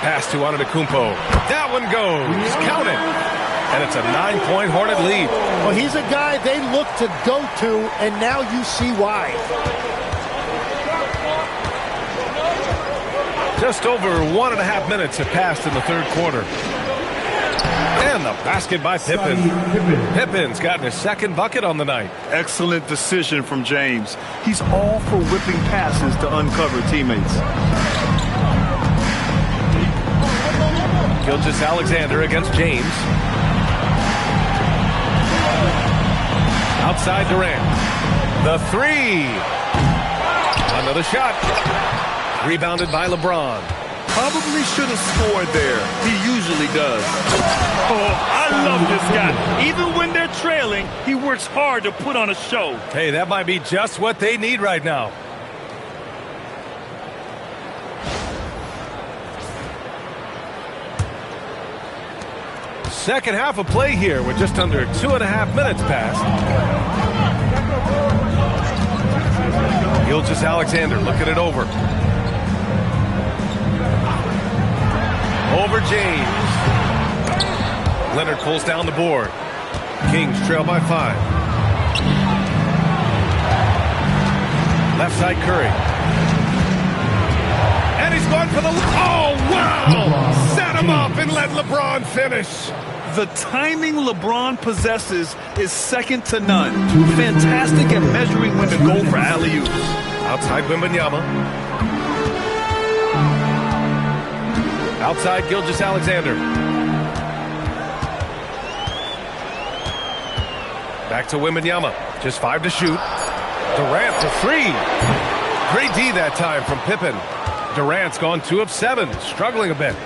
Pass to Antetokounmpo. That one goes. Count it. And it's a 9-point Hornet lead. Well, he's a guy they look to go to, and now you see why. Just over 1.5 minutes have passed in the third quarter. And the basket by Pippen. Pippen's gotten his second bucket on the night. Excellent decision from James. He's all for whipping passes to uncover teammates. Gilgeous-Alexander against James. Outside Durant. The 3. Another shot. Rebounded by LeBron. Probably should have scored there. He usually does. Oh, I love this guy. Even when they're trailing, he works hard to put on a show. Hey, that might be just what they need right now. Second half of play here with just under 2.5 minutes passed. Gilgeous-Alexander looking it over. Over James. Leonard pulls down the board. Kings trail by 5. Left side Curry. And he's going for the... Oh, wow! Set him up and let LeBron finish. The timing LeBron possesses is second to none. Fantastic at measuring when to go for alley-oops. Outside Wembanyama. Outside Gilgeous-Alexander. Back to Wembanyama. Just 5 to shoot. Durant to 3. Great D that time from Pippen. Durant's gone 2 of 7. Struggling a bit.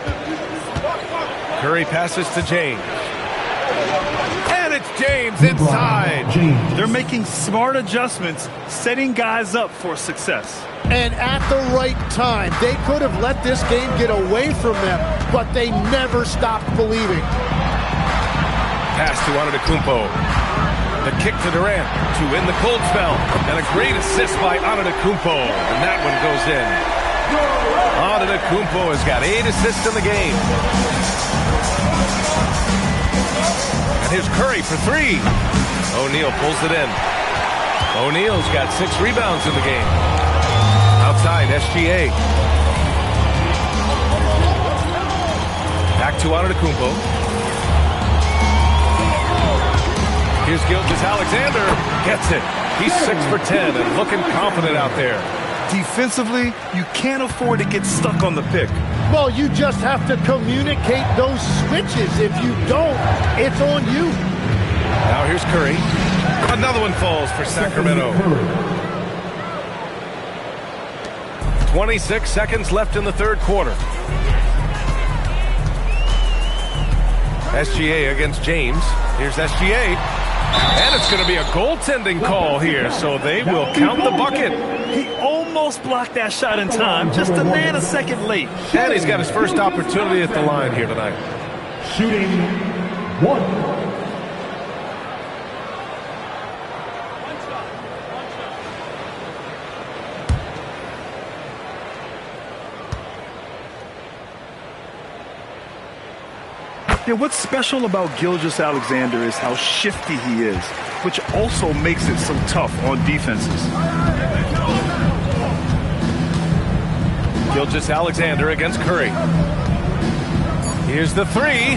Curry passes to James. And it's James inside. They're making smart adjustments, setting guys up for success. And at the right time, they could have let this game get away from them, but they never stopped believing. Pass to Antetokounmpo. The kick to Durant to win the cold spell. And a great assist by Antetokounmpo. And that one goes in. Antetokounmpo has got 8 assists in the game. And here's Curry for 3. O'Neal pulls it in. O'Neal's got 6 rebounds in the game. Outside, SGA. Back to Antetokounmpo. Here's Gilgeous-Alexander. Gets it. He's 6 for 10 and looking confident out there. Defensively, you can't afford to get stuck on the pick. Well, you just have to communicate those switches. If you don't, it's on you. Now here's Curry. Another one falls for Sacramento. 26 seconds left in the third quarter. SGA against James. Here's SGA. And it's going to be a goaltending call here, so they will count the bucket. He almost blocked that shot in time, just a nanosecond late. And he's got his first opportunity at the line here tonight. Shooting 1. Yeah, what's special about Gilgeous-Alexander is how shifty he is, which also makes it so tough on defenses. Gilgeous-Alexander against Curry. Here's the three.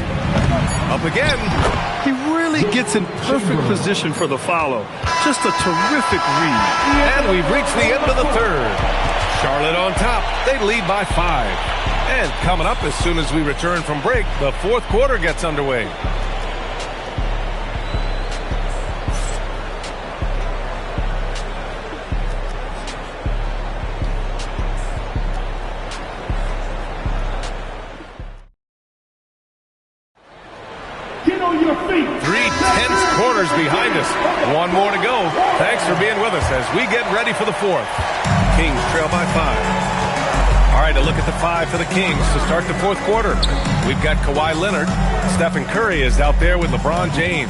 Up again. He really gets in perfect position for the follow. Just a terrific read. And we've reached the end of the third. Charlotte on top. They lead by 5. And coming up as soon as we return from break, the fourth quarter gets underway. Get on your feet. 3 tense quarters behind us. One more to go. Thanks for being with us as we get ready for the fourth. Kings trail by 5. All right, a look at the 5 for the Kings to start the fourth quarter. We've got Kawhi Leonard. Stephen Curry is out there with LeBron James.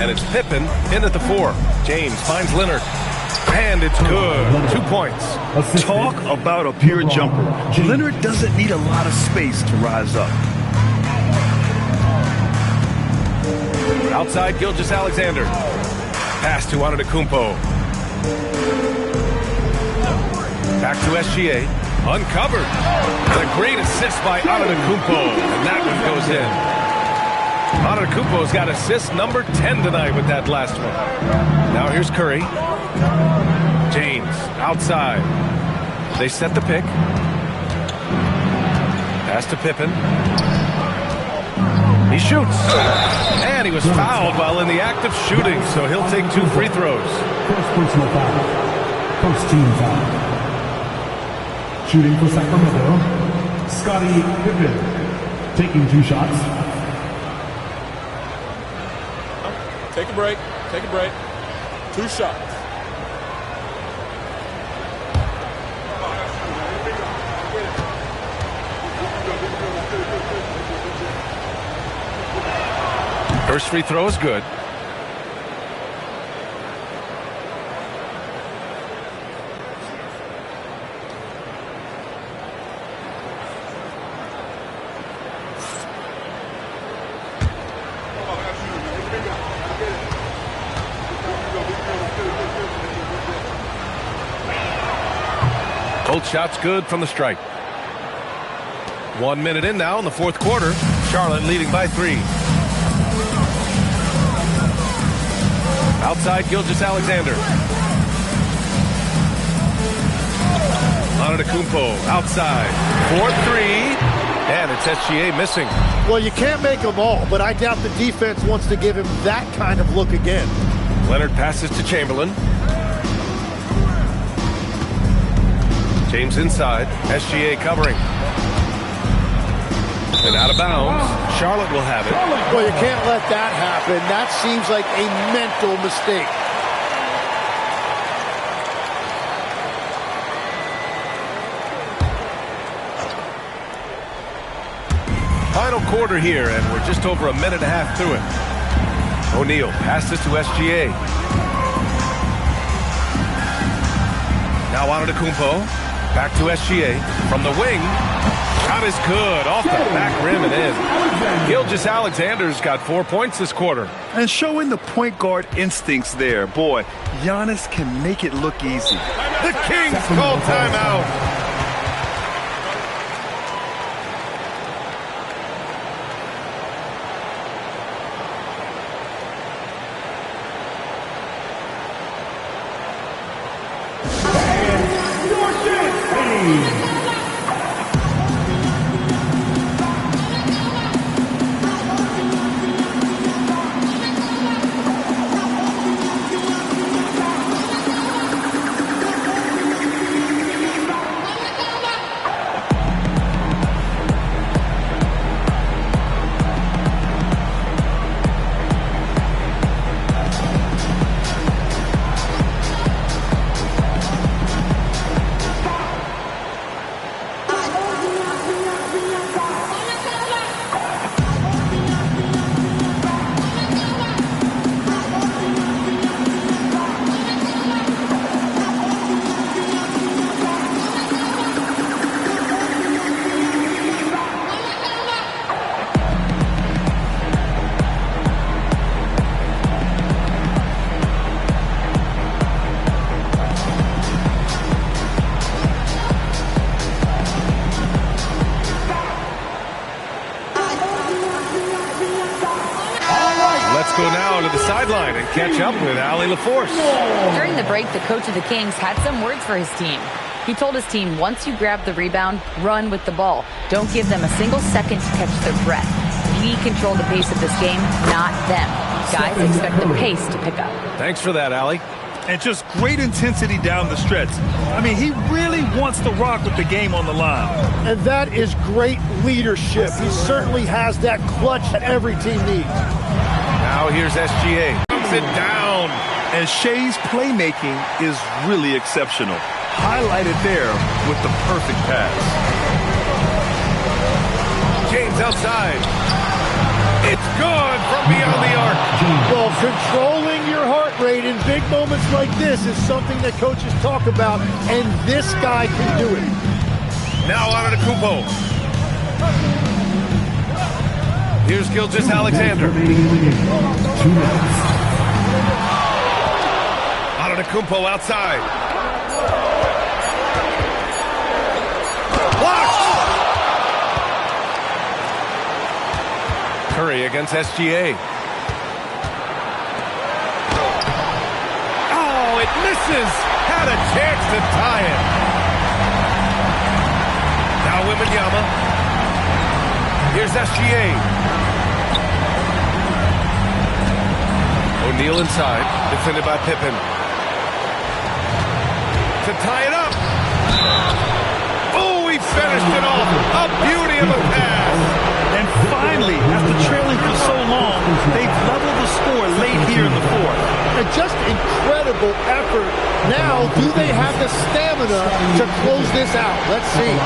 And it's Pippen in at the 4. James finds Leonard. And it's good. 2 points. Talk about a pure jumper. Leonard doesn't need a lot of space to rise up. Outside Gilgeous-Alexander. Pass to Antetokounmpo. Back to SGA. Uncovered. And a great assist by Antetokounmpo. And that one goes in. Antetokounmpo's got assist number 10 tonight with that last one. Now here's Curry. James outside. They set the pick. Pass to Pippen. He shoots. And he was fouled while in the act of shooting, so he'll take 2 free throws. First personal foul. First team foul. Shooting for Sacramento, Scottie Pippen taking 2 shots. Take a break. Take a break. 2 shots. First free throw is good. Both shots good from the stripe. 1 minute in now in the fourth quarter. Charlotte leading by 3. Outside Gilgeous-Alexander. Antetokounmpo outside. 4-3. And it's SGA missing. Well, you can't make them all, but I doubt the defense wants to give him that kind of look again. Leonard passes to Chamberlain. James inside. SGA covering. And out of bounds. Charlotte will have it. Well, you can't let that happen. That seems like a mental mistake. Final quarter here, and we're just over a minute and a half through it. O'Neal passes to SGA. Now Antetokounmpo. Back to SGA from the wing. Shot is good off the back rim and in. Gilgeous-Alexander's got 4 points this quarter. And showing the point guard instincts there. Boy, Giannis can make it look easy. The Kings call timeout. catch up with Allie LaForce. During the break, the coach of the Kings had some words for his team. He told his team, once you grab the rebound, run with the ball. Don't give them a single second to catch their breath. We control the pace of this game, not them. Guys, expect the pace to pick up. Thanks for that, Allie. And just great intensity down the stretch. I mean, he really wants to rock with the game on the line. And that is great leadership. He certainly has that clutch that every team needs. Now here's SGA. Comes it down. And Shea's playmaking is really exceptional. Highlighted there with the perfect pass. James outside. It's good from beyond the arc. Well, controlling your heart rate in big moments like this is something that coaches talk about, and this guy can do it. Now Antetokounmpo. Here's Gilgeous-Alexander. Antetokounmpo outside. Blocked! Curry against SGA. Oh, it misses! Had a chance to tie it. Now Wembanyama. Here's SGA. O'Neal inside, defended by Pippen. To tie it up. Oh, he finished it off. A beauty of a pass. And finally, after trailing for so long, they've leveled the score late here in the fourth. And just incredible effort. Now, do they have the stamina to close this out? Let's see.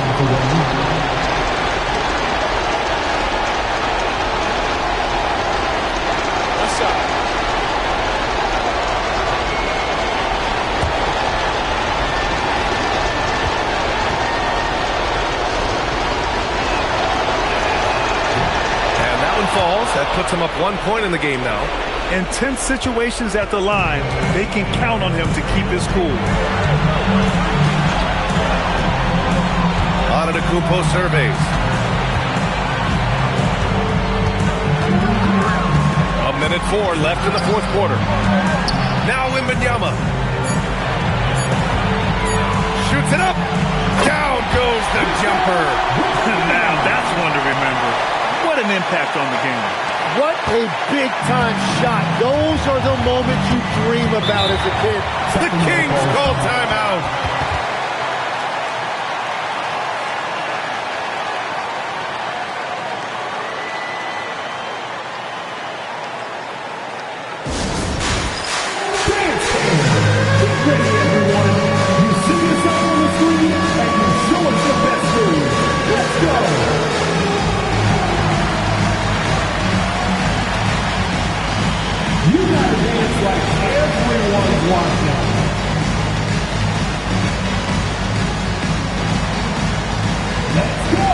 Falls. That puts him up 1 point in the game now. In tense situations at the line, they can count on him to keep his cool. Antetokounmpo surveys. A minute 4 left in the fourth quarter. Now Wembanyama. Shoots it up. Down goes the jumper. Now that's one to remember. What an impact on the game. What a big-time shot. Those are the moments you dream about as a kid. The Kings call timeout. Get ready, everyone. You see yourself on the screen, and you show us your best move. Let's go. You gotta dance like everyone's watching. Let's go!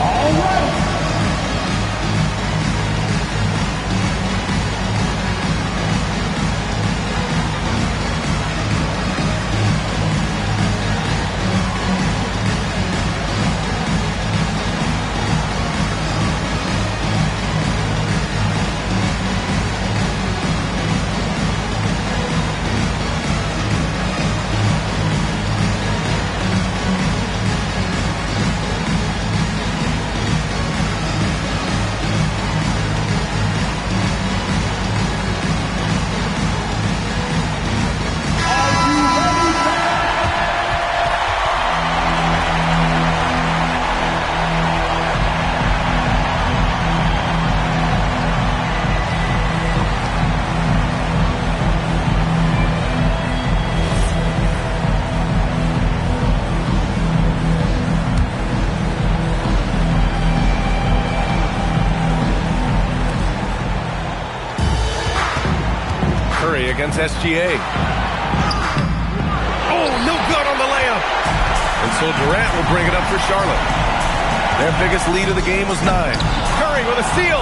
All right. Against SGA. Oh, no good on the layup. And so Durant will bring it up for Charlotte. Their biggest lead of the game was 9. Curry with a steal.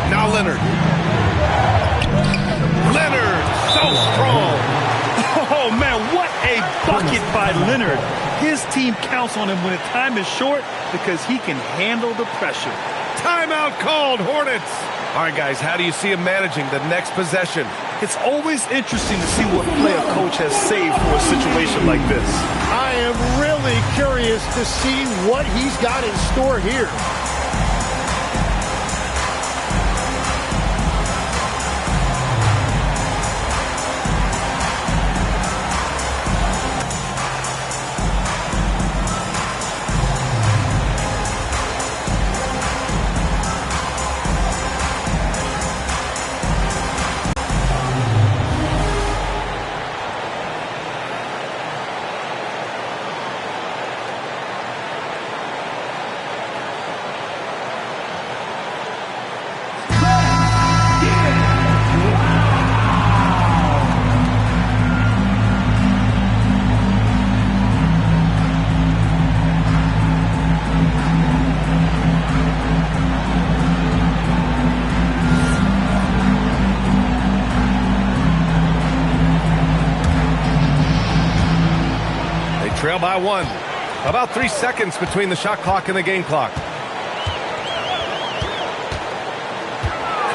Now Leonard. Leonard, so strong. Oh, man, what a bucket by Leonard. his team counts on him when the time is short because he can handle the pressure. Timeout called, Hornets. All right, guys, how do you see him managing the next possession? It's always interesting to see what play a coach has saved for a situation like this. I am really curious to see what he's got in store here. Trail by 1. About 3 seconds between the shot clock and the game clock.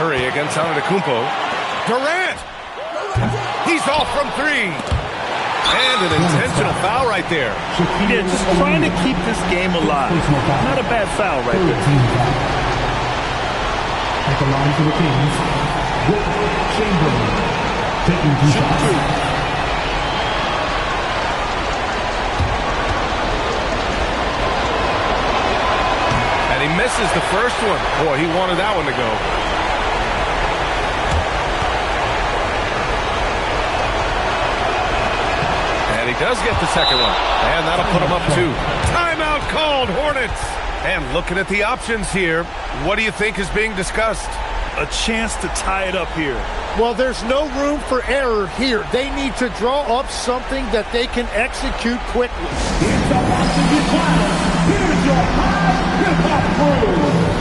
Curry against Antetokounmpo. Durant! He's off from 3. And an intentional foul right there. Yeah, just trying to keep this game alive. Not a bad foul right there. At the line for the Kings, Wilt Chamberlain taking 2 shots. And he misses the first one. Boy, he wanted that one to go. And he does get the second one. And that'll put him up 2. Timeout called, Hornets. And looking at the options here, what do you think is being discussed? A chance to tie it up here. Well, there's no room for error here. They need to draw up something that they can execute quickly. Here's the Washington Finals. Here's your high hip-hop crew.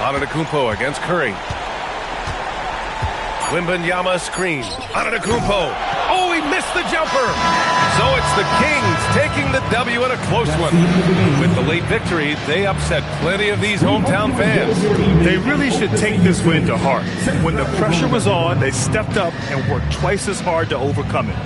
Antetokounmpo against Curry. Wembanyama screen. Antetokounmpo. Oh, he missed the jumper. So it's the Kings taking the W in a close one. With the late victory, they upset plenty of these hometown fans. They really should take this win to heart. When the pressure was on, they stepped up and worked twice as hard to overcome it.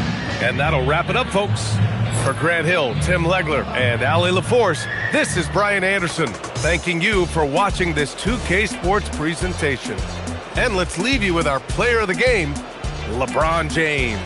And that'll wrap it up, folks. For Grant Hill, Tim Legler, and Allie LaForce, this is Brian Anderson, thanking you for watching this 2K Sports presentation. And let's leave you with our player of the game, LeBron James.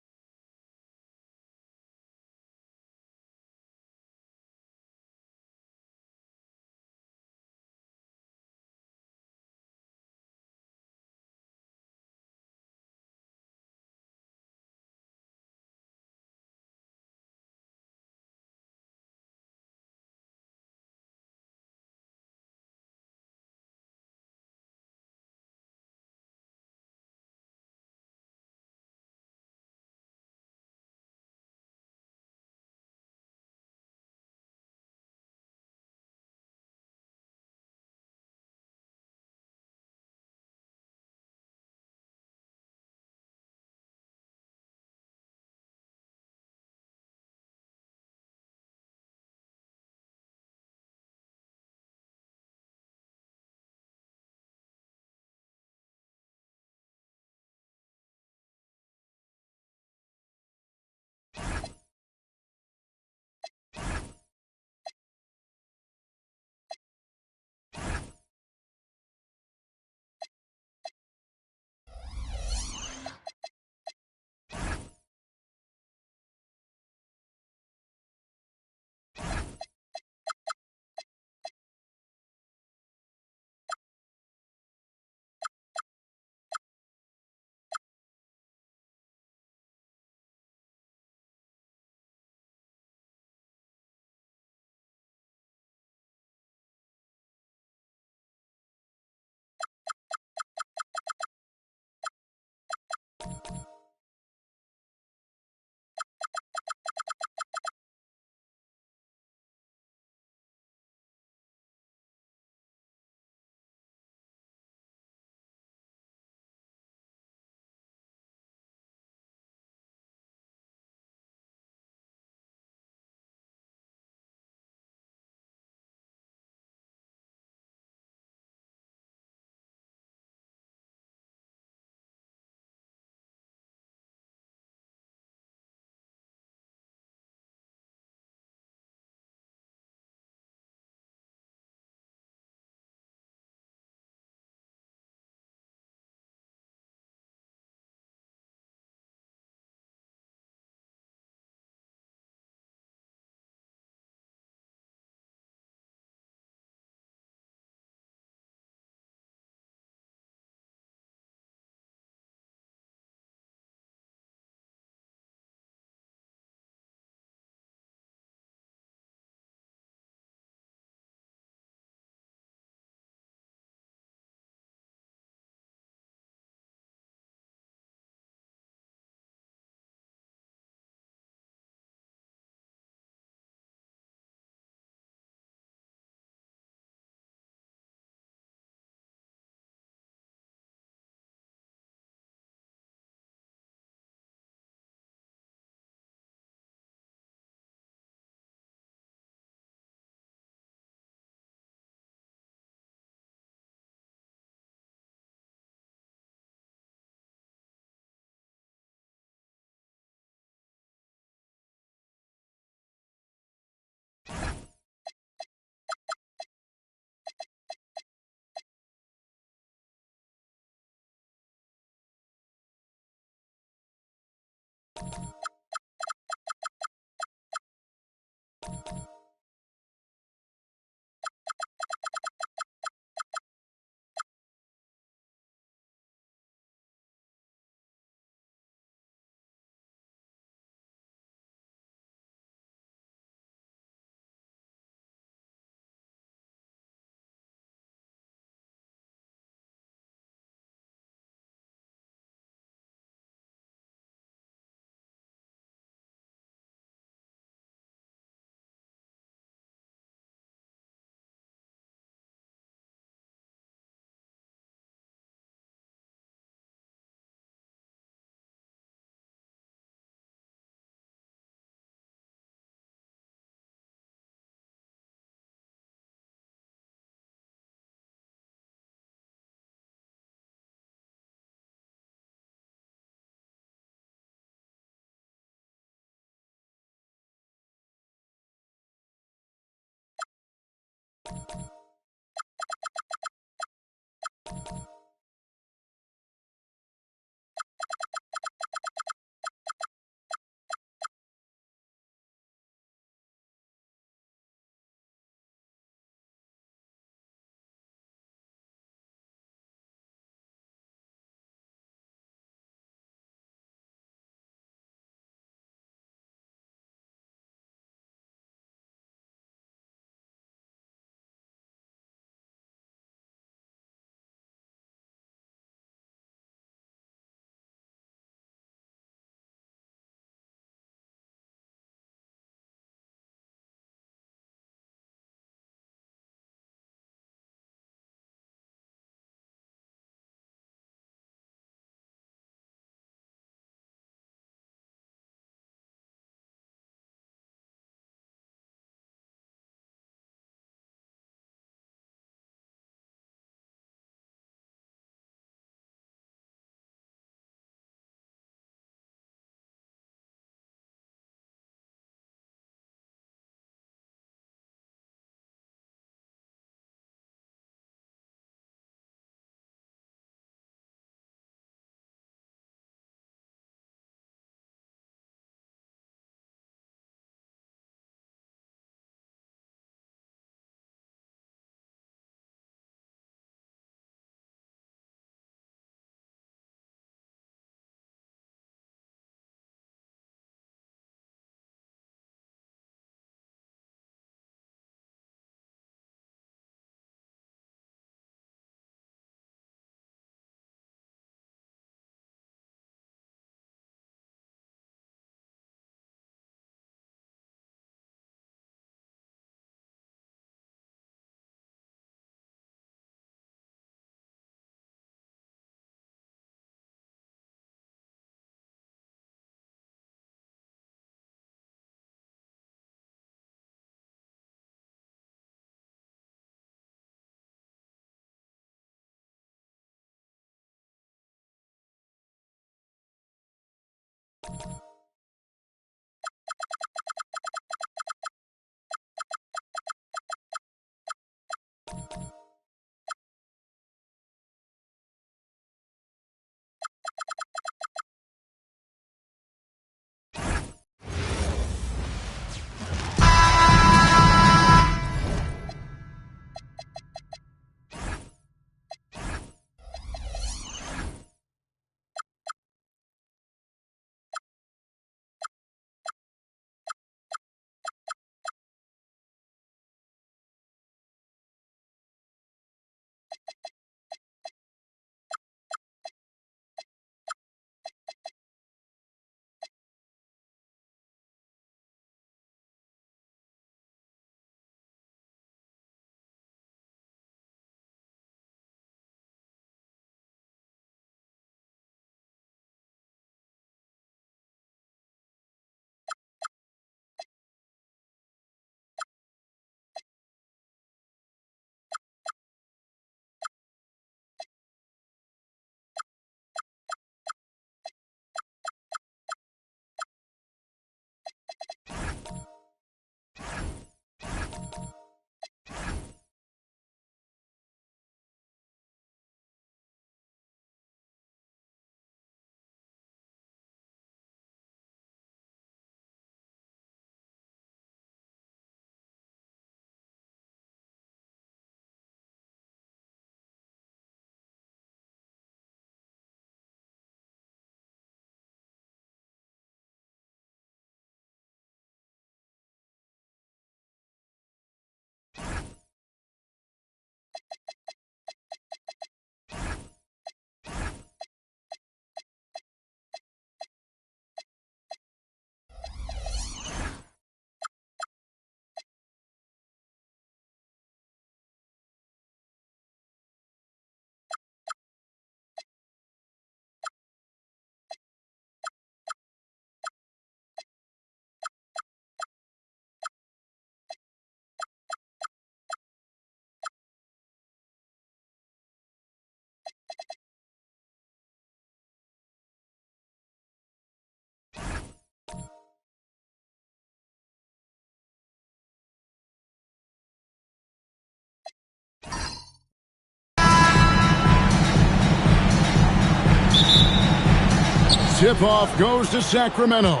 Tip-off goes to Sacramento.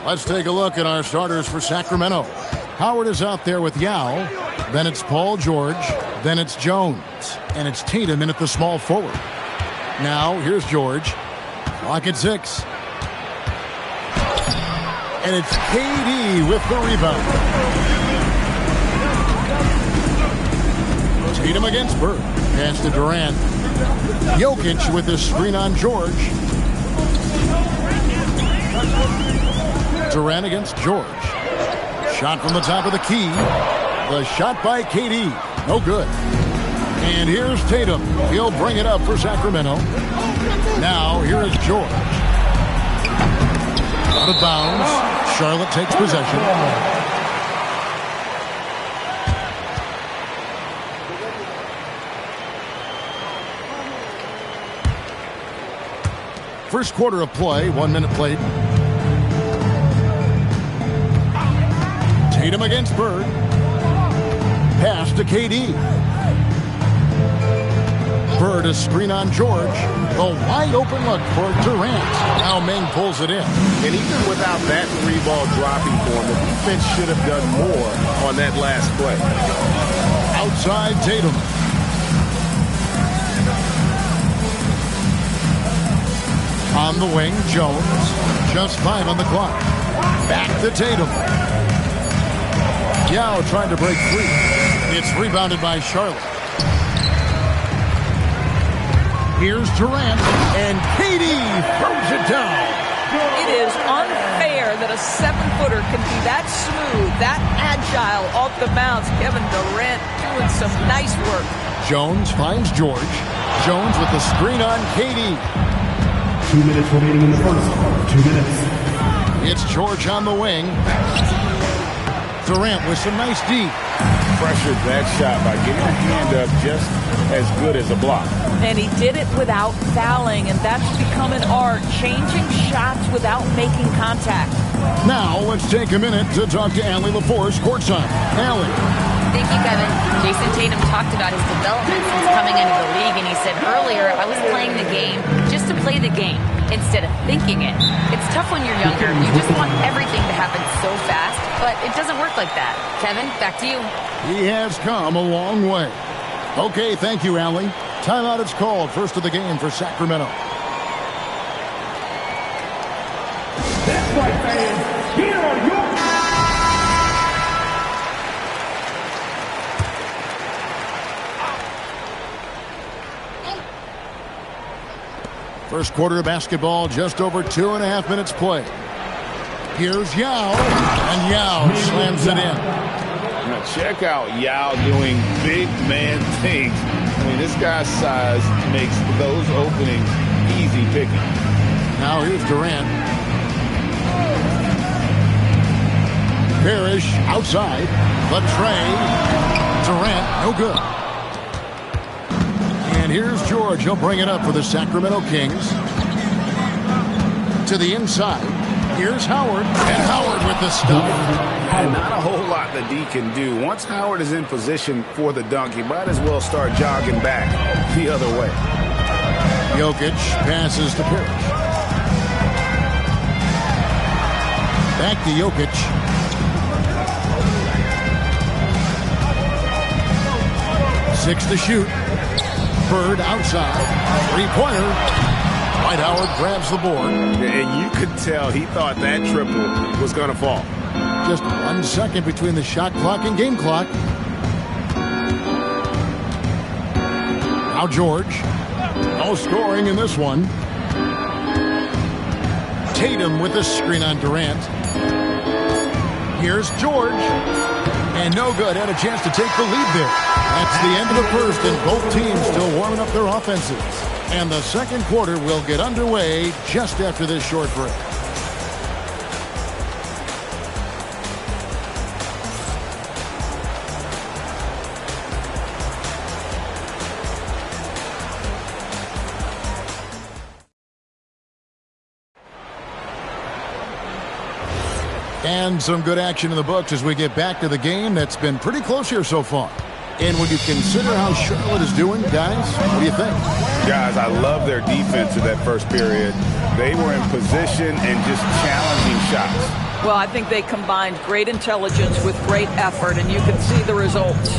Let's take a look at our starters for Sacramento. Howard is out there with Yao. Then it's Paul George. Then it's Jones. And it's Tatum in at the small forward. Now, here's George. Clock at 6. And it's KD with the rebound. Tatum against Bird. Pass to Durant. Jokic with the screen on George. Durant against George. Shot from the top of the key. The shot by KD. No good. And here's Tatum. He'll bring it up for Sacramento. Now, here is George. Out of bounds. Charlotte takes possession. First quarter of play, 1 minute played. Tatum against Bird. Pass to KD. Bird, a screen on George. The wide open look for Durant. Now Meng pulls it in. And even without that 3-ball dropping form, the defense should have done more on that last play. Outside Tatum. On the wing, Jones. Just 5 on the clock. Back to Tatum. Yao trying to break free. It's rebounded by Charlotte. Here's Durant, and KD throws it down. It is unfair that a 7-footer can be that smooth, that agile off the bounce. Kevin Durant doing some nice work. Jones finds George. Jones with the screen on KD. 2 minutes remaining in the first. 2 minutes. It's George on the wing. Durant with some nice D. Pressured that shot by getting a hand up just as good as a block. And he did it without fouling, and that's become an art, changing shots without making contact. Now, let's take a minute to talk to Allie LaForce courtside. Allie. Thank you, Kevin. Jason Tatum talked about his development since coming into the league, and he said earlier, I was playing the game just to play the game instead of thinking it. It's tough when you're younger. You just want everything to happen so fast, but it doesn't work like that. Kevin, back to you. He has come a long way. Okay, thank you, Allie. Timeout is called. First of the game for Sacramento. That's right, fans. Here are your... First quarter of basketball, just over 2.5 minutes play. Here's Yao, and Yao slams it in. Now check out Yao doing big man things. I mean, this guy's size makes those openings easy picking. Now here's Durant. Parrish outside. Latrey. Durant, no good. And here's George. He'll bring it up for the Sacramento Kings. To the inside. Here's Howard. And Howard with the stuff. And not a whole lot that D can do. Once Howard is in position for the dunk, he might as well start jogging back the other way. Jokic passes to Parrish. Back to Jokic. Six to shoot. Bird outside. Three-pointer. Dwight Howard grabs the board. And you could tell he thought that triple was going to fall. Just 1 second between the shot clock and game clock. Now George. No scoring in this one. Tatum with the screen on Durant. Here's George. And no good. Had a chance to take the lead there. That's the end of the first, and both teams still warming up their offenses. And the second quarter will get underway just after this short break. And some good action in the books as we get back to the game that's been pretty close here so far. And when you consider how Charlotte is doing, guys, what do you think? Guys, I love their defense in that first period. They were in position and just challenging shots. Well, I think they combined great intelligence with great effort, and you can see the results.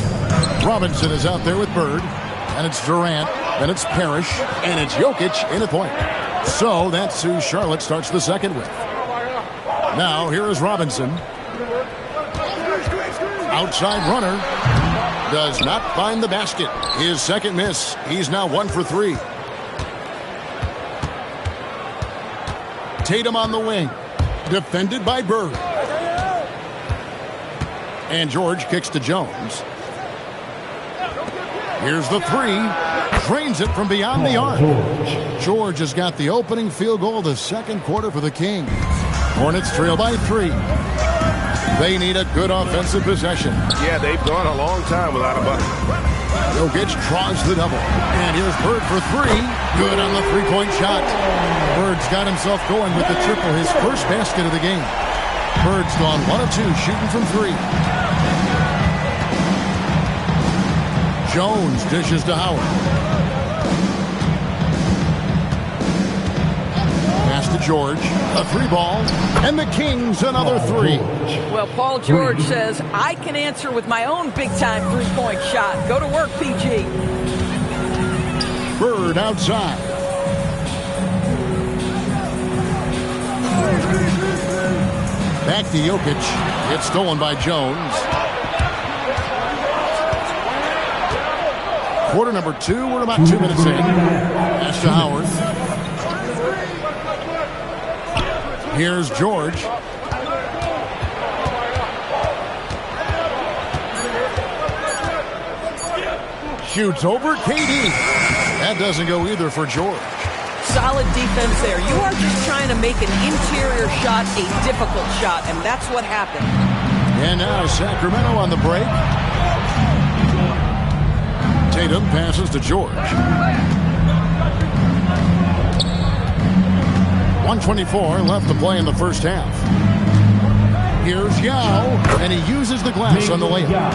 Robinson is out there with Bird, and it's Durant, and it's Parrish, and it's Jokic in a point. So that's who Charlotte starts the second with. Now, here is Robinson. Outside runner. Does not find the basket. His second miss. He's now 1 for 3. Tatum on the wing. Defended by Bird. And George kicks to Jones. Here's the three. Drains it from beyond the arc. George has got the opening field goal of the second quarter for the Kings. Hornets trail by 3. They need a good offensive possession. Yeah, they've gone a long time without a bucket. Jokic draws the double. And here's Bird for 3. Good on the three-point shot. Bird's got himself going with the triple, his first basket of the game. Bird's gone 1 of 2, shooting from 3. Jones dishes to Howard. Pass to George. A 3-ball. And the Kings another 3. Well, Paul George says, I can answer with my own big-time three-point shot. Go to work, PG. Bird outside. Back to Jokic. It's stolen by Jones. Quarter number 2. We're about 2 minutes in. Pass to Howard. Here's George. Shoots over KD. That doesn't go either for George. Solid defense there. You are just trying to make an interior shot a difficult shot, and that's what happened. And now Sacramento on the break. Tatum passes to George. 1:24 left to play in the first half. Here's Yao, and he uses the glass on the layup.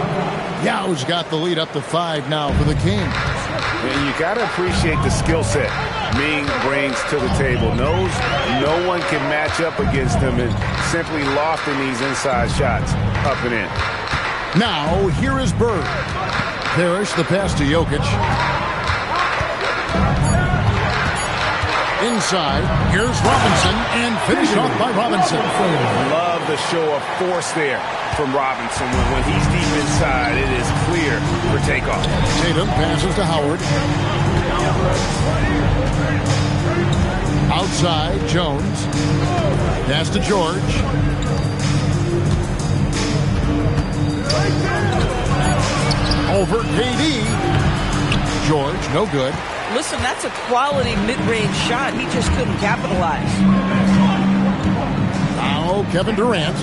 Yao's got the lead up to 5 now for the Kings. And you got to appreciate the skill set Ming brings to the table. Knows no one can match up against him and simply lofting these inside shots up and in. Now, here is Bird. Parrish, the pass to Jokic. Inside, here's Robinson, and finish off by Robinson. Love the show of force there from Robinson. When he's deep inside, it is clear for takeoff. Tatum passes to Howard. Outside, Jones. Pass to George. Over KD. George, no good. Listen, that's a quality mid-range shot. He just couldn't capitalize. Now Kevin Durant.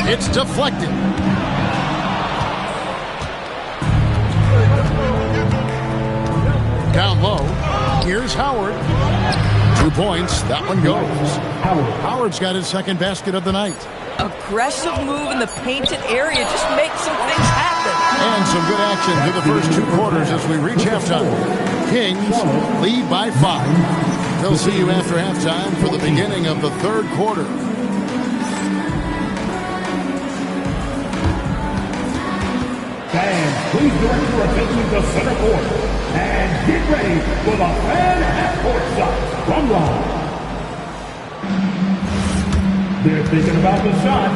It's deflected. Down low. Here's Howard. 2 points. That one goes. Howard's got his second basket of the night. Aggressive move in the painted area. Just make some things happen. And some good action through the first 2 quarters as we reach halftime. Kings lead by 5. They'll see you after halftime for the beginning of the third quarter. Fans, please direct your attention to center court and get ready for the fan half-court shot from Rob. They're thinking about the shot.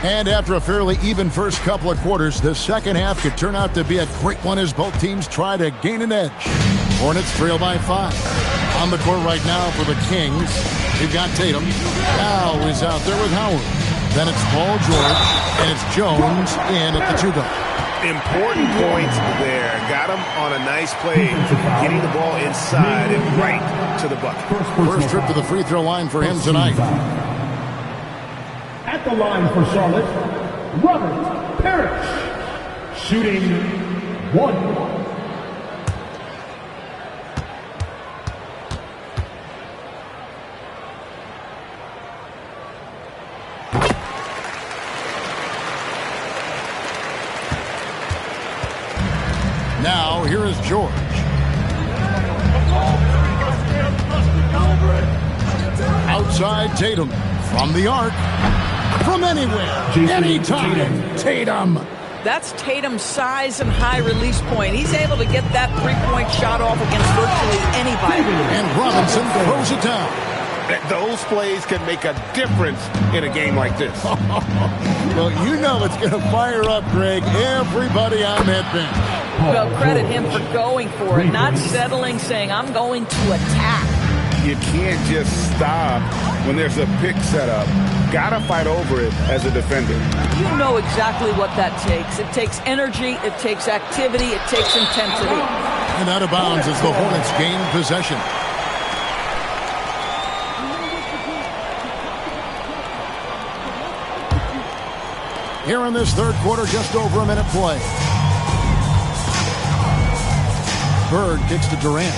And after a fairly even first couple of quarters, the second half could turn out to be a great one as both teams try to gain an edge. Hornets trail by 5. On the court right now for the Kings, you've got Tatum. Now is out there with Howard. Then it's Paul George, and it's Jones in at the 2-guard. Important points there. Got him on a nice play, getting the ball inside and right to the bucket. First trip to the free throw line for him tonight. At the line for Charlotte, Robert Parrish, shooting 1. Now, here is George. Outside Tatum from the arc. From anywhere, anytime, Tatum. That's Tatum's size and high release point. He's able to get that three-point shot off against virtually anybody. And Robinson throws it down. Those plays can make a difference in a game like this. Well, you know it's going to fire up, Greg, everybody on that bench. Well, credit him for going for it, not settling, saying, I'm going to attack. You can't just stop when there's a pick set up. Gotta fight over it as a defender. You know exactly what that takes. It takes energy, it takes activity, it takes intensity. And out of bounds as the Hornets gain possession. Here in this third quarter, just over a minute play. Bird kicks to Durant.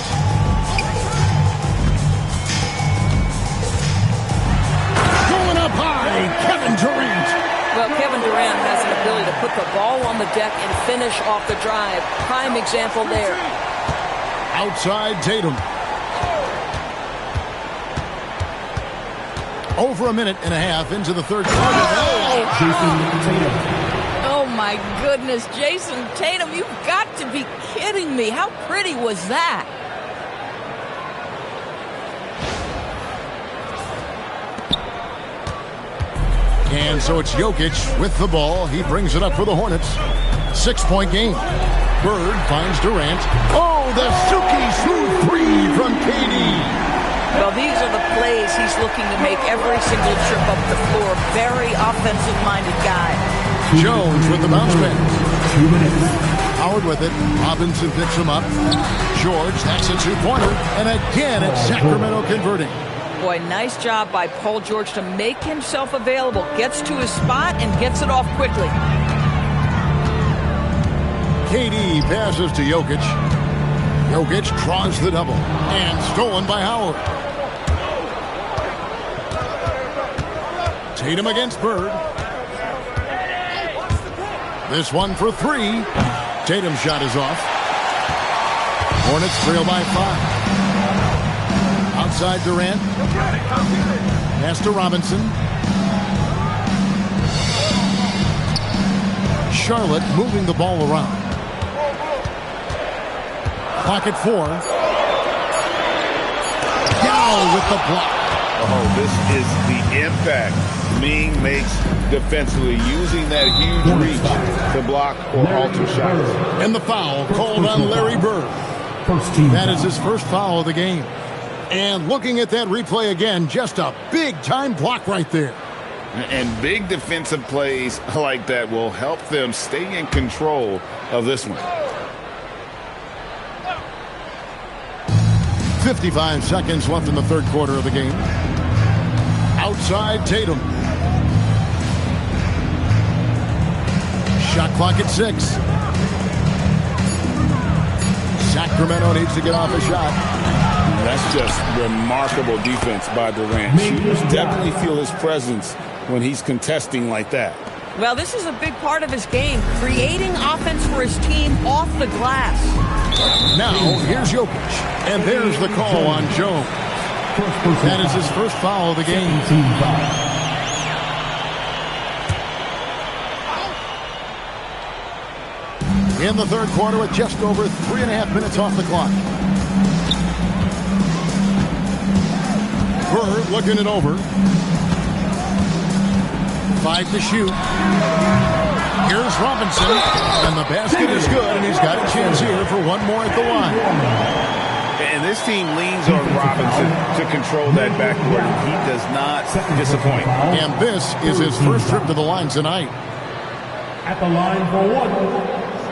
Going up high, Kevin Durant. Well, Kevin Durant has an ability to put the ball on the deck and finish off the drive. Prime example there. Outside Tatum. Over a minute and a half into the third quarter. Oh, my goodness. Jason Tatum, you've got to be kidding me. How pretty was that? And so it's Jokic with the ball. He brings it up for the Hornets. 6-point game. Bird finds Durant. Oh, the silky smooth three from KD. Well, these are the plays he's looking to make every single trip up the floor. Very offensive-minded guy. Jones with the bounce pass. 2 minutes. Howard with it. Robinson picks him up. George, that's a two-pointer. And again, it's Sacramento converting. Boy, nice job by Paul George to make himself available. Gets to his spot and gets it off quickly. KD passes to Jokic. Jokic draws the double. And stolen by Howard. Tatum against Bird. This one for three. Tatum's shot is off. Hornets trail by 5. Outside Durant. Pass to Robinson. Charlotte moving the ball around. Clock at 4. Yao with the block. Oh, this is the impact Ming makes defensively, using that huge reach to block or alter shots. And the foul called on Larry Bird. That is his first foul of the game. And looking at that replay again, just a big-time block right there. And big defensive plays like that will help them stay in control of this one. 55 seconds left in the third quarter of the game. Outside Tatum. Shot clock at 6. Sacramento needs to get off a shot. That's just remarkable defense by Durant. Shooters definitely feel his presence when he's contesting like that. Well, this is a big part of his game, creating offense for his team off the glass. Now, here's Jokic. And there's the call on Jones. That is his first foul of the game. In the third quarter with just over 3.5 minutes off the clock. Bird looking it over. 5 to shoot. Here's Robinson. And the basket is good, and he's got a chance here for one more at the line. And this team leans on Robinson to control that backcourt. He does not disappoint. And this is his first trip to the line tonight. At the line for one,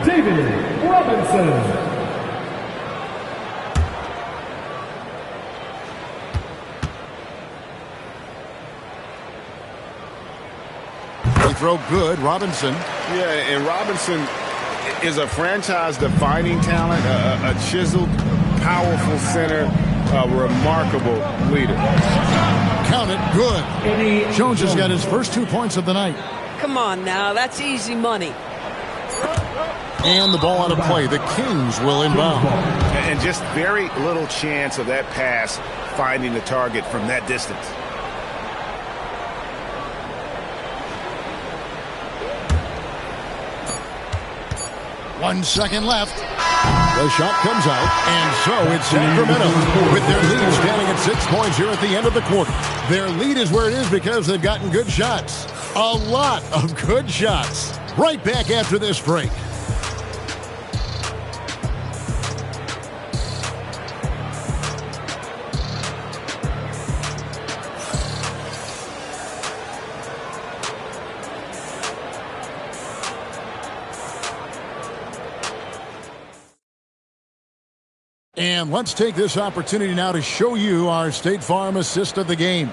David Robinson. Throw good, Robinson. Yeah, and Robinson is a franchise-defining talent, a chiseled, powerful center, a remarkable leader. Count it, good. Jones has got his first 2 points of the night. Come on now, that's easy money. And the ball out of play. The Kings will inbound. And just very little chance of that pass finding the target from that distance. One second left. The shot comes out, and so it's Sacramento with their lead standing at 6 points here at the end of the quarter. Their lead is where it is because they've gotten good shots. A lot of good shots. Right back after this break. And let's take this opportunity now to show you our State Farm assist of the game.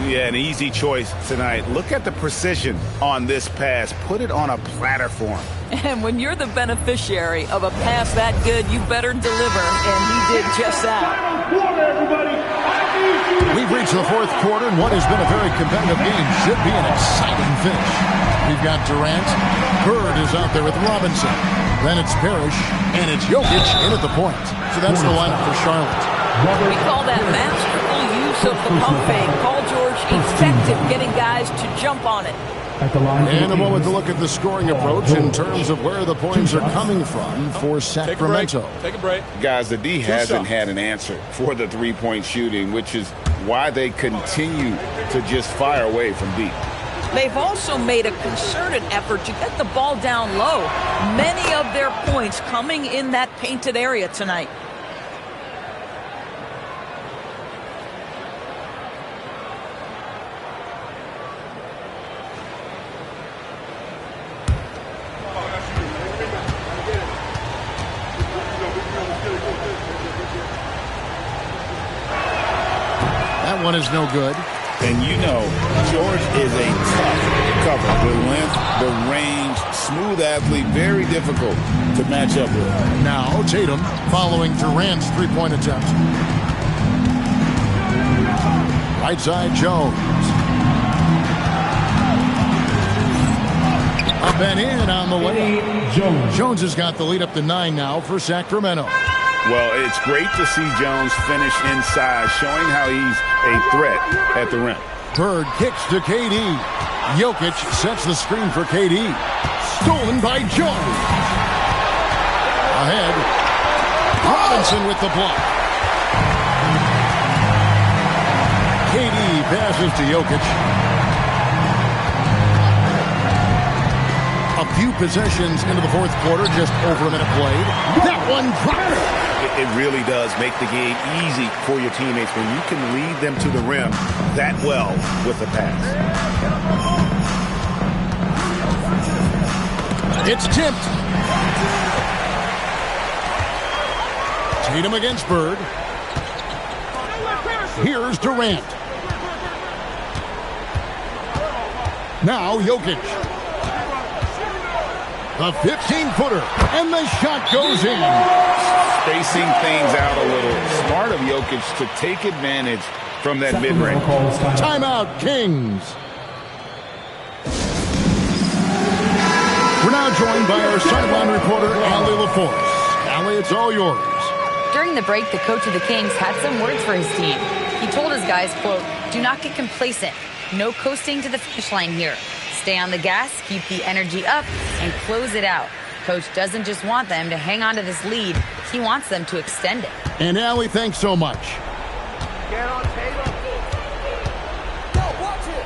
Yeah, an easy choice tonight. Look at the precision on this pass. Put it on a platter for him. And when you're the beneficiary of a pass that good, you better deliver, and he did just that. We've reached the fourth quarter, and what has been a very competitive game should be an exciting finish. We've got Durant. Bird is out there with Robinson. Then it's Parrish, and it's Jokic in at the point. So that's the lineup for Charlotte. We call that masterful use of the pump fake. Paul George effective getting guys to jump on it. And a moment to look at the scoring approach in terms of where the points are coming from for Sacramento. Take a break. Guys, the D hasn't had an answer for the three-point shooting, which is why they continue to just fire away from deep. They've also made a concerted effort to get the ball down low. Many of their points coming in that painted area tonight. one is no good. And you know, George is a tough cover. The length, the range, smooth athlete, very difficult to match up with. Now Tatum following Durant's three-point attempt. Right side, Jones. Up and in on the way. Jones has got the lead up to 9 now for Sacramento. Well, it's great to see Jones finish inside, showing how he's a threat at the rim. Bird kicks to KD. Jokic sets the screen for KD. Stolen by Jones. Ahead. Robinson with the block. KD passes to Jokic. A few possessions into the fourth quarter, just over a minute played. That one dropped. It really does make the game easy for your teammates when you can lead them to the rim that well with the pass. It's tipped. Tatum against Bird. Here's Durant. Now Jokic. The 15-footer, and the shot goes in. Spacing things out a little. Smart of Jokic to take advantage from that mid-range. Timeout, Kings. We're now joined by our sideline reporter, Allie LaForce. Allie, it's all yours. During the break, the coach of the Kings had some words for his team. He told his guys, quote, "Do not get complacent. No coasting to the finish line here. Stay on the gas, keep the energy up, and close it out." Coach doesn't just want them to hang on to this lead. He wants them to extend it. And Allie, thanks so much. Get on Tatum. Go, watch it.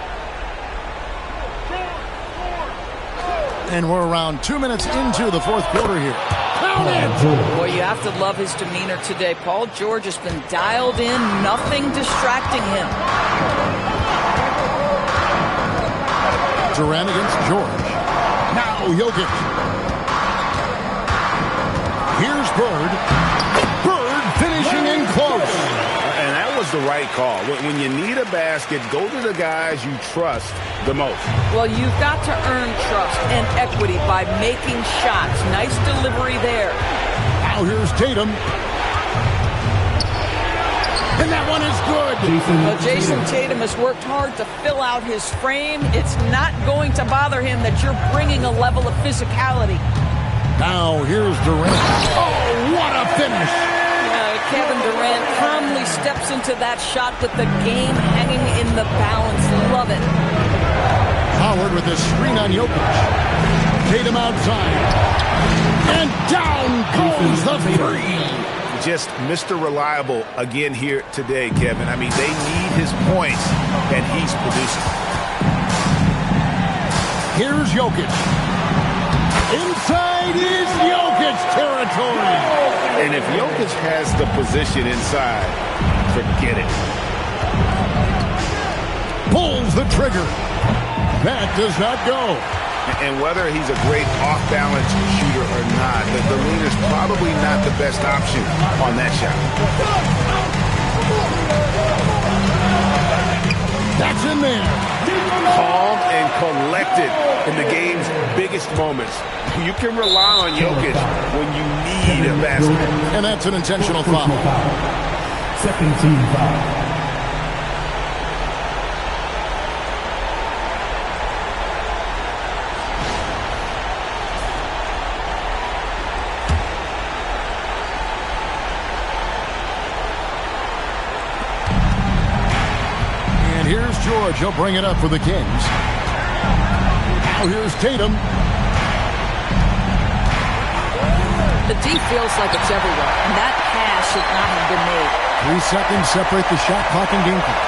And we're around 2 minutes into the fourth quarter here. Count it! Boy, you have to love his demeanor today. Paul George has been dialed in, nothing distracting him. Durant against George. Now Jokic. Here's Bird. Bird finishing in close. And that was the right call. When you need a basket, go to the guys you trust the most. Well, you've got to earn trust and equity by making shots. Nice delivery there. Now here's Tatum. And that one is good. Well, Jason Tatum has worked hard to fill out his frame. It's not going to bother him that you're bringing a level of physicality. Now here's Durant. Oh, what a finish. Kevin Durant calmly steps into that shot with the game hanging in the balance. Love it. Howard with the screen on Jokic. Tatum outside. And down goes the three. Just Mr. Reliable again here today, Kevin. I mean, they need his points, and he's producing. Here's Jokic. Inside is Jokic territory. And if Jokic has the position inside, forget it. Pulls the trigger. That does not go. And whether he's a great off-balance shooter or not, the leader's probably not the best option on that shot. That's in there. Calm and collected in the game's biggest moments. You can rely on Jokic when you need a basket. And that's an intentional foul. Second team foul. Here's George. He'll bring it up for the Kings. Now here's Tatum. The D feels like it's everywhere, and that pass should not have been made. 3 seconds separate the shot clock and game clock.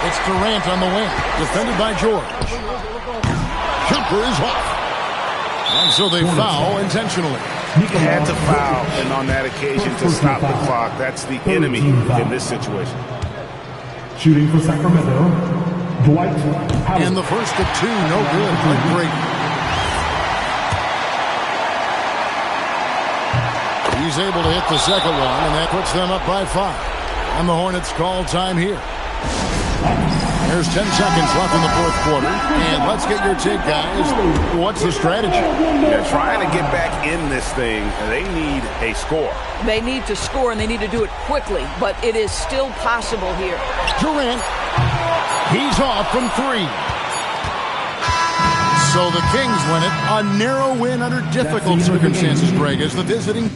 It's Durant on the wing, defended by George. Jumper is off. And so they foul intentionally. He had to foul, and on that occasion to stop the clock. That's the enemy in this situation. Shooting for Sacramento, Dwight Howard. And the first of 2, no good. Great. He's able to hit the second one, and that puts them up by 5. And the Hornets call time here. There's 10 seconds left in the fourth quarter. And let's get your take, guys. What's the strategy? They're trying to get back in this thing. They need a score. They need to score, and they need to do it quickly, but it is still possible here. Durant. He's off from 3. So the Kings win it. A narrow win under difficult circumstances, Greg, as the visiting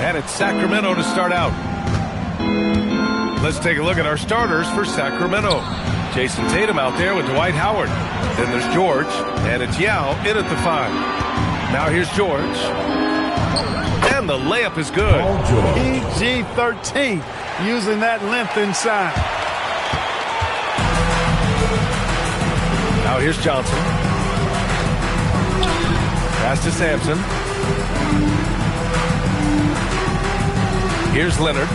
And it's Sacramento to start out. Let's take a look at our starters for Sacramento. Jason Tatum out there with Dwight Howard. Then there's George, and it's Yao in at the 5. Now here's George. And the layup is good. PG-13, using that length inside. Now here's Johnson. Pass to Sampson. Here's Leonard.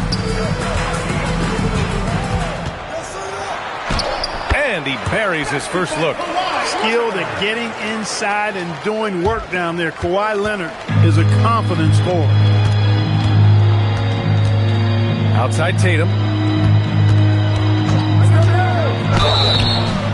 And he buries his first look. Skilled at getting inside and doing work down there. Kawhi Leonard is a confident scorer. Outside Tatum.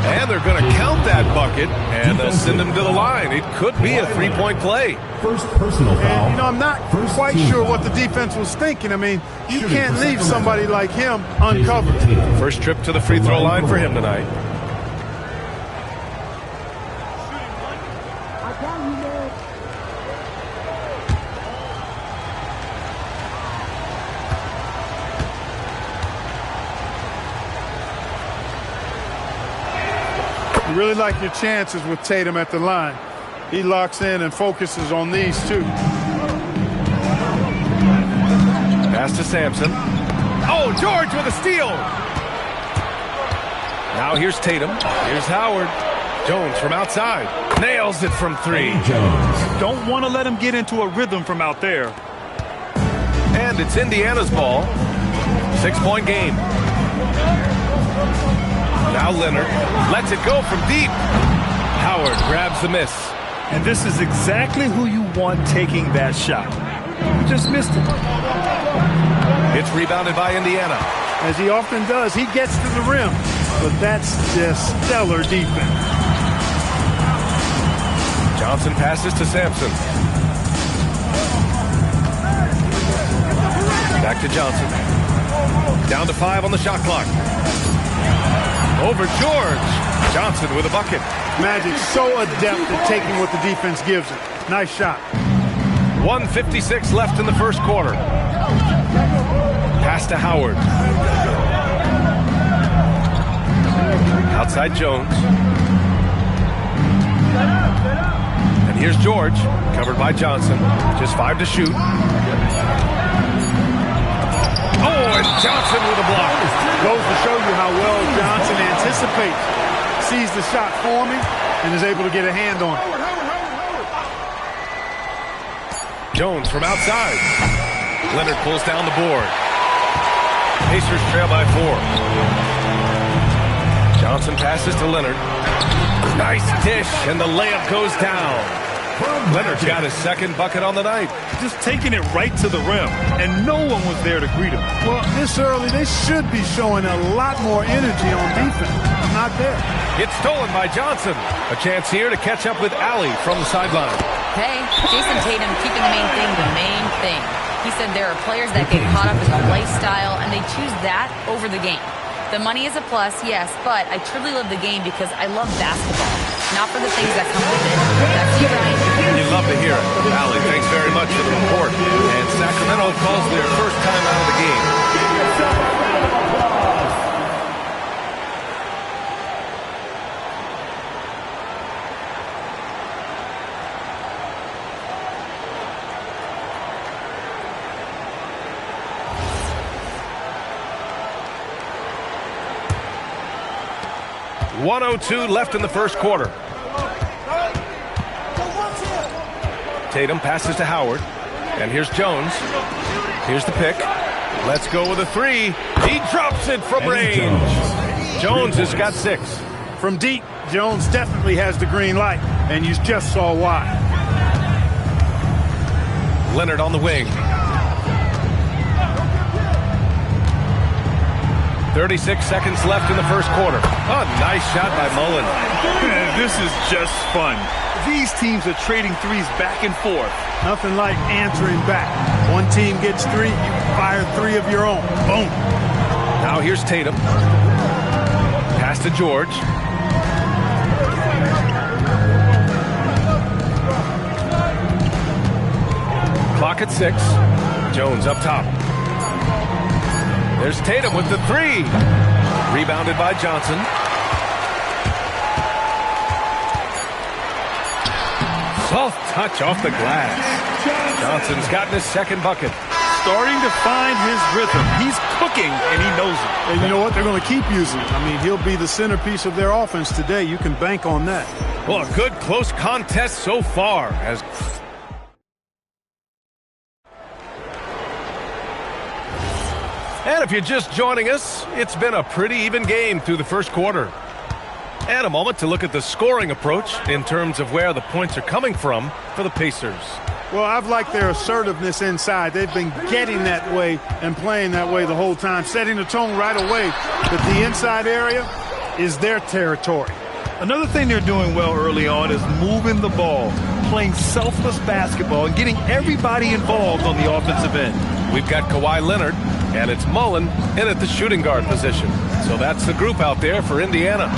And they're going to count that bucket, and they'll send him to the line. It could be a three-point play. First personal foul. And, I'm not quite sure what the defense was thinking. I mean, you can't leave somebody like him uncovered. First trip to the free throw line for him tonight. You really like your chances with Tatum at the line. He locks in and focuses on these two. Pass to Sampson. Oh, George with a steal. Now here's Tatum. Here's Howard. Jones from outside. Nails it from 3. Don't want to let him get into a rhythm from out there. And it's Indiana's ball. 6-point game. Now Leonard lets it go from deep. Howard grabs the miss. And this is exactly who you want taking that shot. You just missed it. It's rebounded by Indiana. As he often does, he gets to the rim. But that's just stellar defense. Johnson passes to Sampson. Back to Johnson. Down to 5 on the shot clock. Over George. Johnson with a bucket. Magic so adept at taking what the defense gives him. Nice shot. 1:56 left in the first quarter. Pass to Howard. Outside Jones. And here's George. Covered by Johnson. Just 5 to shoot. Oh, and Johnson with a block. Goes to show you how well Johnson anticipates. Sees the shot forming and is able to get a hand on it. Jones from outside. Leonard pulls down the board. Pacers trail by 4. Johnson passes to Leonard. Nice dish, and the layup goes down. Leonard's got his second bucket on the night. Just taking it right to the rim, and no one was there to greet him. Well, this early, they should be showing a lot more energy on defense. Not there. It's stolen by Johnson. A chance here to catch up with Allie from the sideline. Hey, Jason Tatum keeping the main thing. He said there are players that get caught up in the lifestyle, and they choose that over the game. The money is a plus, yes, but I truly love the game because I love basketball, not for the things that come with it. That's you, Ryan. You love to hear it. Allie, thanks very much for the report. And Sacramento calls their first time out of the game. .102 left in the first quarter. Tatum passes to Howard. And here's Jones. Here's the pick. Let's go with a 3. He drops it from range. Jones has got 6. From deep, Jones definitely has the green light, and you just saw why. Leonard on the wing. 36 seconds left in the first quarter. Oh, nice shot by Mullen. This is just fun. These teams are trading threes back and forth. Nothing like answering back. One team gets 3, you fire 3 of your own. Boom. Now here's Tatum. Pass to George. Clock at 6. Jones up top. There's Tatum with the three. Rebounded by Johnson. Soft touch off the glass. Johnson's gotten his second bucket. Starting to find his rhythm. He's cooking, and he knows it. And you know what? They're going to keep using it. I mean, he'll be the centerpiece of their offense today. You can bank on that. Well, a good close contest so far. And if you're just joining us, it's been a pretty even game through the first quarter. And a moment to look at the scoring approach in terms of where the points are coming from for the Pacers. Well, I've liked their assertiveness inside. They've been getting that way and playing that way the whole time, setting the tone right away that the inside area is their territory. Another thing they're doing well early on is moving the ball, playing selfless basketball, and getting everybody involved on the offensive end. We've got Kawhi Leonard, and it's Mullen in at the shooting guard position. So that's the group out there for Indiana.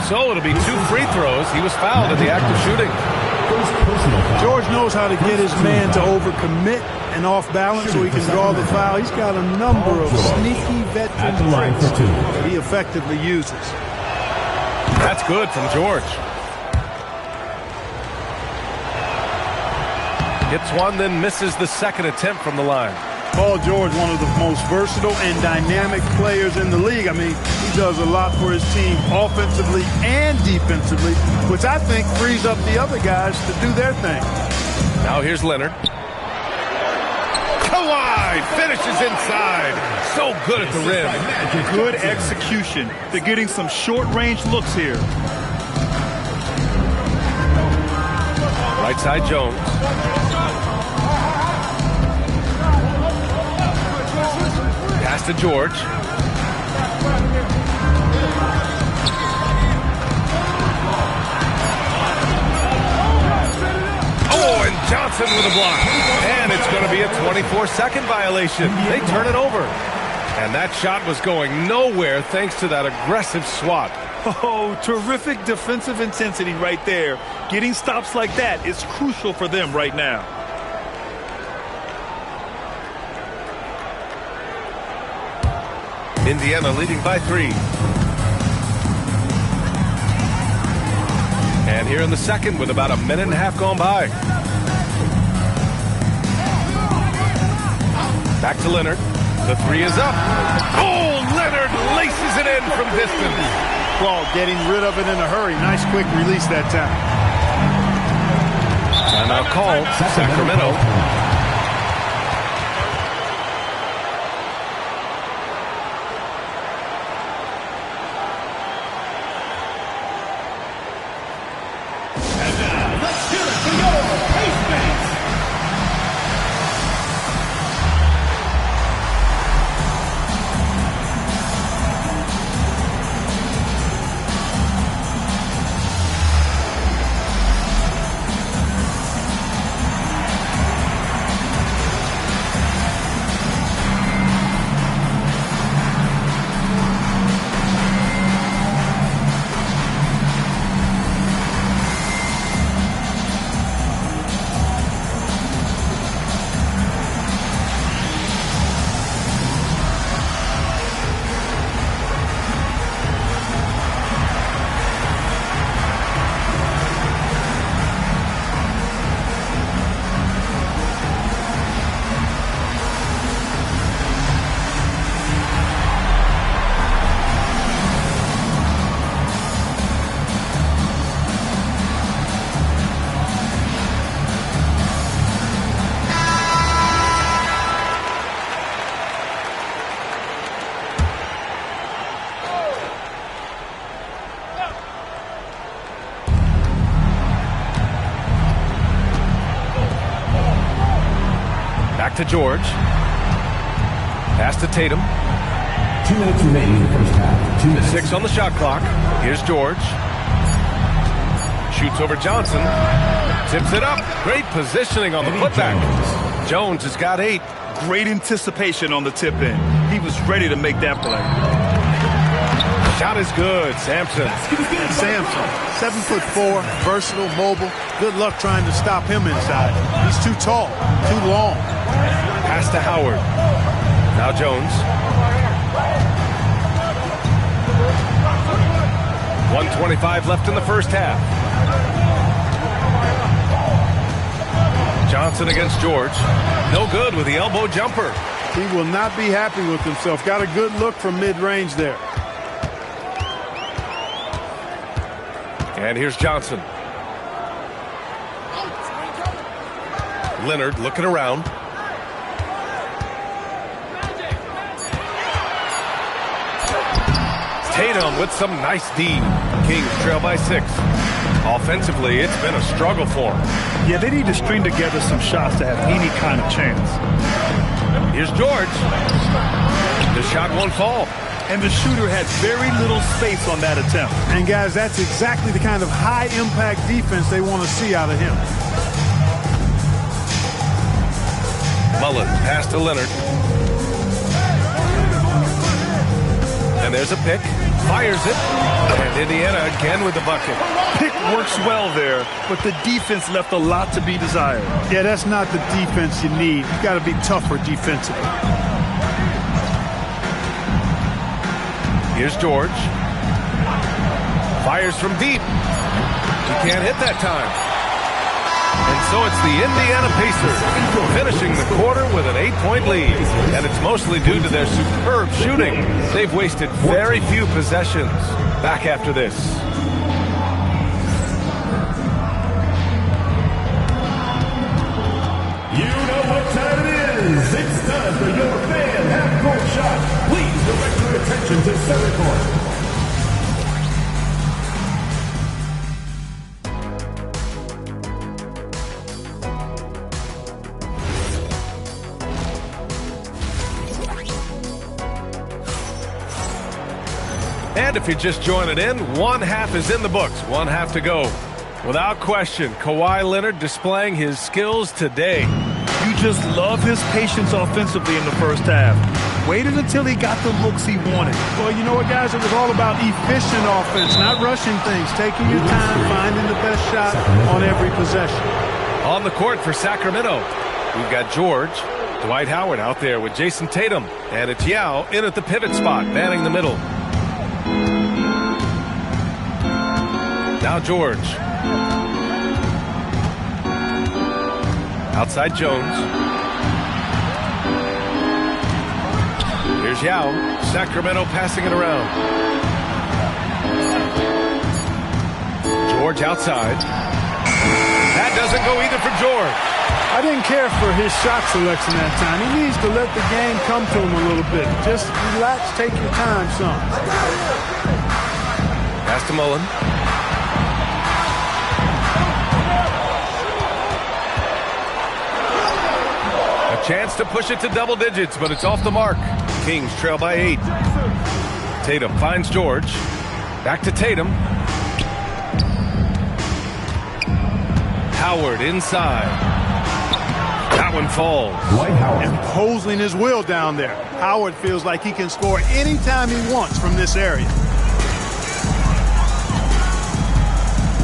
So it'll be 2 free throws. He was fouled in the act of shooting. George knows how to get his man to overcommit and off balance so he can draw the foul. He's got a number of sneaky veteran tricks he effectively uses. That's good from George. Hits one, then misses the second attempt from the line. Paul George, one of the most versatile and dynamic players in the league. I mean, he does a lot for his team offensively and defensively, which I think frees up the other guys to do their thing. Now here's Leonard. Kawhi finishes inside. So good at the rim. Good execution. They're getting some short-range looks here. Right side Jones. Pass to George. Oh, and Johnson with a block. And it's going to be a 24-second violation. They turn it over. And that shot was going nowhere thanks to that aggressive swat. Oh, terrific defensive intensity right there. Getting stops like that is crucial for them right now. Indiana leading by 3. And here in the second with about a minute and a half gone by. Back to Leonard. The 3 is up. Oh, Leonard laces it in from distance. Well, getting rid of it in a hurry. Nice quick release that time. Timeout called. Sacramento. To George. Pass to Tatum. 2 minutes remaining in the first half. 2 minutes. 6 on the shot clock. Here's George. Shoots over Johnson. Tips it up. Great positioning on the putback. Jones has got 8. Great anticipation on the tip in. He was ready to make that play. Shot is good. Sampson. And Sampson, 7'4", versatile, mobile. Good luck trying to stop him inside. He's too tall, too long. Pass to Howard. Now Jones. 1:25 left in the first half. Johnson against George. No good with the elbow jumper. He will not be happy with himself. Got a good look from mid-range there. And here's Johnson. Leonard looking around. Tatum with some nice D. Kings trail by 6. Offensively, it's been a struggle for them. Yeah, they need to string together some shots to have any kind of chance. Here's George. The shot won't fall. And the shooter had very little space on that attempt. And guys, that's exactly the kind of high-impact defense they want to see out of him. Mullen pass to Leonard. And there's a pick. Fires it. And Indiana again with the bucket. Pick works well there, but the defense left a lot to be desired. Yeah, that's not the defense you need. You got to be tougher defensively. Here's George. Fires from deep. He can't hit that time. And so it's the Indiana Pacers finishing the quarter with an 8-point lead. And it's mostly due to their superb shooting. They've wasted very few possessions. Back after this. You know what time it is. It's time for your fan half-court shot. Please direct your attention to center court. And if you're just joining in, one half is in the books. One half to go. Without question, Kawhi Leonard displaying his skills today. You just love his patience offensively in the first half. Waited until he got the looks he wanted. Well, you know what, guys? It was all about efficient offense, not rushing things, taking your time, finding the best shot on every possession. On the court for Sacramento, we've got George, Dwight Howard out there with Jason Tatum, and it's Yao in at the pivot spot, manning the middle. Now George. Outside Jones. Here's Yao. Sacramento passing it around. George outside. That doesn't go either for George. I didn't care for his shot selection that time. He needs to let the game come to him a little bit. Just relax, take your time, son. Pass to Mullen. A chance to push it to double digits, but it's off the mark. Kings trail by 8. Tatum finds George. Back to Tatum. Howard inside. That one falls. Imposing his will down there. Howard feels like he can score anytime he wants from this area.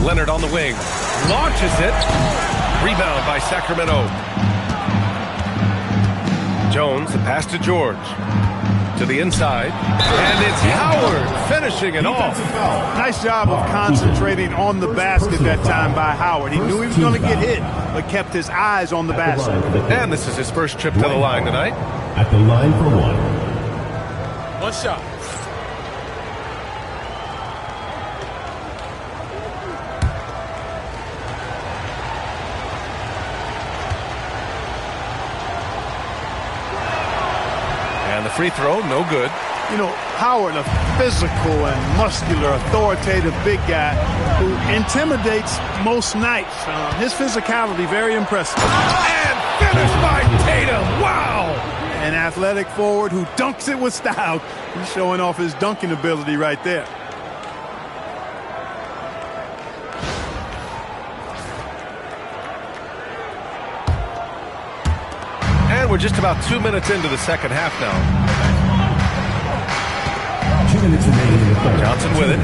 Leonard on the wing. Launches it. Rebound by Sacramento. Jones, the pass to George. To the inside. And it's Howard finishing it off. Nice job of concentrating on the basket that time by Howard. He knew he was going to get hit, but kept his eyes on the basket. And this is his first trip to the line tonight. At the line for one. One shot. And the free throw, no good. You know, Howard, a physical and muscular, authoritative big guy who intimidates most nights. His physicality, very impressive. And finished by Tatum. Wow! An athletic forward who dunks it with style. He's showing off his dunking ability right there. And we're just about 2 minutes into the second half now. 2 minutes remaining in the Johnson with it.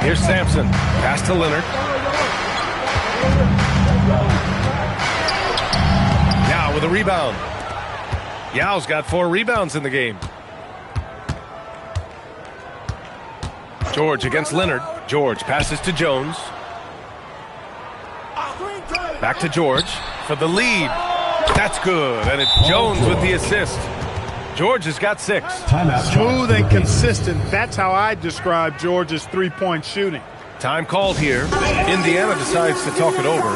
Here's Sampson. Pass to Leonard. Yao with a rebound. Yao's got 4 rebounds in the game. George against Leonard. George passes to Jones. Back to George for the lead. That's good. And it's Jones with the assist. George has got 6. Smooth and consistent. That's how I describe George's three-point shooting. Time called here. Indiana decides to talk it over.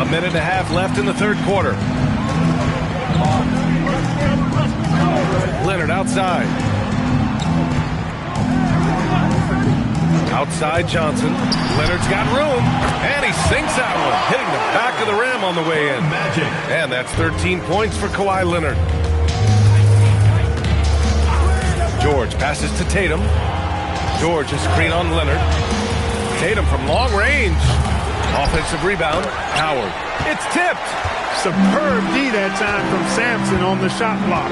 A minute and a half left in the third quarter. Leonard outside. Outside Johnson. Leonard's got room. And he sinks that one. Hitting the back of the rim on the way in. And that's 13 points for Kawhi Leonard. George passes to Tatum. George is screen on Leonard. Tatum from long range. Offensive rebound. Howard. It's tipped. Superb D that time from Sampson on the shot block.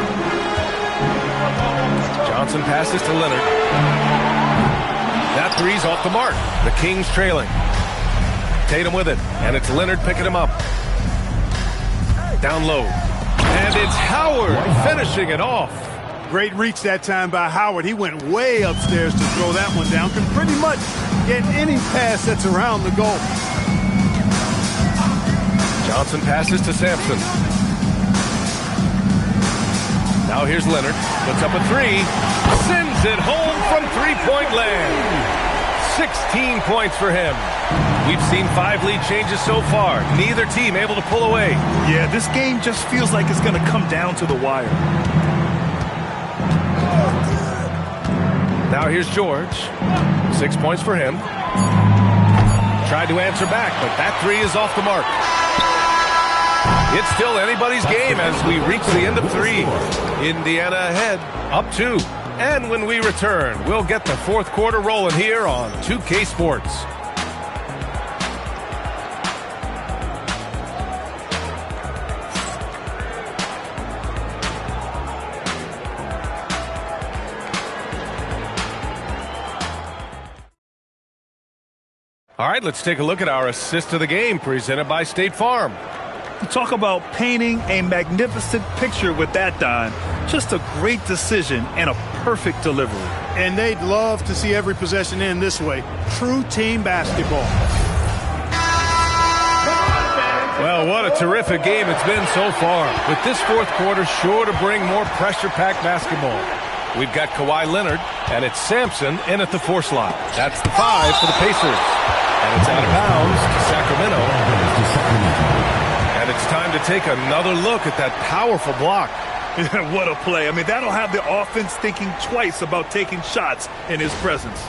Johnson passes to Leonard. That three's off the mark. The Kings trailing. Tatum with it. And it's Leonard picking him up. Down low. And it's Howard finishing it off. Great reach that time by Howard. He went way upstairs to throw that one down. Can pretty much get any pass that's around the goal. Johnson passes to Sampson. Now here's Leonard. Puts up a 3. Sends it home from three-point land. 16 points for him. We've seen 5 lead changes so far. Neither team able to pull away. Yeah, this game just feels like it's going to come down to the wire. Now here's George. 6 points for him. Tried to answer back, but that 3 is off the mark. It's still anybody's game as we reach the end of 3. Indiana ahead, up 2. And when we return, we'll get the fourth quarter rolling here on 2K Sports. All right, let's take a look at our assist of the game presented by State Farm. Talk about painting a magnificent picture with that, Don. Just a great decision and a perfect delivery. And they'd love to see every possession end this way. True team basketball. Well, what a terrific game it's been so far. With this fourth quarter sure to bring more pressure-packed basketball. We've got Kawhi Leonard, and it's Sampson in at the 4 slot. That's the 5 for the Pacers. And it's out of bounds to Sacramento. And it's time to take another look at that powerful block. What a play. I mean, that'll have the offense thinking twice about taking shots in his presence.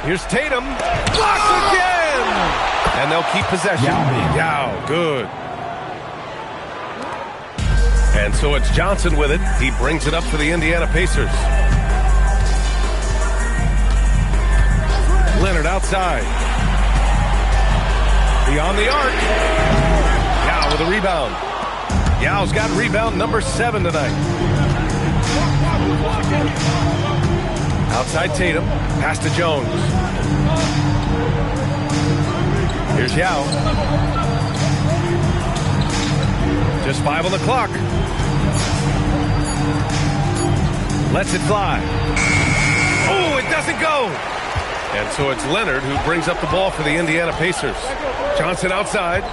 Here's Tatum. Blocked again! And they'll keep possession. Yao, good. And so it's Johnson with it. He brings it up for the Indiana Pacers. Leonard outside. Beyond the arc. Yao with a rebound. Yao's got rebound number 7 tonight. Outside Tatum. Pass to Jones. Here's Yao. Just 5 on the clock. Lets it fly. Oh, it doesn't go. And so it's Leonard who brings up the ball for the Indiana Pacers. Johnson outside.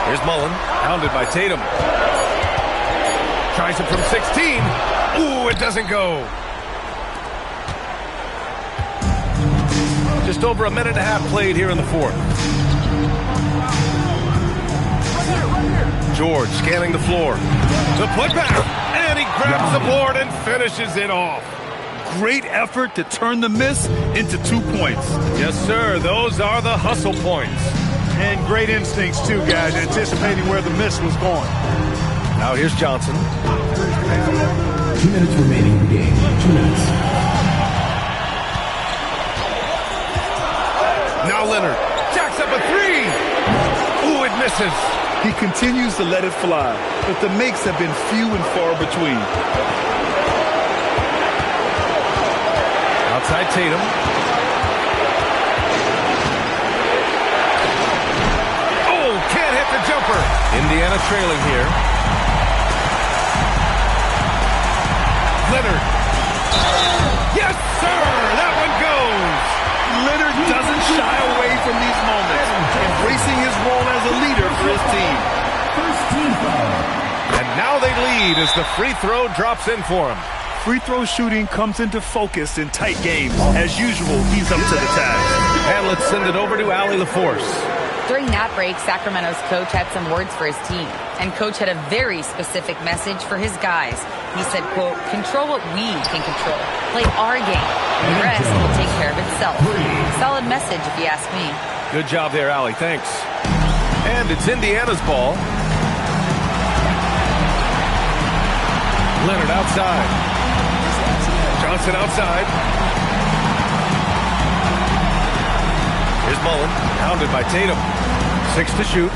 Here's Mullen, pounded by Tatum. Tries it from 16. Ooh, it doesn't go. Just over a minute and a half played here in the fourth. George scanning the floor. The putback. And he grabs the board and finishes it off. great effort to turn the miss into 2 points. Yes, sir. Those are the hustle points. And great instincts, too, guys, anticipating where the miss was going. Now here's Johnson. 2 minutes remaining in the game. 2 minutes. Now Leonard jacks up a three. Ooh, it misses. He continues to let it fly, but the makes have been few and far between. Outside Tatum. Oh, can't hit the jumper. Indiana trailing here. Leonard. Yes, sir. That one goes. Leonard doesn't shy away from these moments, embracing his role as a leader for his team. First team foul. And now they lead as the free throw drops in for him. Free throw shooting comes into focus in tight games. As usual, he's up to the task. And let's send it over to Allie LaForce. During that break, Sacramento's coach had some words for his team. And coach had a very specific message for his guys. He said, quote, control what we can control. Play our game. And the rest will take care of itself. Solid message if you ask me. Good job there, Allie. Thanks. And it's Indiana's ball. Leonard outside. Johnson outside. Here's Mullen, pounded by Tatum. 6 to shoot.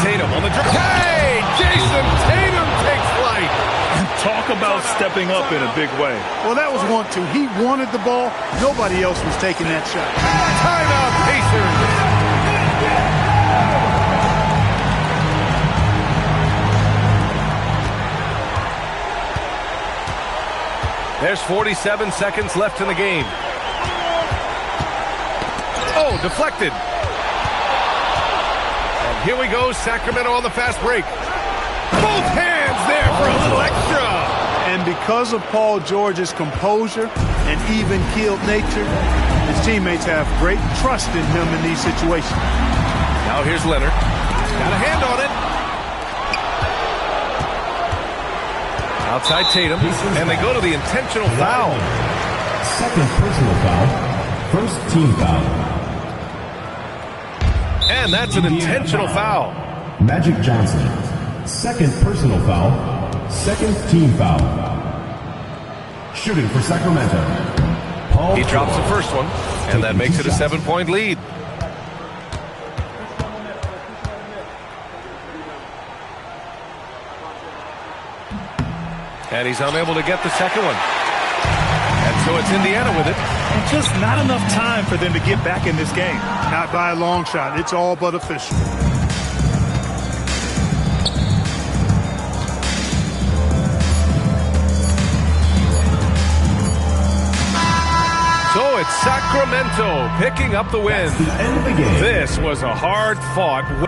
Tatum on the drive. Hey! Jason Tatum takes flight. Talk about stepping up in a big way. Well, that was 1-2. He wanted the ball. Nobody else was taking that shot. Timeout, Pacers. There's 47 seconds left in the game. Oh, deflected. And here we go, Sacramento on the fast break. Both hands there for a little extra. And because of Paul George's composure and even-keeled nature, his teammates have great trust in him in these situations. Now here's Leonard. Got a hand on it. Outside Tatum, and they go to the intentional foul. Second personal foul. First team foul. And that's an intentional foul. Magic Johnson. Second personal foul. Second team foul. Shooting for Sacramento. He drops the first one, and that makes it a 7-point lead. And he's unable to get the second one. And so it's Indiana with it. And just not enough time for them to get back in this game. Not by a long shot. It's all but official. So it's Sacramento picking up the win. That's the end of the game. This was a hard-fought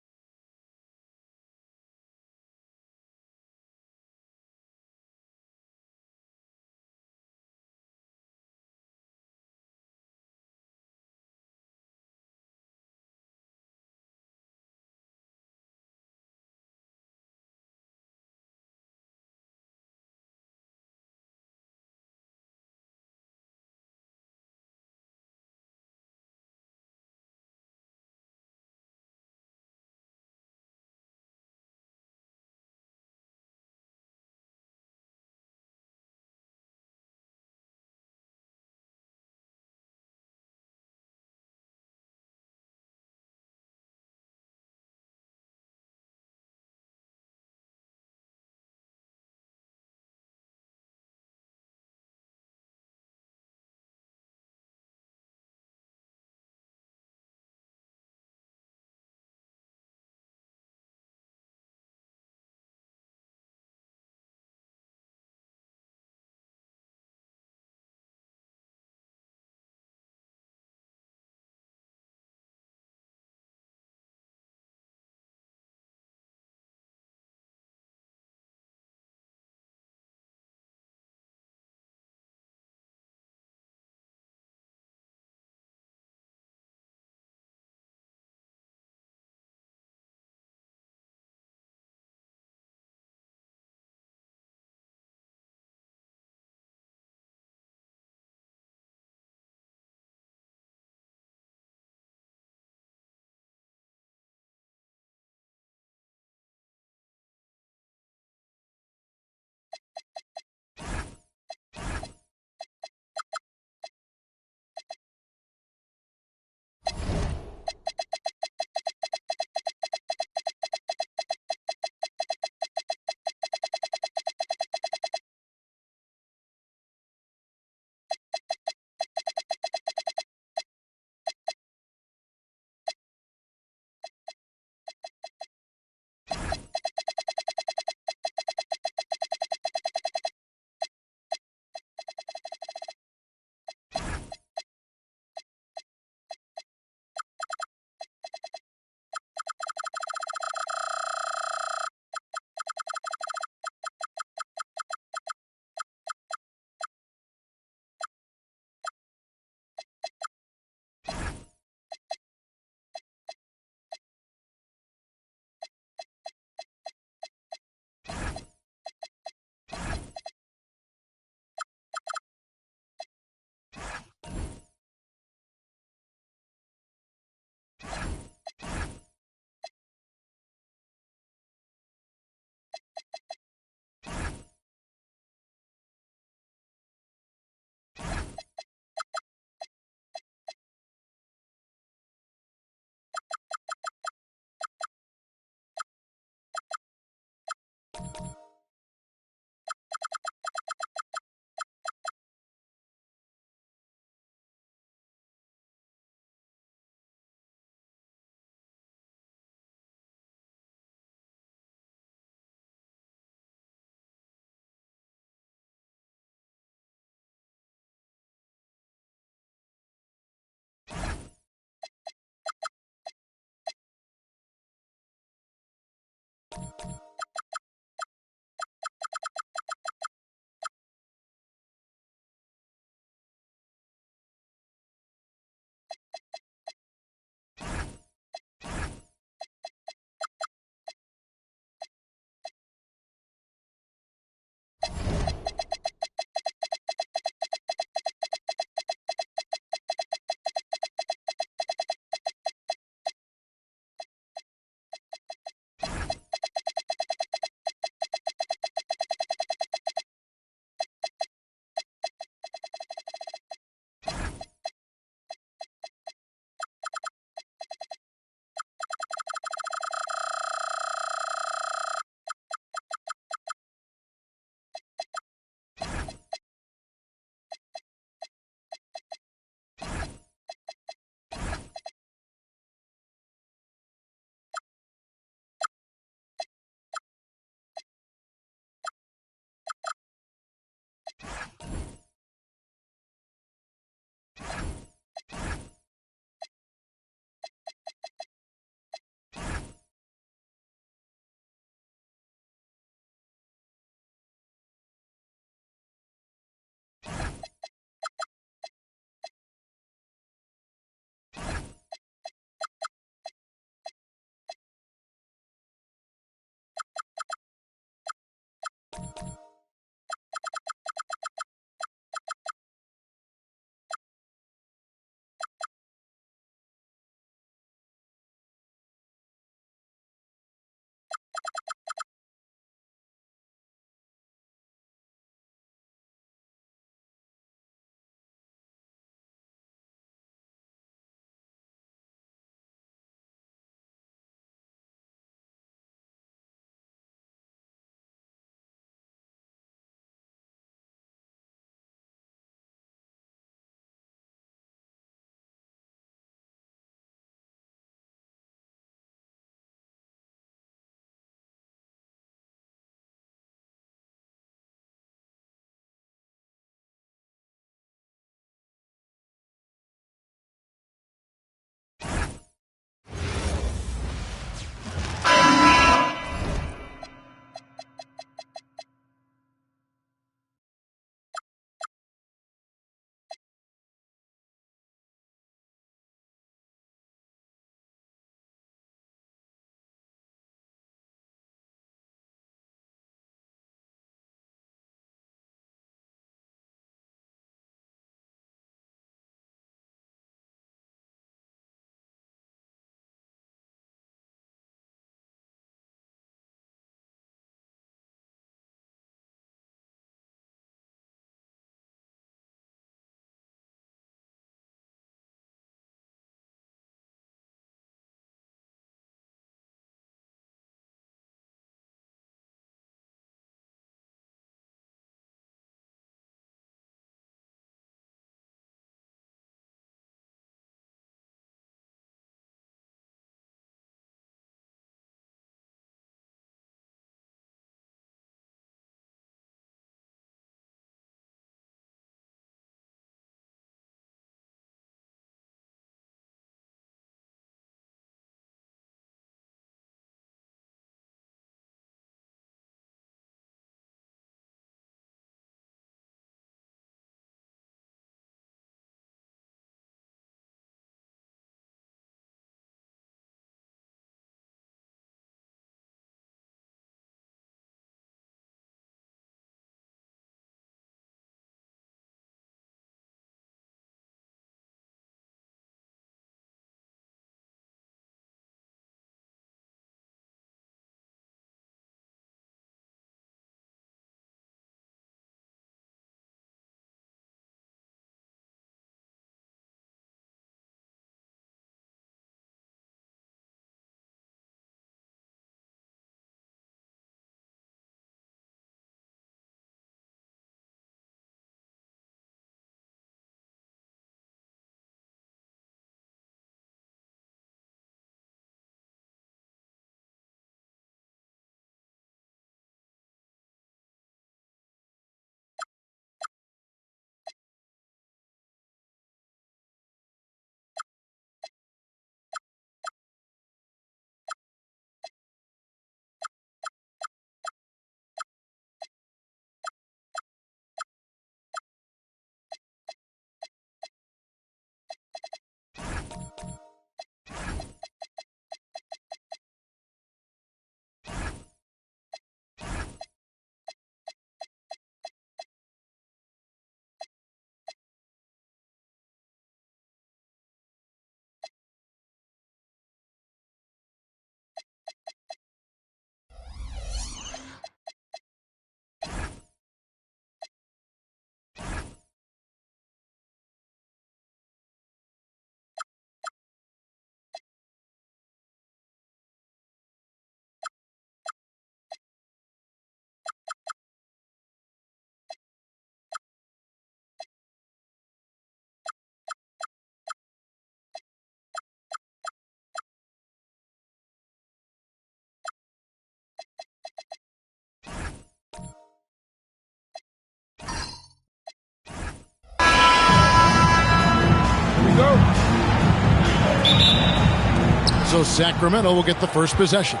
So Sacramento will get the first possession.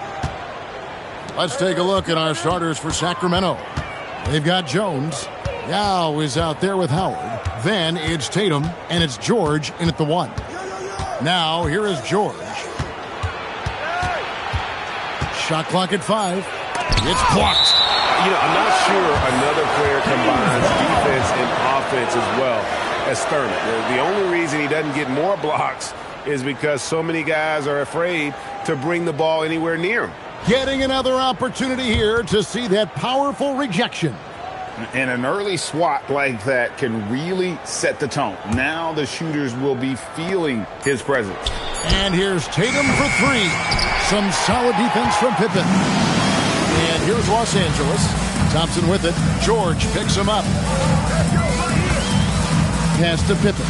Let's take a look at our starters for Sacramento. They've got Jones. Yao is out there with Howard. Then it's Tatum, and it's George in at the 1. Now, here is George. Shot clock at 5. It's blocked. I'm not sure another player combines defense and offense as well as Thurman. The only reason he doesn't get more blocks is because so many guys are afraid to bring the ball anywhere near him. Getting another opportunity here to see that powerful rejection. And an early swat like that can really set the tone. Now the shooters will be feeling his presence. And here's Tatum for 3. Some solid defense from Pippen. And here's Los Angeles. Thompson with it. George picks him up. Pass to Pippen.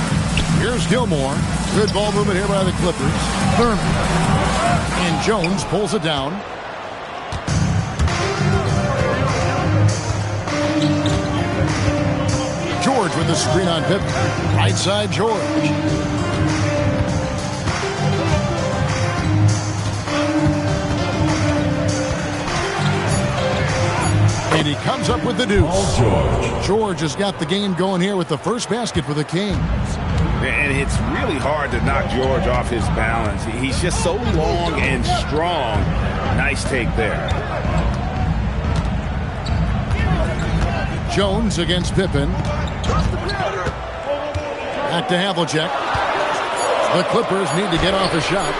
Here's Gilmore. Good ball movement here by the Clippers. Thurman. And Jones pulls it down. George with the screen on Pippen. Right side, George. And he comes up with the deuce. George has got the game going here with the first basket for the Kings. And it's really hard to knock George off his balance. He's just so long and strong. Nice take there. Jones against Pippen. Back to Havlicek. The Clippers need to get off a shot.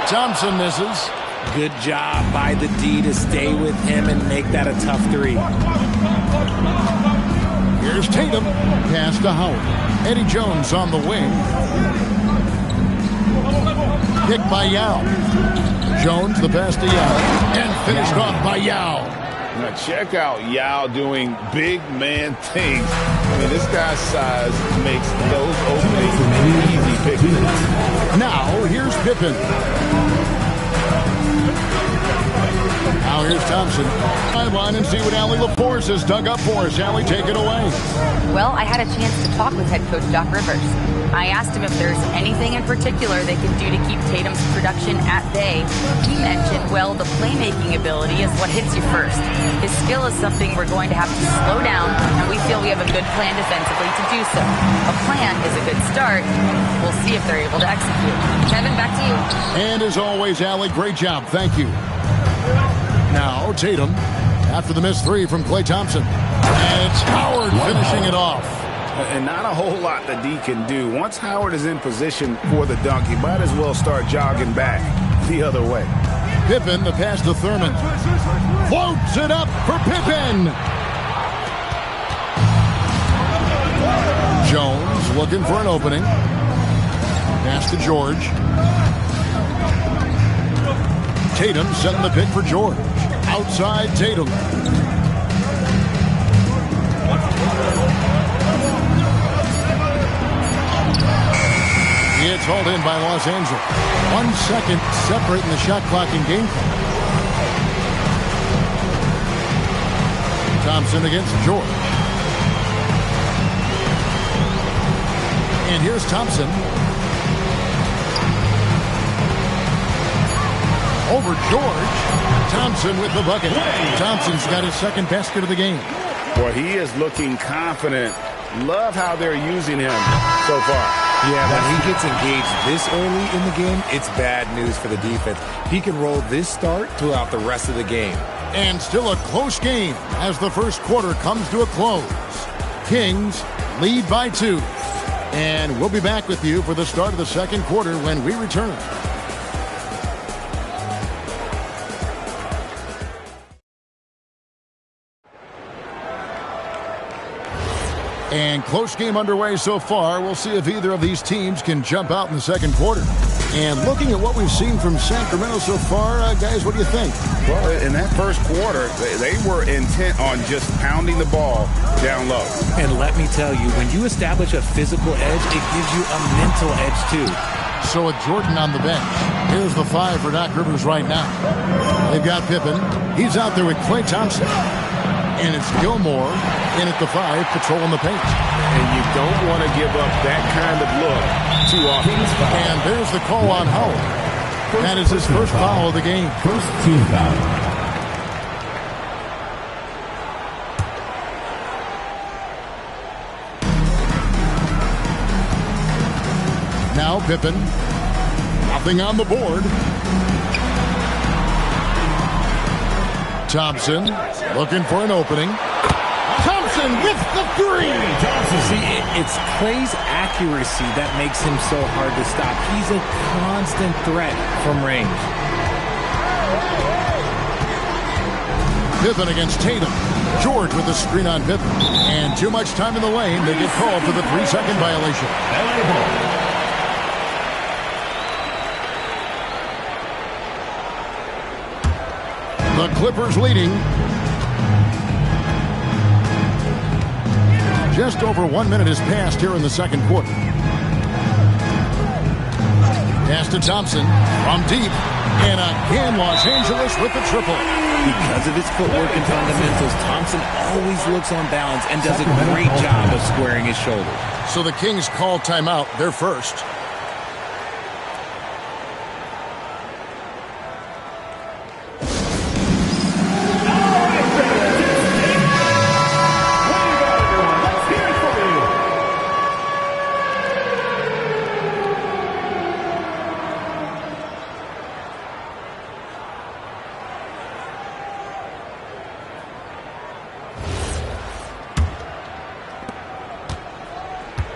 Thompson misses. Good job by the D to stay with him and make that a tough 3. Here's Tatum. Pass to Howard. Eddie Jones on the wing. Picked by Yao. Jones the pass to Yao. And finished off by Yao. Now check out Yao doing big man things. I mean, this guy's size makes those openings easy picks. Now, here's Pippen. Now here's Thompson. Sideline and see what Allie LaForce has dug up for us. Allie, take it away. Well, I had a chance to talk with head coach Doc Rivers. I asked him if there's anything in particular they can do to keep Tatum's production at bay. He mentioned, well, the playmaking ability is what hits you first. His skill is something we're going to have to slow down, and we feel we have a good plan defensively to do so. A plan is a good start. We'll see if they're able to execute. Kevin, back to you. And as always, Allie, great job. Thank you. Now, Tatum, after the missed 3 from Klay Thompson. And it's Howard finishing it off. And not a whole lot that D can do. Once Howard is in position for the dunk, he might as well start jogging back the other way. Pippen, the pass to Thurman. Floats it up for Pippen. Jones looking for an opening. Pass to George. Tatum setting the pick for George. Outside Tatum. It's hauled in by Los Angeles. 1 second separating the shot clock and game clock. Thompson against George. And here's Thompson. Over George. Thompson with the bucket. Thompson's got his second basket of the game. Well, he is looking confident. Love how they're using him so far. Yeah, when he gets engaged this early in the game, it's bad news for the defense. He can roll this start throughout the rest of the game. And still a close game as the first quarter comes to a close. Kings lead by 2. And we'll be back with you for the start of the second quarter when we return. And close game underway so far. We'll see if either of these teams can jump out in the second quarter. And looking at what we've seen from Sacramento so far, guys, what do you think? Well, in that first quarter, they were intent on just pounding the ball down low. And let me tell you, when you establish a physical edge, it gives you a mental edge too. So with Jordan on the bench, here's the 5 for Doc Rivers right now. They've got Pippen. He's out there with Klay Thompson. And it's Gilmore in at the 5, patrolling the paint. And you don't want to give up that kind of look too often. And there's the call on Howard. That is his first foul of the game. First team foul. Now Pippen. Nothing on the board. Thompson looking for an opening. Thompson with the three. See, it's Clay's accuracy that makes him so hard to stop. He's a constant threat from range. Pippen against Tatum. George with the screen on Pippen. And too much time in the lane. They get called for the 3-second violation. The Clippers leading. Just over 1 minute has passed here in the second quarter. Pass to Thompson from deep. And again, Los Angeles with the triple. Because of his footwork and fundamentals, Thompson always looks on balance and does a great job of squaring his shoulders. So the Kings call timeout. They're first.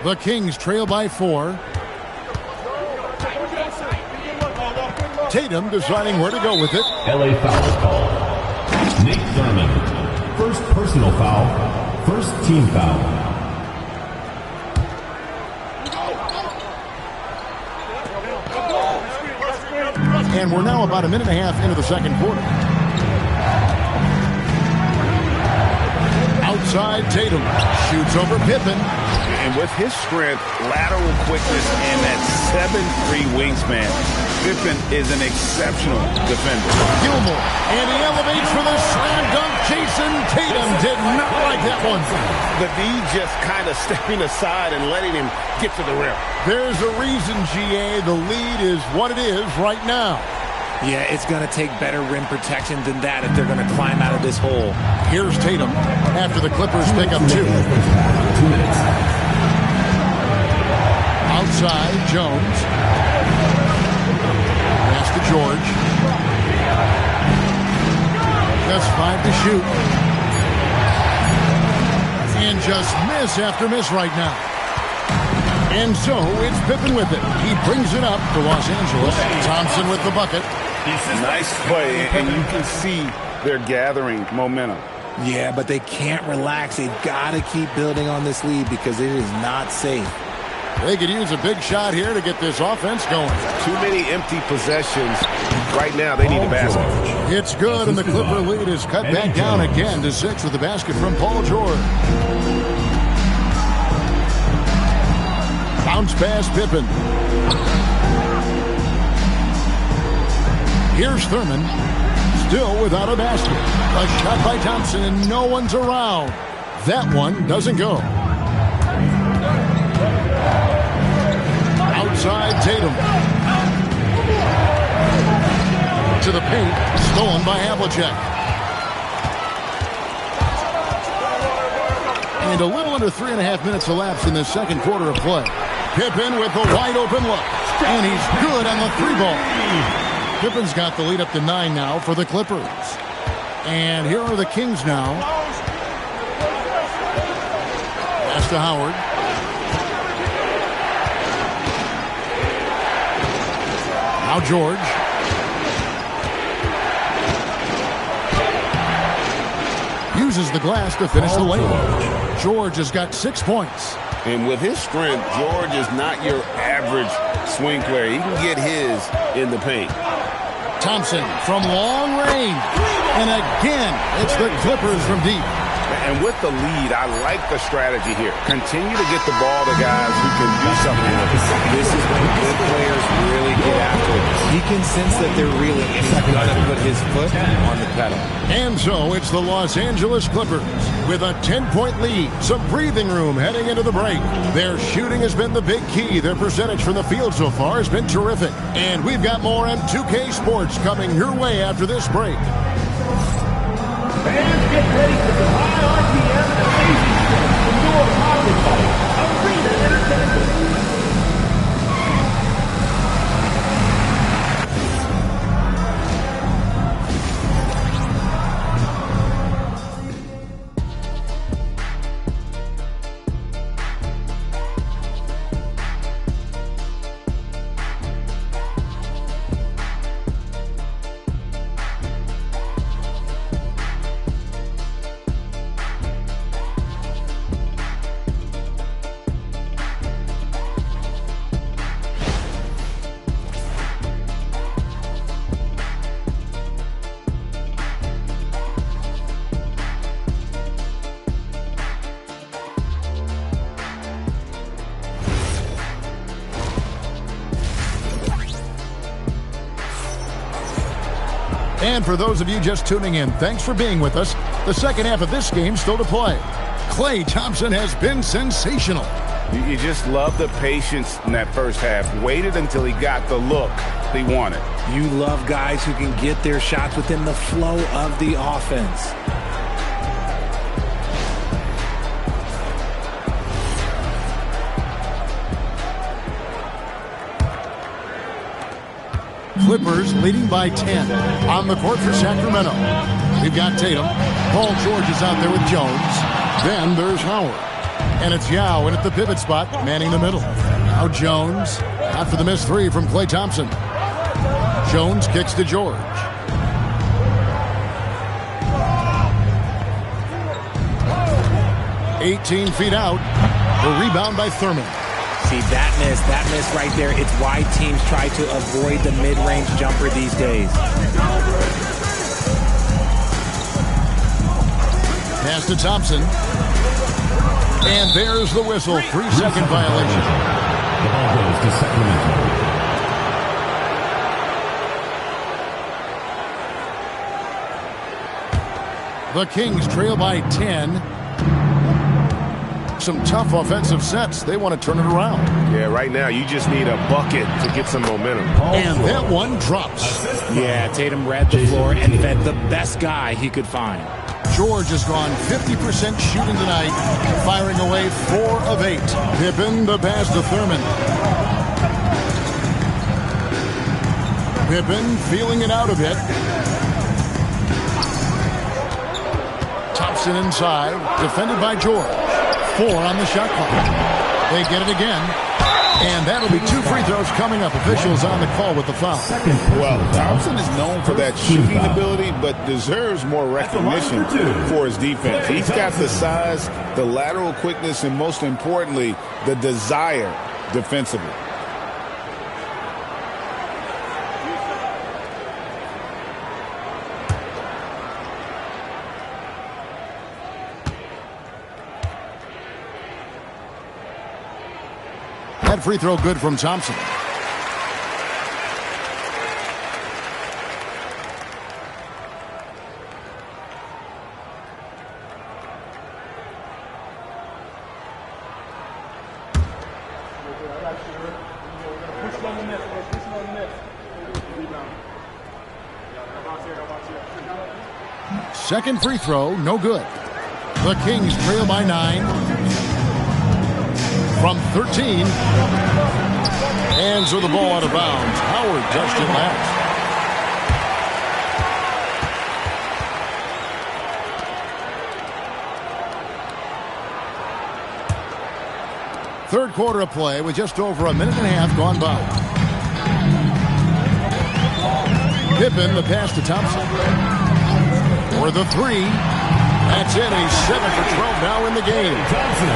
The Kings trail by 4. Tatum deciding where to go with it. LA foul call. Nate Thurman. First personal foul. First team foul. And we're now about a minute and a half into the second quarter. Outside, Tatum shoots over Pippen. And with his strength, lateral quickness, and that 7'3" wingspan, Pippen is an exceptional defender. Gilmore, and he elevates for the slam dunk. Jason Tatum did not like that one. The D just kind of stepping aside and letting him get to the rim. There's a reason, GA, the lead is what it is right now. Yeah, it's going to take better rim protection than that if they're going to climb out of this hole. Here's Tatum after the Clippers pick up 2. 2 minutes. Outside, Jones. Pass to George. Just 5 to shoot. And just miss after miss right now. And so it's Pippen with it. He brings it up to Los Angeles. Thompson with the bucket. Nice play, and you can see they're gathering momentum. Yeah, but they can't relax. They've got to keep building on this lead because it is not safe. They could use a big shot here to get this offense going. Too many empty possessions. Right now, they need a basket. It's good, and the Clipper lead is cut back down again to 6 with the basket from Paul George. Bounce pass, Pippen. Here's Thurman, still without a basket. A shot by Thompson, and no one's around. That one doesn't go. Outside, Tatum. To the paint, stolen by Havlicek. And a little under 3.5 minutes elapsed in the second quarter of play. Pippen with the wide open look. And he's good on the 3-ball. Pippen's got the lead up to 9 now for the Clippers. And here are the Kings now. Pass to Howard. Now George. Uses the glass to finish the layup. George has got 6 points. And with his strength, George is not your average swing player. He can get his in the paint. Thompson from long range. And again, it's the Clippers from deep. And with the lead, I like the strategy here. Continue to get the ball to guys who can do something with it. This is when good players really get after it. He can sense that they're reeling, and he's going to put his foot on the pedal. And so it's the Los Angeles Clippers with a 10-point lead. Some breathing room heading into the break. Their shooting has been the big key. Their percentage from the field so far has been terrific. And we've got more on 2K Sports coming your way after this break. Fans, get ready for the high RPM and amazing skills from your powered by Arena Entertainment. And for those of you just tuning in, thanks for being with us. The second half of this game still to play. Klay Thompson has been sensational. You just love the patience in that first half. Waited until he got the look he wanted. You love guys who can get their shots within the flow of the offense. Clippers leading by 10 on the court for Sacramento. We've got Tatum. Paul George is out there with Jones. Then there's Howard. And it's Yao in at the pivot spot, manning the middle. Now Jones after the missed three from Klay Thompson. Jones kicks to George. "18 feet out. The rebound by Thurman. See, that miss right there, it's why teams try to avoid the mid-range jumper these days. Pass to Thompson. And there's the whistle. 3-second violation. The ball goes to Sacramento. The Kings trail by 10. Some tough offensive sets. They want to turn it around. Yeah, right now you just need a bucket to get some momentum. And that one drops. Yeah, Tatum read the floor and fed the best guy he could find. George has gone 50% shooting tonight, firing away 4 of 8. Pippen, the pass to Thurman. Pippen feeling it out a bit. Thompson inside, defended by George. 4 on the shot clock. They get it again. And that'll be 2 free throws coming up. Officials on the call with the foul. Well, Thompson is known for that shooting ability, but deserves more recognition for his defense. He's got the size, the lateral quickness, and most importantly, the desire defensively. That free throw good from Thompson. Second free throw, no good. The Kings trail by 9. From 13. Hands of the ball out of bounds. Howard touched it last. Third quarter of play with just over a minute and a half gone by. Pippen, the pass to Thompson. For the 3. That's it. He's 7 for 12 now in the game.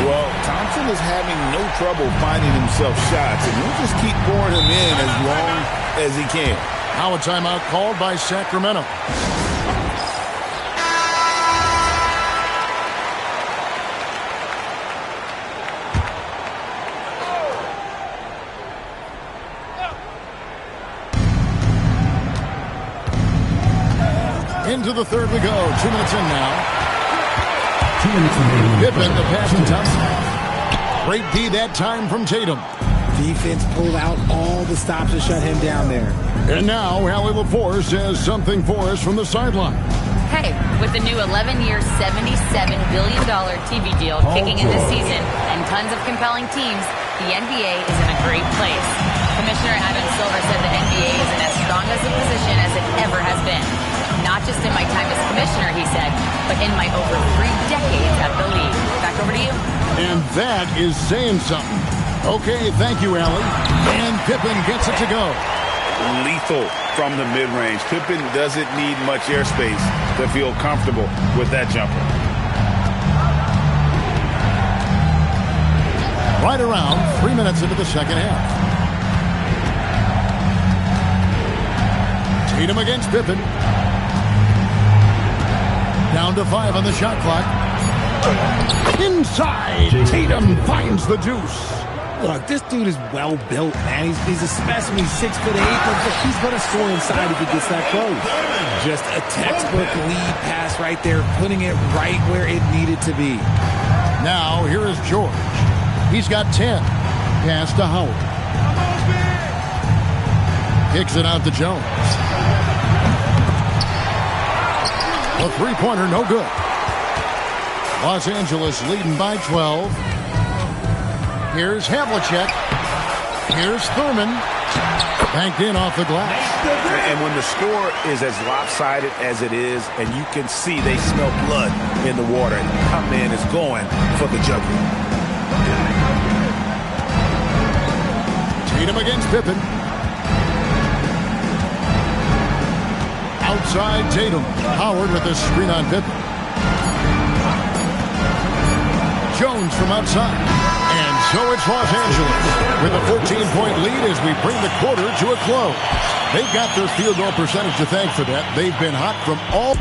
Well, Thompson is having no trouble finding himself shots, and he'll just keep pouring him in as long as he can. Now a timeout called by Sacramento. Into the third we go. 2 minutes in now. 2 minutes remaining. Pippen, the pass to Thompson. Great D that time from Tatum. Defense pulled out all the stops to shut him down there. And now, Allie LaForce has something for us from the sideline. Hey, with the new 11-year, $77 billion TV deal kicking in this season and tons of compelling teams, the NBA is in a great place. Commissioner Adam Silver said the NBA is in as strong as a position as it ever has been. Not just in my time as commissioner, he said, but in my over 3 decades at the league. Back over to you. And that is saying something. Okay, thank you, Allie. And Pippen gets it to go. Lethal from the mid-range. Pippen doesn't need much airspace to feel comfortable with that jumper. Right around 3 minutes into the second half. Tatum against Pippen. Down to 5 on the shot clock. Inside, Tatum finds the deuce. Look, this dude is well built, man. He's a specimen. He's 6'8", but he's going to score inside if he gets that close. Just a textbook lead pass right there, putting it right where it needed to be. Now, here is George. He's got 10. Pass to Howard. Kicks it out to Jones. A three-pointer, no good. Los Angeles leading by 12. Here's Havlicek. Here's Thurman. Banked in off the glass. And when the score is as lopsided as it is, and you can see they smell blood in the water, and our man is going for the jugular. Tatum against Pippen. Outside Tatum. Howard with a screen on Pippen. Jones from outside. And so it's Los Angeles with a 14-point lead as we bring the quarter to a close. They've got their field goal percentage to thank for that. They've been hot from all.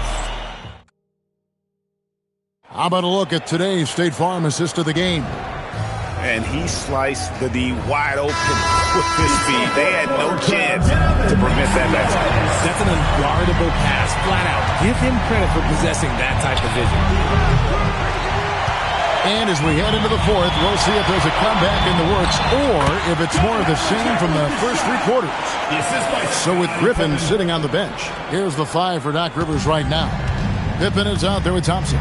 How about a look at today's State Farm assist of the game? And he sliced the D wide open with his speed. They had no chance to prevent that basket. That's an unguardable pass, flat out. Give him credit for possessing that type of vision. And as we head into the fourth, we'll see if there's a comeback in the works or if it's more of the same from the first 3 quarters. So with Griffin sitting on the bench, here's the 5 for Doc Rivers right now. Pippen is out there with Thompson.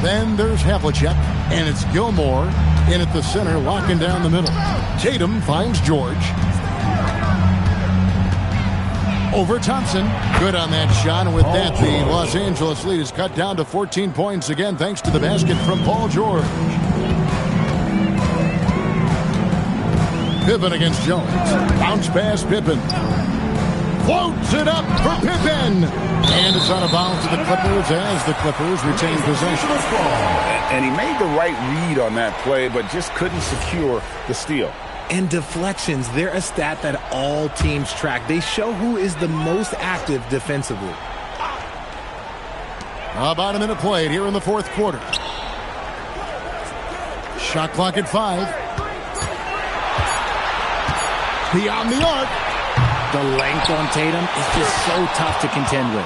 Then there's Havlicek, and it's Gilmore in at the center, locking down the middle. Tatum finds George. Over Thompson. Good on that shot, and with that, the Los Angeles lead is cut down to 14 points again, thanks to the basket from Paul George. Pippen against Jones. Bounce pass, Pippen. Floats it up for Pippen. And it's out of bounds to the Clippers as the Clippers retain possession. And he made the right read on that play, but just couldn't secure the steal. And deflections, they're a stat that all teams track. They show who is the most active defensively. About a minute played here in the fourth quarter. Shot clock at 5. Beyond the arc. The length on Tatum is just so tough to contend with.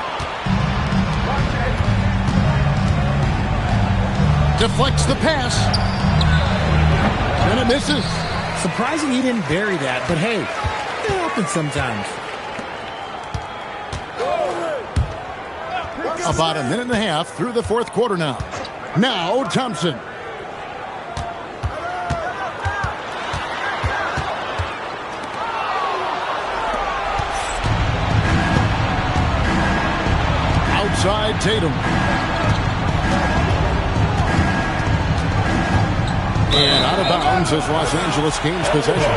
Deflects the pass. And it misses. Surprising he didn't bury that, but hey, it happens sometimes. About a minute and a half through the fourth quarter now. Now Thompson. Outside Tatum. And out of bounds as Los Angeles gains possession.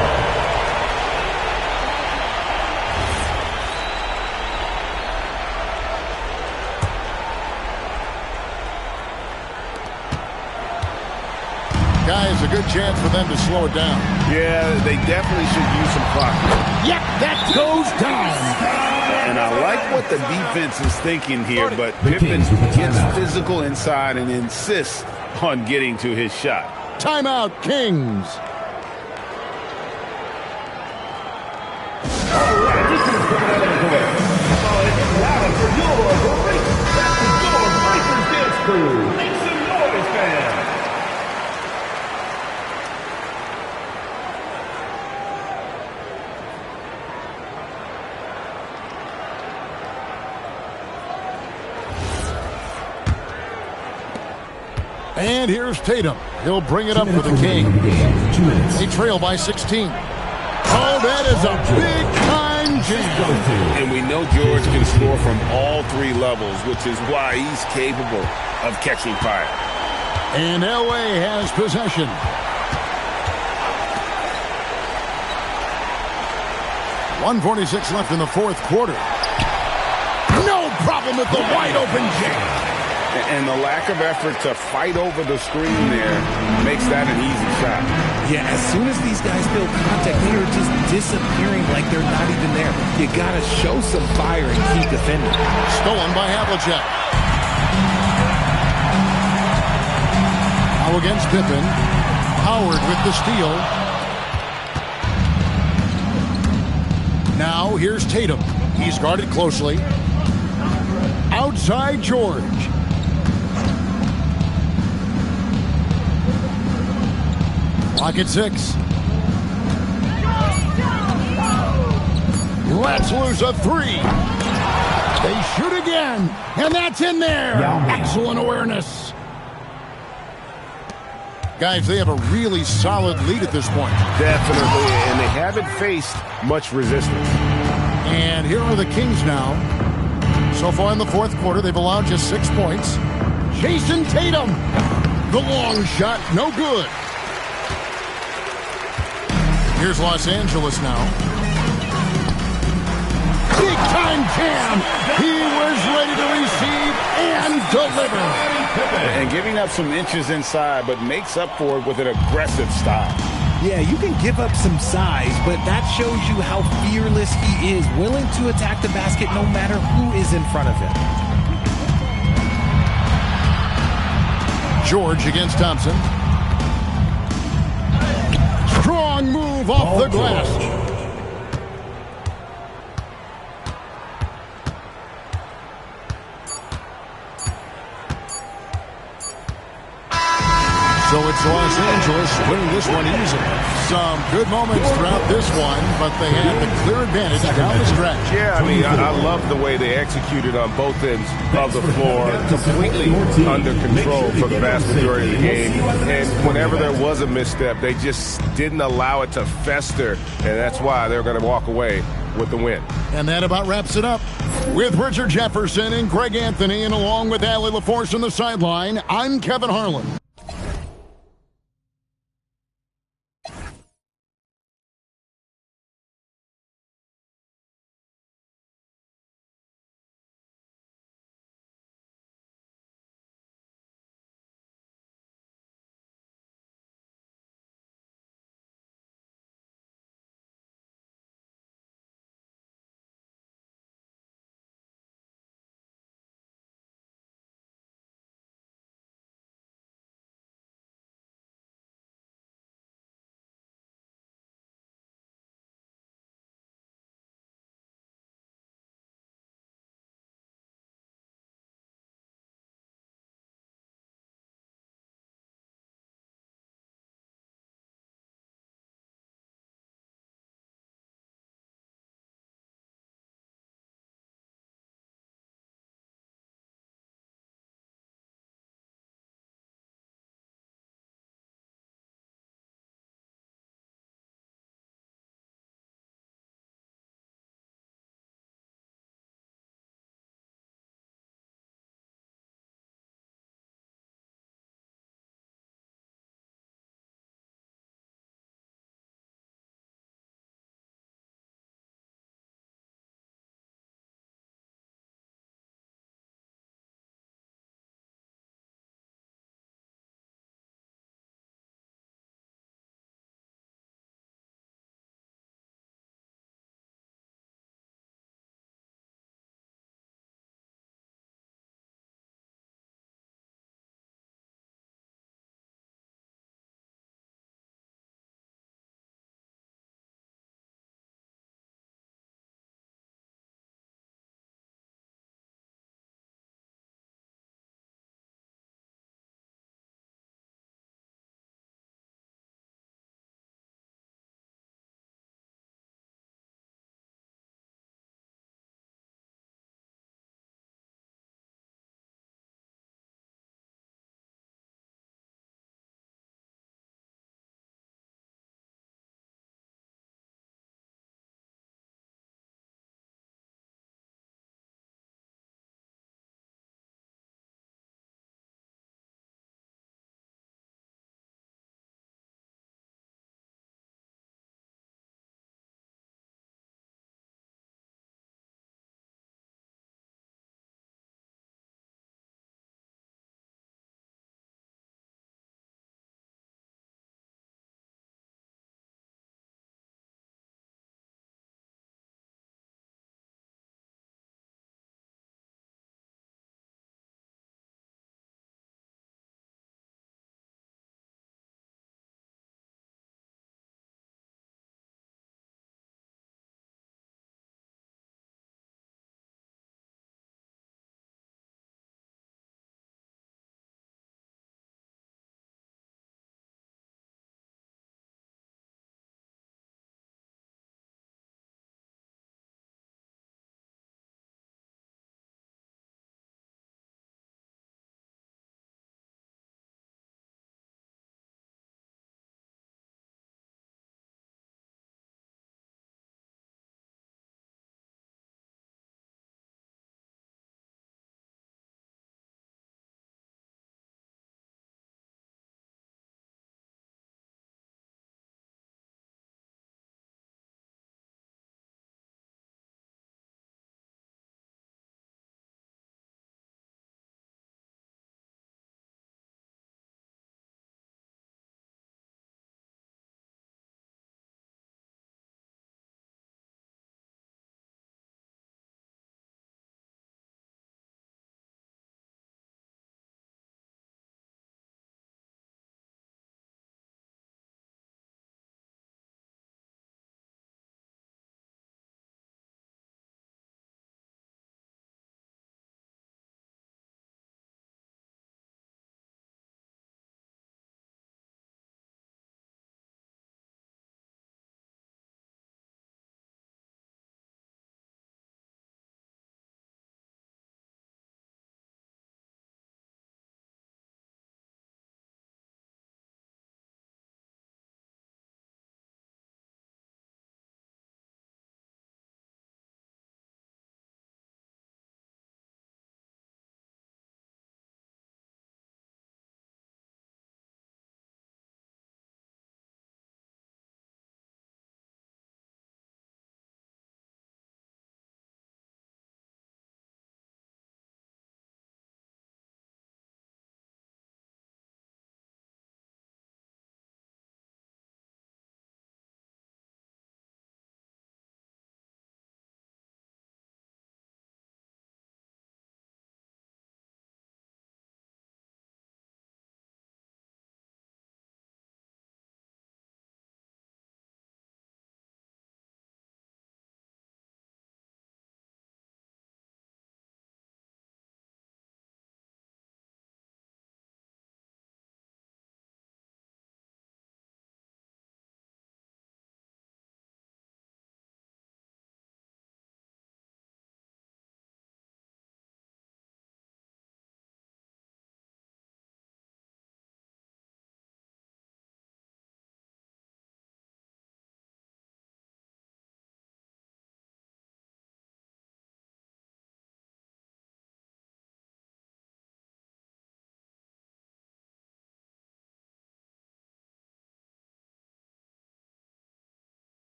Guys, a good chance for them to slow it down. Yeah, they definitely should use some clock. Yep, that goes down. And I like what the defense is thinking here, but Pippen gets physical inside and insists on getting to his shot. Timeout, Kings. All right, this is coming out of the way. It's louder for your And here's Tatum. He'll bring it up for the Kings. They trail by 16. Oh, that is a big-time jam. And we know George can score from all three levels, which is why he's capable of catching fire. And Elway has possession. .146 left in the fourth quarter. No problem with the wide-open jam. And the lack of effort to fight over the screen there makes that an easy shot. Yeah, as soon as these guys feel contact, they are just disappearing like they're not even there. You got to show some fire and keep defending. Stolen by Havlicek. Now against Pippen. Howard with the steal. Now here's Tatum. He's guarded closely. Outside George. Clock at 6. Let's lose a 3. They shoot again, and that's in there. Excellent awareness. Guys, they have a really solid lead at this point. Definitely, and they haven't faced much resistance. And here are the Kings now. So far in the fourth quarter, they've allowed just 6 points. Jason Tatum. The long shot, no good. Here's Los Angeles now. Big time jam. He was ready to receive and deliver. And giving up some inches inside, but makes up for it with an aggressive style. Yeah, you can give up some size, but that shows you how fearless he is, willing to attack the basket no matter who is in front of him. George against Thompson. Strong move off the glass. So it's Los Angeles winning this one easily. Some good moments throughout this one, but they had the clear advantage down the stretch. Yeah, I mean, I love the way they executed on both ends of the floor, completely under control for the vast majority of the game. And whenever there was a misstep, they just didn't allow it to fester, and that's why they're going to walk away with the win. And that about wraps it up. With Richard Jefferson and Greg Anthony, and along with Allie LaForce on the sideline, I'm Kevin Harlan.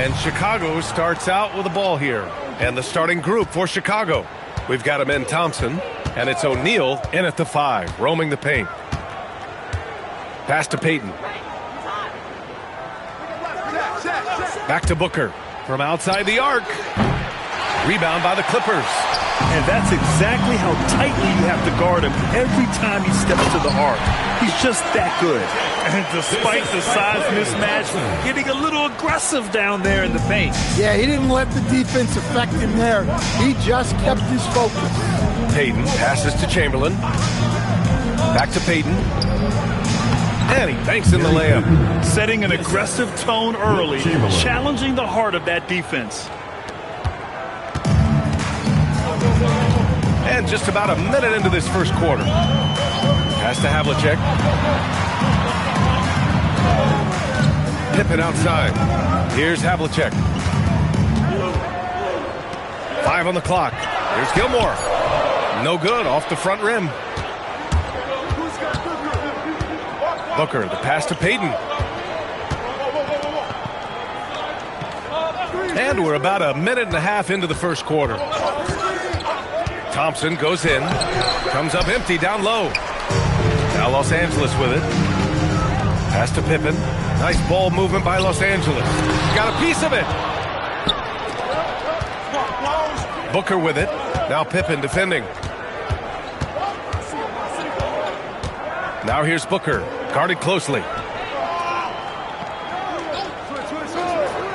And Chicago starts out with the ball here. And the starting group for Chicago. We've got Amen Thompson, and it's O'Neal in at the 5, roaming the paint. Pass to Payton. Back to Booker from outside the arc. Rebound by the Clippers. And that's exactly how tightly you have to guard him every time he steps to the arc. He's just that good. And despite the size mismatch, getting a little aggressive down there in the paint. Yeah, he didn't let the defense affect him there. He just kept his focus. Payton passes to Chamberlain. Back to Payton. And he banks in the layup. Setting an aggressive tone early, challenging the heart of that defense. And just about a minute into this first quarter. Pass to Havlicek. Pippen outside. Here's Havlicek. 5 on the clock. Here's Gilmore. No good, off the front rim. Booker, the pass to Payton. And we're about a minute and a half into the first quarter. Thompson goes in. Comes up empty down low. Now Los Angeles with it. Pass to Pippen. Nice ball movement by Los Angeles. Got a piece of it. Booker with it. Now Pippen defending. Now here's Booker. Guarded closely.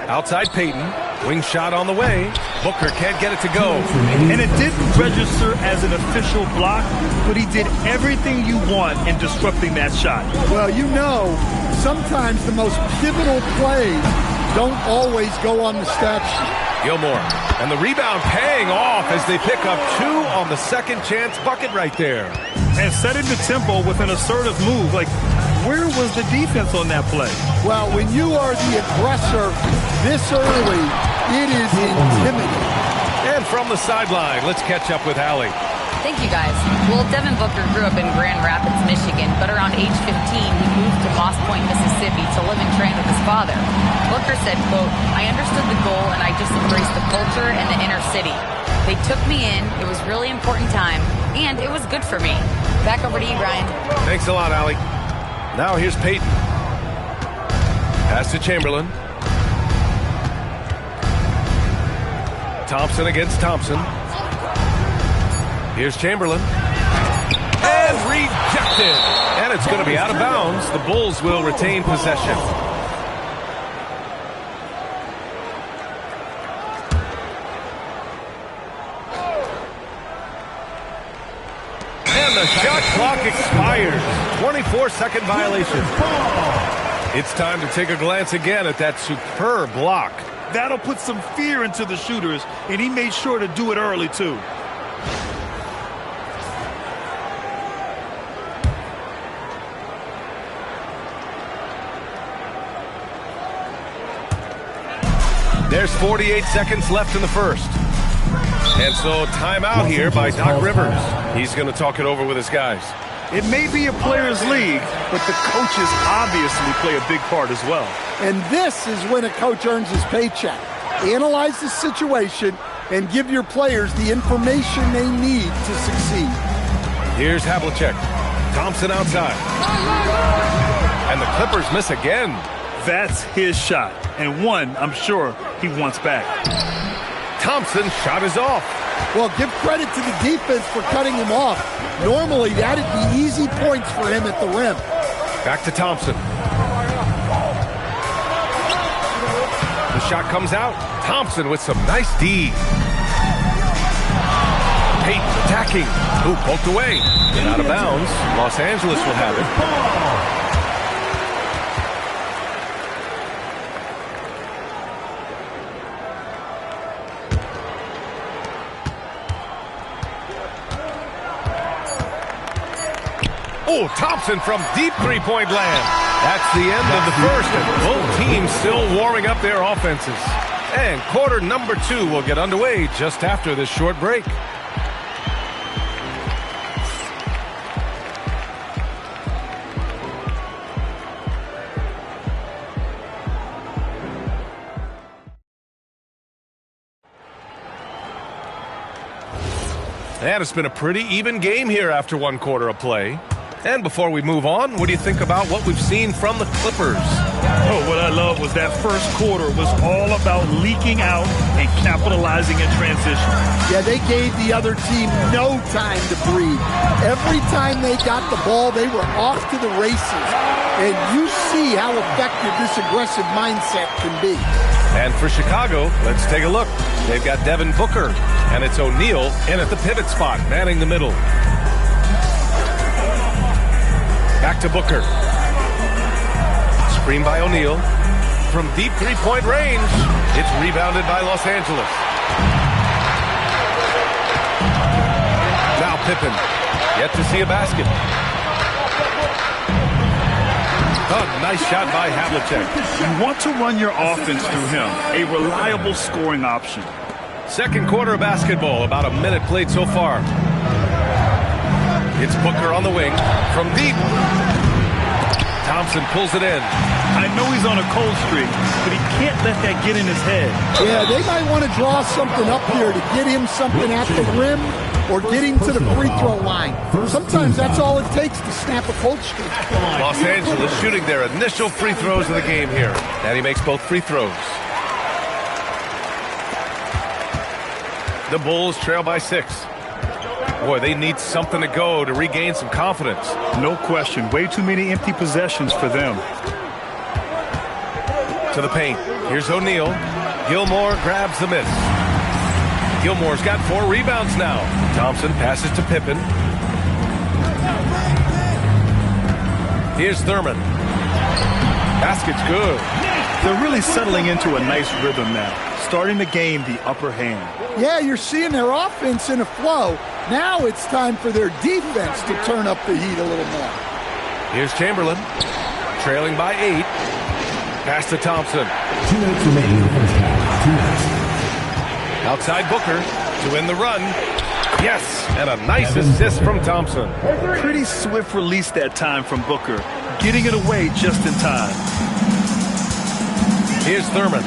Outside Payton. Wing shot on the way. Booker can't get it to go. And it didn't register as an official block, but he did everything you want in disrupting that shot. Well, you know, sometimes the most pivotal plays don't always go on the stat sheet. Gilmore. And the rebound paying off as they pick up 2 on the second chance bucket right there. And setting the tempo with an assertive move. Like, where was the defense on that play? Well, when you are the aggressor this early, it is intimidating. And from the sideline, let's catch up with Allie. Thank you, guys. Well, Devin Booker grew up in Grand Rapids, Michigan, but around age 15, he moved to Moss Point, Mississippi to live and train with his father. Booker said, quote, "I understood the goal and I just embraced the culture and the inner city. They took me in. It was really important time, and it was good for me." Back over to you, Brian. Thanks a lot, Allie. Now here's Payton. Pass to Chamberlain. Thompson against Thompson. Here's Chamberlain. And rejected. And it's going to be out of bounds. The Bulls will retain possession. And the shot clock expires. 24-second violation. It's time to take a glance again at that superb block. That'll put some fear into the shooters, and he made sure to do it early, too. There's 48 seconds left in the first. And so timeout here by Doc Rivers. He's going to talk it over with his guys. It may be a players' league, but the coaches obviously play a big part as well. And this is when a coach earns his paycheck. Analyze the situation and give your players the information they need to succeed. Here's Havlicek. Thompson outside. And the Clippers miss again. That's his shot, and one I'm sure he wants back. Thompson's shot is off. Well, give credit to the defense for cutting him off. Normally, that'd be easy points for him at the rim. Back to Thompson. The shot comes out. Thompson with some nice D. Payton attacking. Ooh, poked away. And out of bounds. Los Angeles will have it. Oh, Thompson from deep three-point land. That's the end of the first, and both teams still warming up their offenses. And quarter number 2 will get underway just after this short break. And it's been a pretty even game here after one quarter of play. And before we move on, what do you think about what we've seen from the Clippers? Oh, what I love was that first quarter was all about leaking out and capitalizing in transition. Yeah, they gave the other team no time to breathe. Every time they got the ball, they were off to the races. And you see how effective this aggressive mindset can be. And for Chicago, let's take a look. They've got Devin Booker, and it's O'Neal in at the pivot spot, manning the middle. Back to Booker. Screen by O'Neal. From deep three-point range, it's rebounded by Los Angeles. Now Pippen. Yet to see a basket. Oh, nice shot by Havlicek. You want to run your offense through him. A reliable scoring option. Second quarter of basketball. About a minute played so far. It's Booker on the wing from deep. Thompson pulls it in. I know he's on a cold streak, but he can't let that get in his head. Yeah, they might want to draw something up here to get him something at the rim or get him to the free throw line. Sometimes that's all it takes to snap a cold streak. Los Angeles shooting their initial free throws of the game here. And he makes both free throws. The Bulls trail by 6. Boy, they need something to go to regain some confidence. No question. Way too many empty possessions for them. To the paint. Here's O'Neal. Gilmore grabs the miss. Gilmore's got 4 rebounds now. Thompson passes to Pippen. Here's Thurman. Basket's good. They're really settling into a nice rhythm now. Starting to gain the upper hand. Yeah, you're seeing their offense in a flow. Now it's time for their defense to turn up the heat a little more. Here's Chamberlain, trailing by 8. Pass to Thompson. 2 minutes remaining in the first half. 2 minutes. Outside Booker to win the run. Yes, and a nice assist from Thompson. Pretty swift release that time from Booker. Getting it away just in time. Here's Thurman.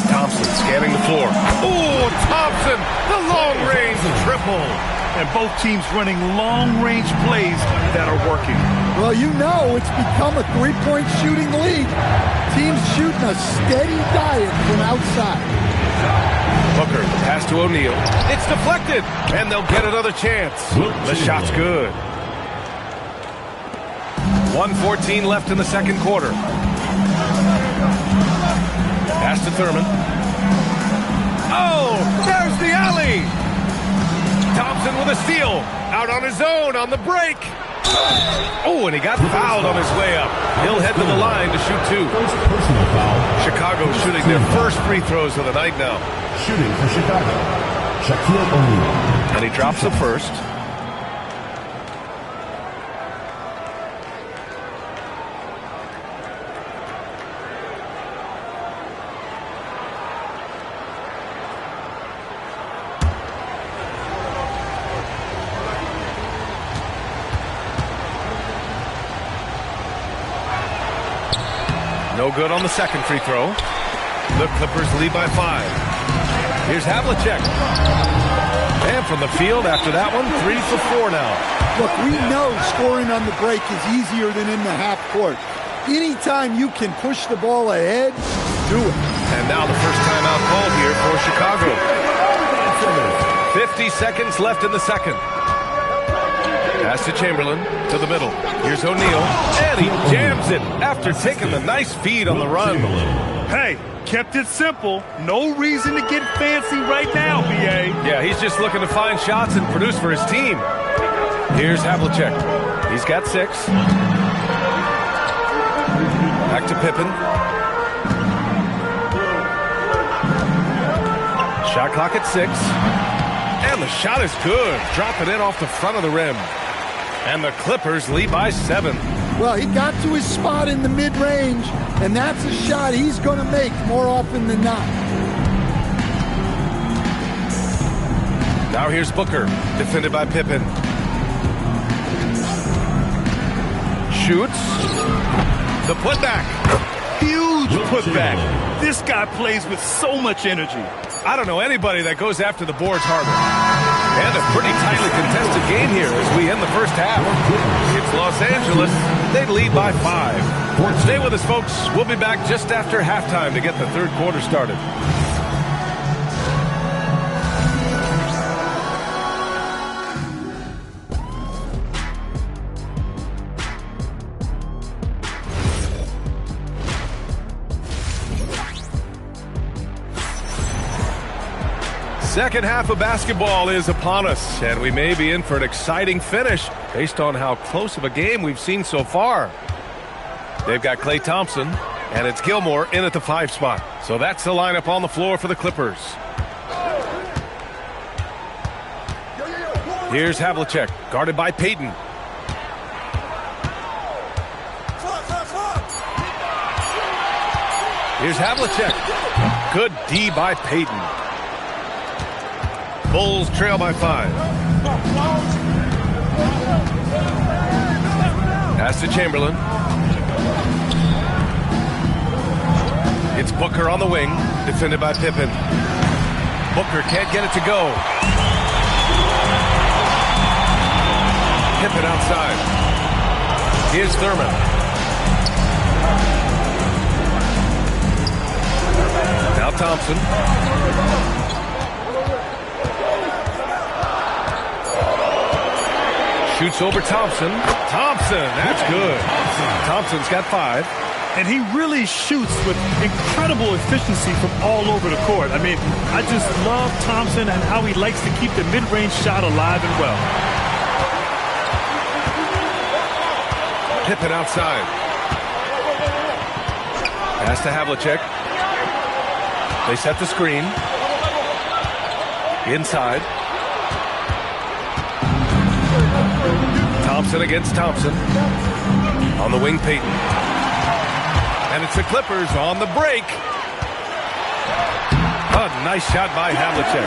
Thompson scanning the floor. Oh, Thompson, the long-range triple. And both teams running long-range plays that are working. Well, you know it's become a three-point shooting league. Teams shooting a steady diet from outside. Booker, pass to O'Neal. It's deflected, and they'll get another chance. The shot's good. 1:14 left in the second quarter. Pass to Thurman. Oh, there's the alley. Thompson with a steal. Out on his own on the break. Oh, and he got fouled on his way up. He'll head to the line to shoot 2. Chicago shooting their first free throws of the night now. Shooting for Chicago, Shaquille O'Neal. And he drops the first. No good on the second free throw. The Clippers lead by 5. Here's Havlicek. And from the field after that one, 3 for 4 now. Look, we know scoring on the break is easier than in the half court. Anytime you can push the ball ahead, do it. And now the first timeout called here for Chicago. 50 seconds left in the second. Pass to Chamberlain, to the middle. Here's O'Neal, and he jams it after taking the nice feed on the run. Hey, kept it simple. No reason to get fancy right now, B.A. Yeah, he's just looking to find shots and produce for his team. Here's Havlicek. He's got 6. Back to Pippen. Shot clock at 6. And the shot is good. Dropping it off the front of the rim. And the Clippers lead by 7. Well, he got to his spot in the mid-range, and that's a shot he's going to make more often than not. Now here's Booker, defended by Pippen. Shoots. The putback. Huge putback. This guy plays with so much energy. I don't know anybody that goes after the boards harder. And a pretty tightly contested game here as we end the first half. It's Los Angeles. They lead by 5. Stay with us, folks. We'll be back just after halftime to get the third quarter started. Second half of basketball is upon us, and we may be in for an exciting finish based on how close of a game we've seen so far. They've got Klay Thompson, and it's Gilmore in at the 5 spot. So that's the lineup on the floor for the Clippers. Here's Havlicek, guarded by Payton. Here's Havlicek. Good D by Payton. Bulls trail by 5. Pass to Chamberlain. It's Booker on the wing, defended by Pippen. Booker can't get it to go. Pippen outside. Here's Thurman. Now Thompson. Shoots over Thompson. Thompson, that's good. Thompson's got 5. And he really shoots with incredible efficiency from all over the court. I mean, I just love Thompson and how he likes to keep the mid-range shot alive and well. Pippen outside. Pass to Havlicek. They set the screen. Inside. Thompson against Thompson. On the wing, Payton. And it's the Clippers on the break. A nice shot by Havlicek.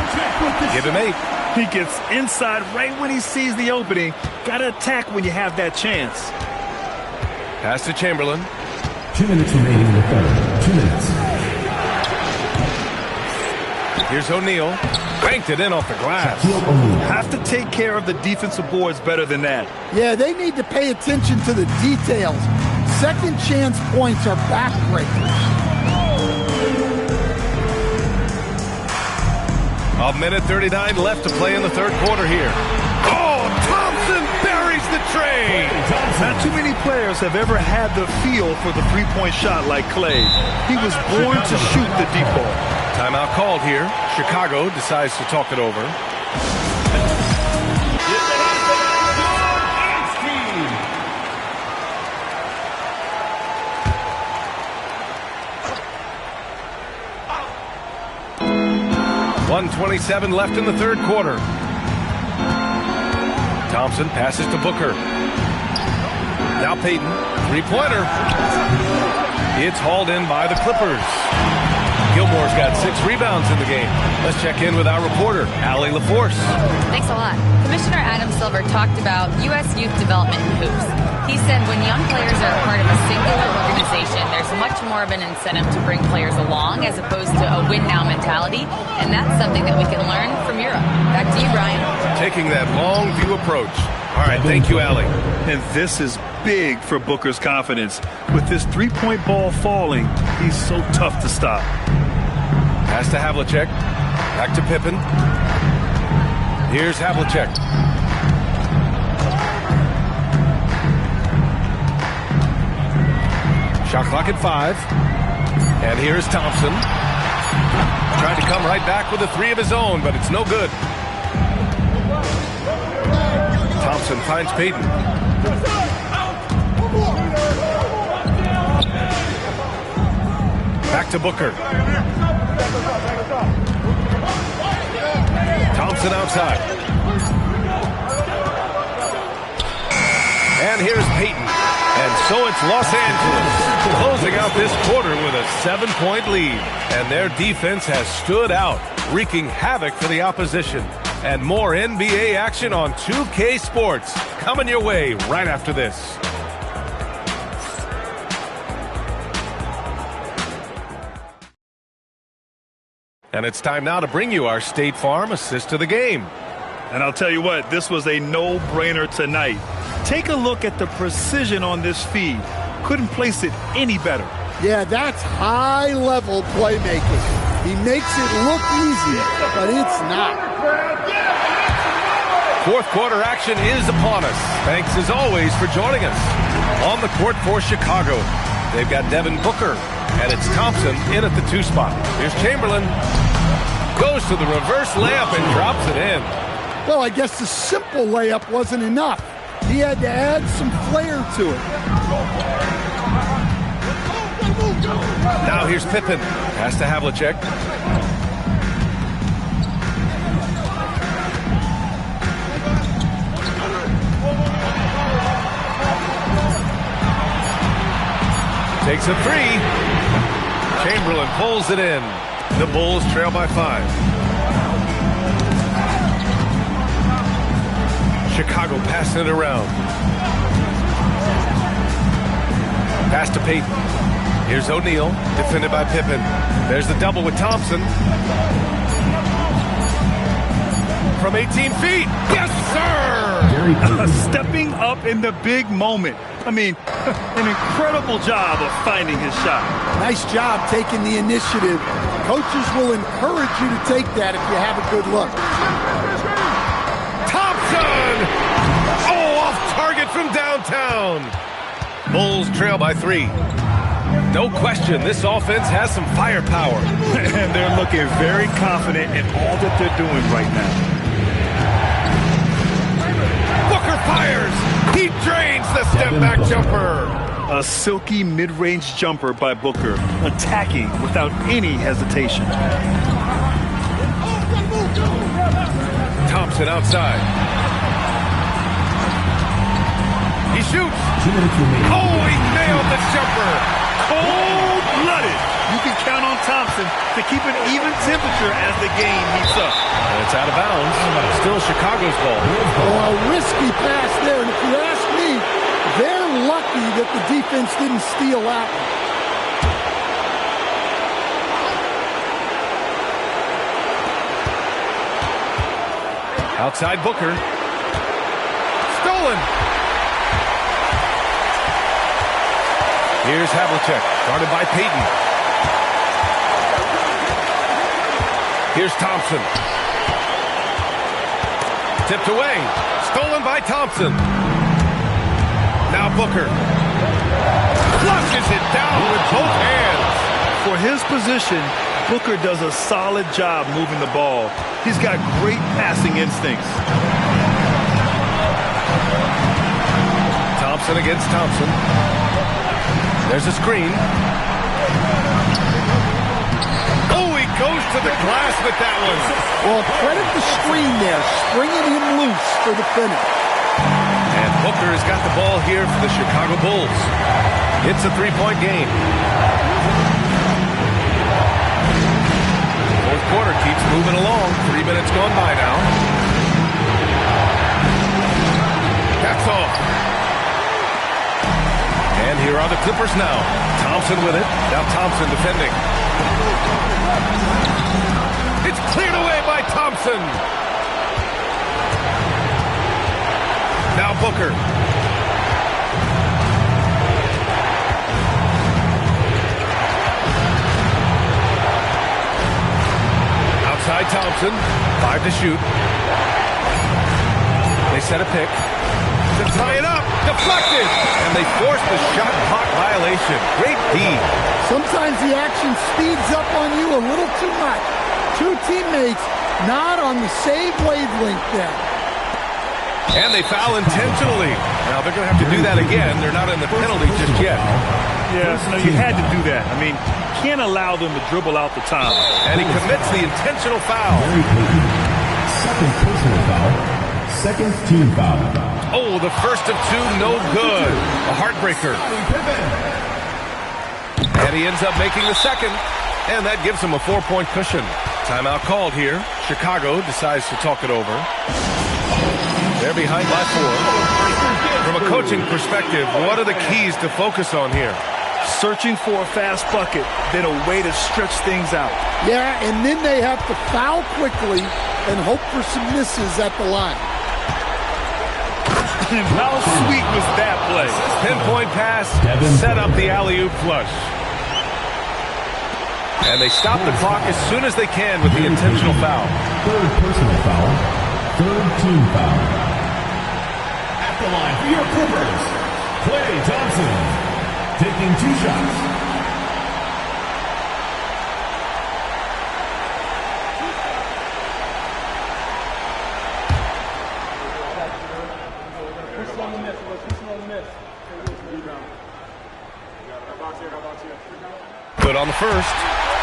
Give him 8. He gets inside right when he sees the opening. Got to attack when you have that chance. Pass to Chamberlain. 2 minutes remaining in the third. 2 minutes. Here's O'Neal. Banked it in off the glass. Have to take care of the defensive boards better than that. Yeah, they need to pay attention to the details. Second chance points are backbreakers. A minute 39 left to play in the third quarter here. Oh, Thompson buries the train. Not too many players have ever had the feel for the three-point shot like Klay. He was born to shoot the deep ball. Timeout called here. Chicago decides to talk it over. .127 left in the third quarter. Thompson passes to Booker. Now Payton, 3-pointer. It's hauled in by the Clippers. Gilmore's got 6 rebounds in the game. Let's check in with our reporter, Allie LaForce. Thanks a lot. Commissioner Adam Silver talked about U.S. youth development in hoops. He said when young players are a part of a singular organization, there's much more of an incentive to bring players along as opposed to a win-now mentality, and that's something that we can learn from Europe. Back to you, Brian. Taking that long view approach. All right, thank you, Allie. And this is big for Booker's confidence. With this three-point ball falling, he's so tough to stop. Pass to Havlicek. Back to Pippen. Here's Havlicek. Shot clock at 5. And here's Thompson. Trying to come right back with a 3 of his own, but it's no good. Thompson finds Payton. Back to Booker. Thompson outside. And here's Payton. And so it's Los Angeles closing out this quarter with a 7-point lead. And their defense has stood out, wreaking havoc for the opposition. And more NBA action on 2K Sports coming your way right after this. And it's time now to bring you our State Farm assist to the game. And I'll tell you what, this was a no-brainer tonight. Take a look at the precision on this feed. Couldn't place it any better. Yeah, that's high-level playmaking. He makes it look easy, but it's not. Fourth quarter action is upon us. Thanks as always for joining us. On the court for Chicago, they've got Devin Booker, and it's Thompson in at the 2 spot. Here's Chamberlain. Goes to the reverse layup and drops it in. Well, I guess the simple layup wasn't enough. He had to add some flair to it. Now here's Pippen. Pass to Havlicek. Takes a 3. Chamberlain pulls it in. The Bulls trail by 5. Chicago passing it around. Pass to Payton. Here's O'Neal, defended by Pippen. There's the double with Thompson. From 18 feet. Yes, sir! Stepping up in the big moment. I mean, an incredible job of finding his shot. Nice job taking the initiative. Coaches will encourage you to take that if you have a good look. Thompson! Oh, off target from downtown. Bulls trail by 3. No question, this offense has some firepower. And they're looking very confident in all that they're doing right now. Booker fires. He drains the step-back jumper. A silky mid-range jumper by Booker, attacking without any hesitation. Thompson outside. He shoots. Oh, he nailed the jumper. Cold-blooded. You can count on Thompson to keep an even temperature as the game heats up. And it's out of bounds. Still Chicago's ball. Oh, a risky pass there. And if you ask me, they're lucky that the defense didn't steal that one. Outside Booker. Stolen. Here's Havlicek, guarded by Payton. Here's Thompson. Tipped away. Stolen by Thompson. Now Booker. Flushes it down with both hands. For his position, Booker does a solid job moving the ball. He's got great passing instincts. Thompson against Thompson. There's a screen. Oh, he goes to the glass with that one. Well, credit the screen there, springing him loose for the finish. And Booker has got the ball here for the Chicago Bulls. It's a 3-point game. Fourth quarter keeps moving along. 3 minutes gone by now. That's off. And here are the Clippers now. Thompson with it. Now Thompson defending. It's cleared away by Thompson. Now Booker. Outside Thompson. 5 to shoot. They set a pick. To tie it up. Deflected. And they force the shot clock violation. Great D. Sometimes the action speeds up on you a little too much. Two teammates not on the same wavelength then. And they foul intentionally. Now they're going to have to do that again. They're not in the penalty just yet. Yeah, so you had to do that. I mean, can't allow them to dribble out the time. And he commits the intentional foul. Second personal foul. Second team foul. Oh, the first of 2, no good. A heartbreaker. And he ends up making the second. And that gives him a 4-point cushion. Timeout called here. Chicago decides to talk it over. They're behind by 4. From a coaching perspective, what are the keys to focus on here? searching for a fast bucket, then a way to stretch things out. Yeah, and then they have to foul quickly and hope for some misses at the line. How sweet was that play? Pinpoint pass, set up the alley-oop flush. And they stop the clock as soon as they can with the intentional foul. Third personal foul. Third team foul. At the line for your Clippers, Klay Thompson, taking 2 shots. Good on the first,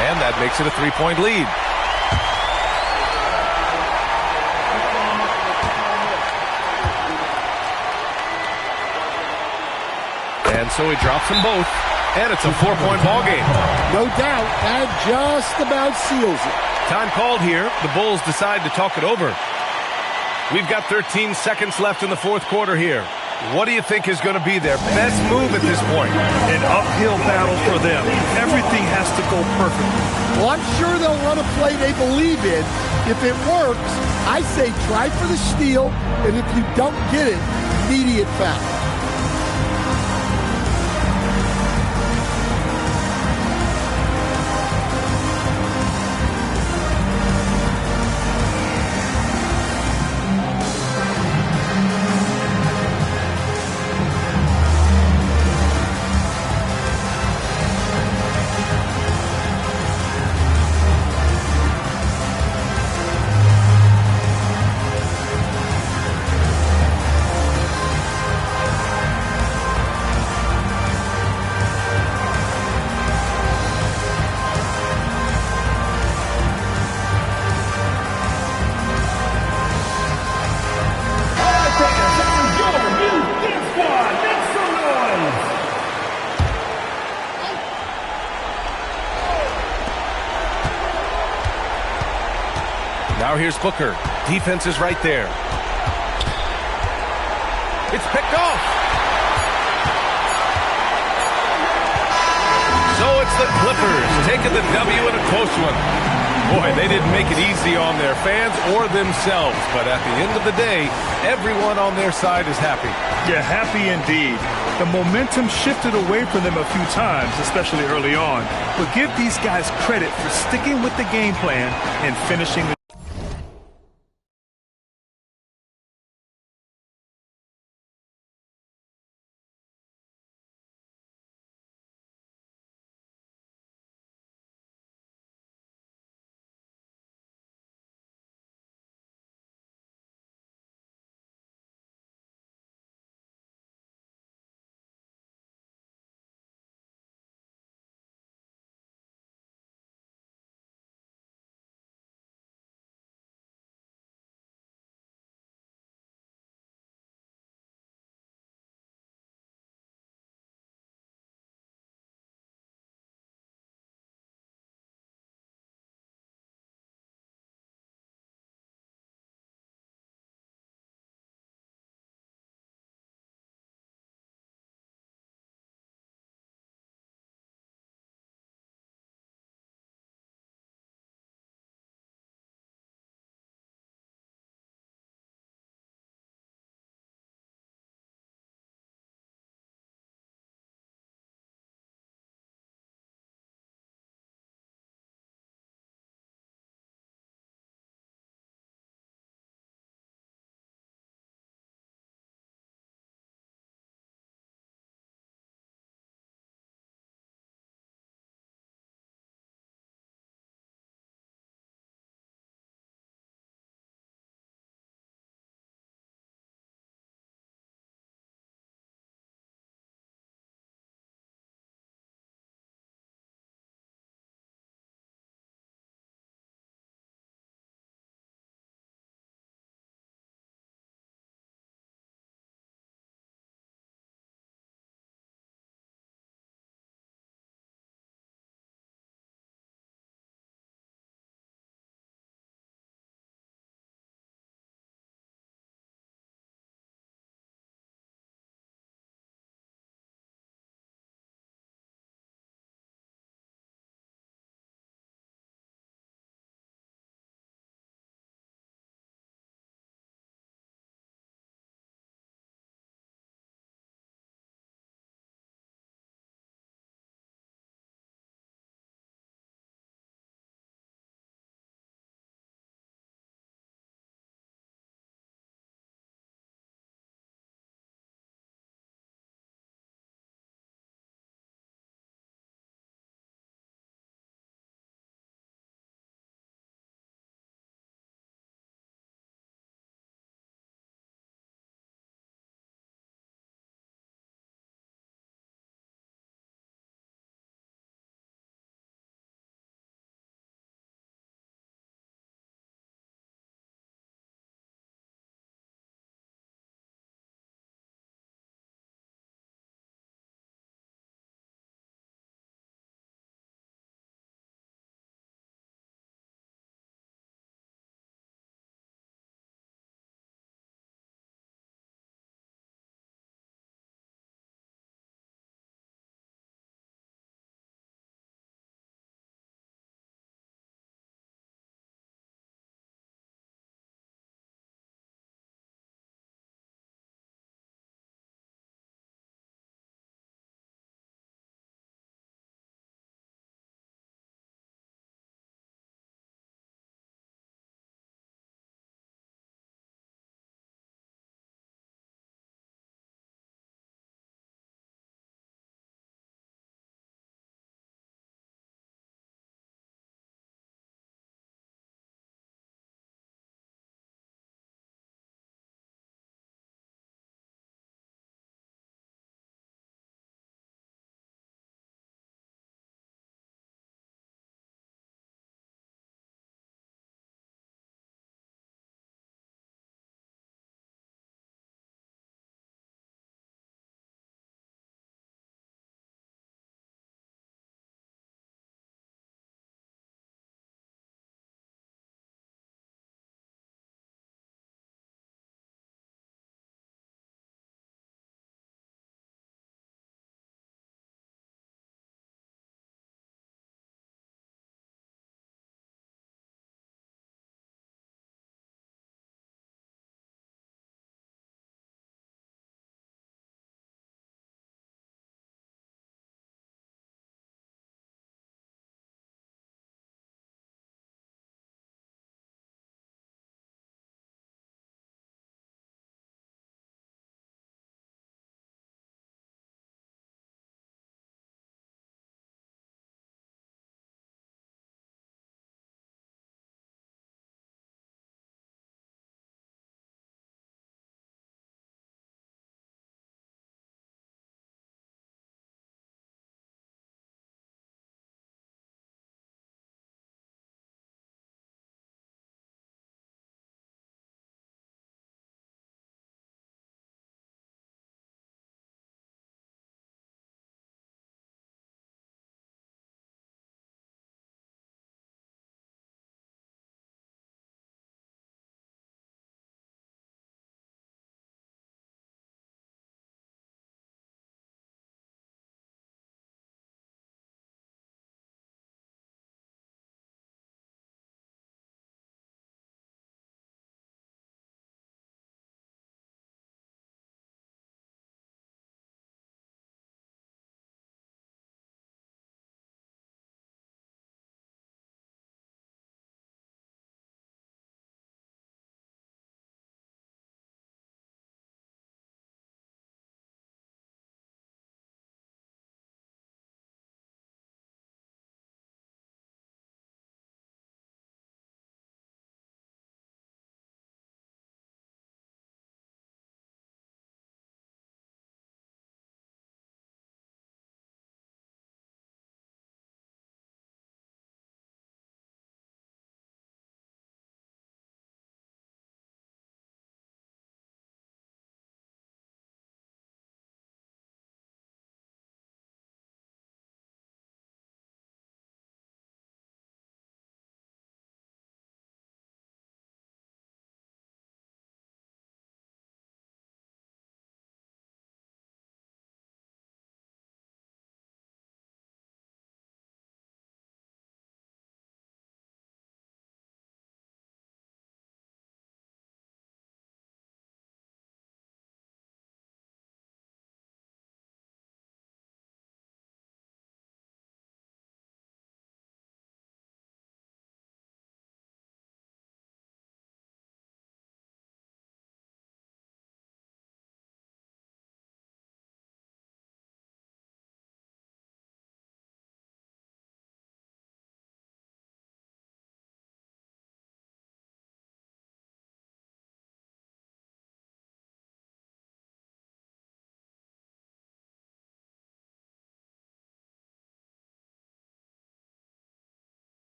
and that makes it a 3-point lead. And so he drops them both, and it's a 4-point ball game. No doubt, that just about seals it. Time called here. The Bulls decide to talk it over. We've got 13 seconds left in the fourth quarter here. What do you think is going to be their best move at this point? An uphill battle for them. Everything has to go perfectly. Well, I'm sure they'll run a play they believe in. If it works, I say try for the steal, and if you don't get it, immediate foul. Now here's Booker. Defense is right there. It's picked off. So it's the Clippers taking the W in a close one. Boy, they didn't make it easy on their fans or themselves. But at the end of the day, everyone on their side is happy. Yeah, happy indeed. The momentum shifted away from them a few times, especially early on. But give these guys credit for sticking with the game plan and finishing the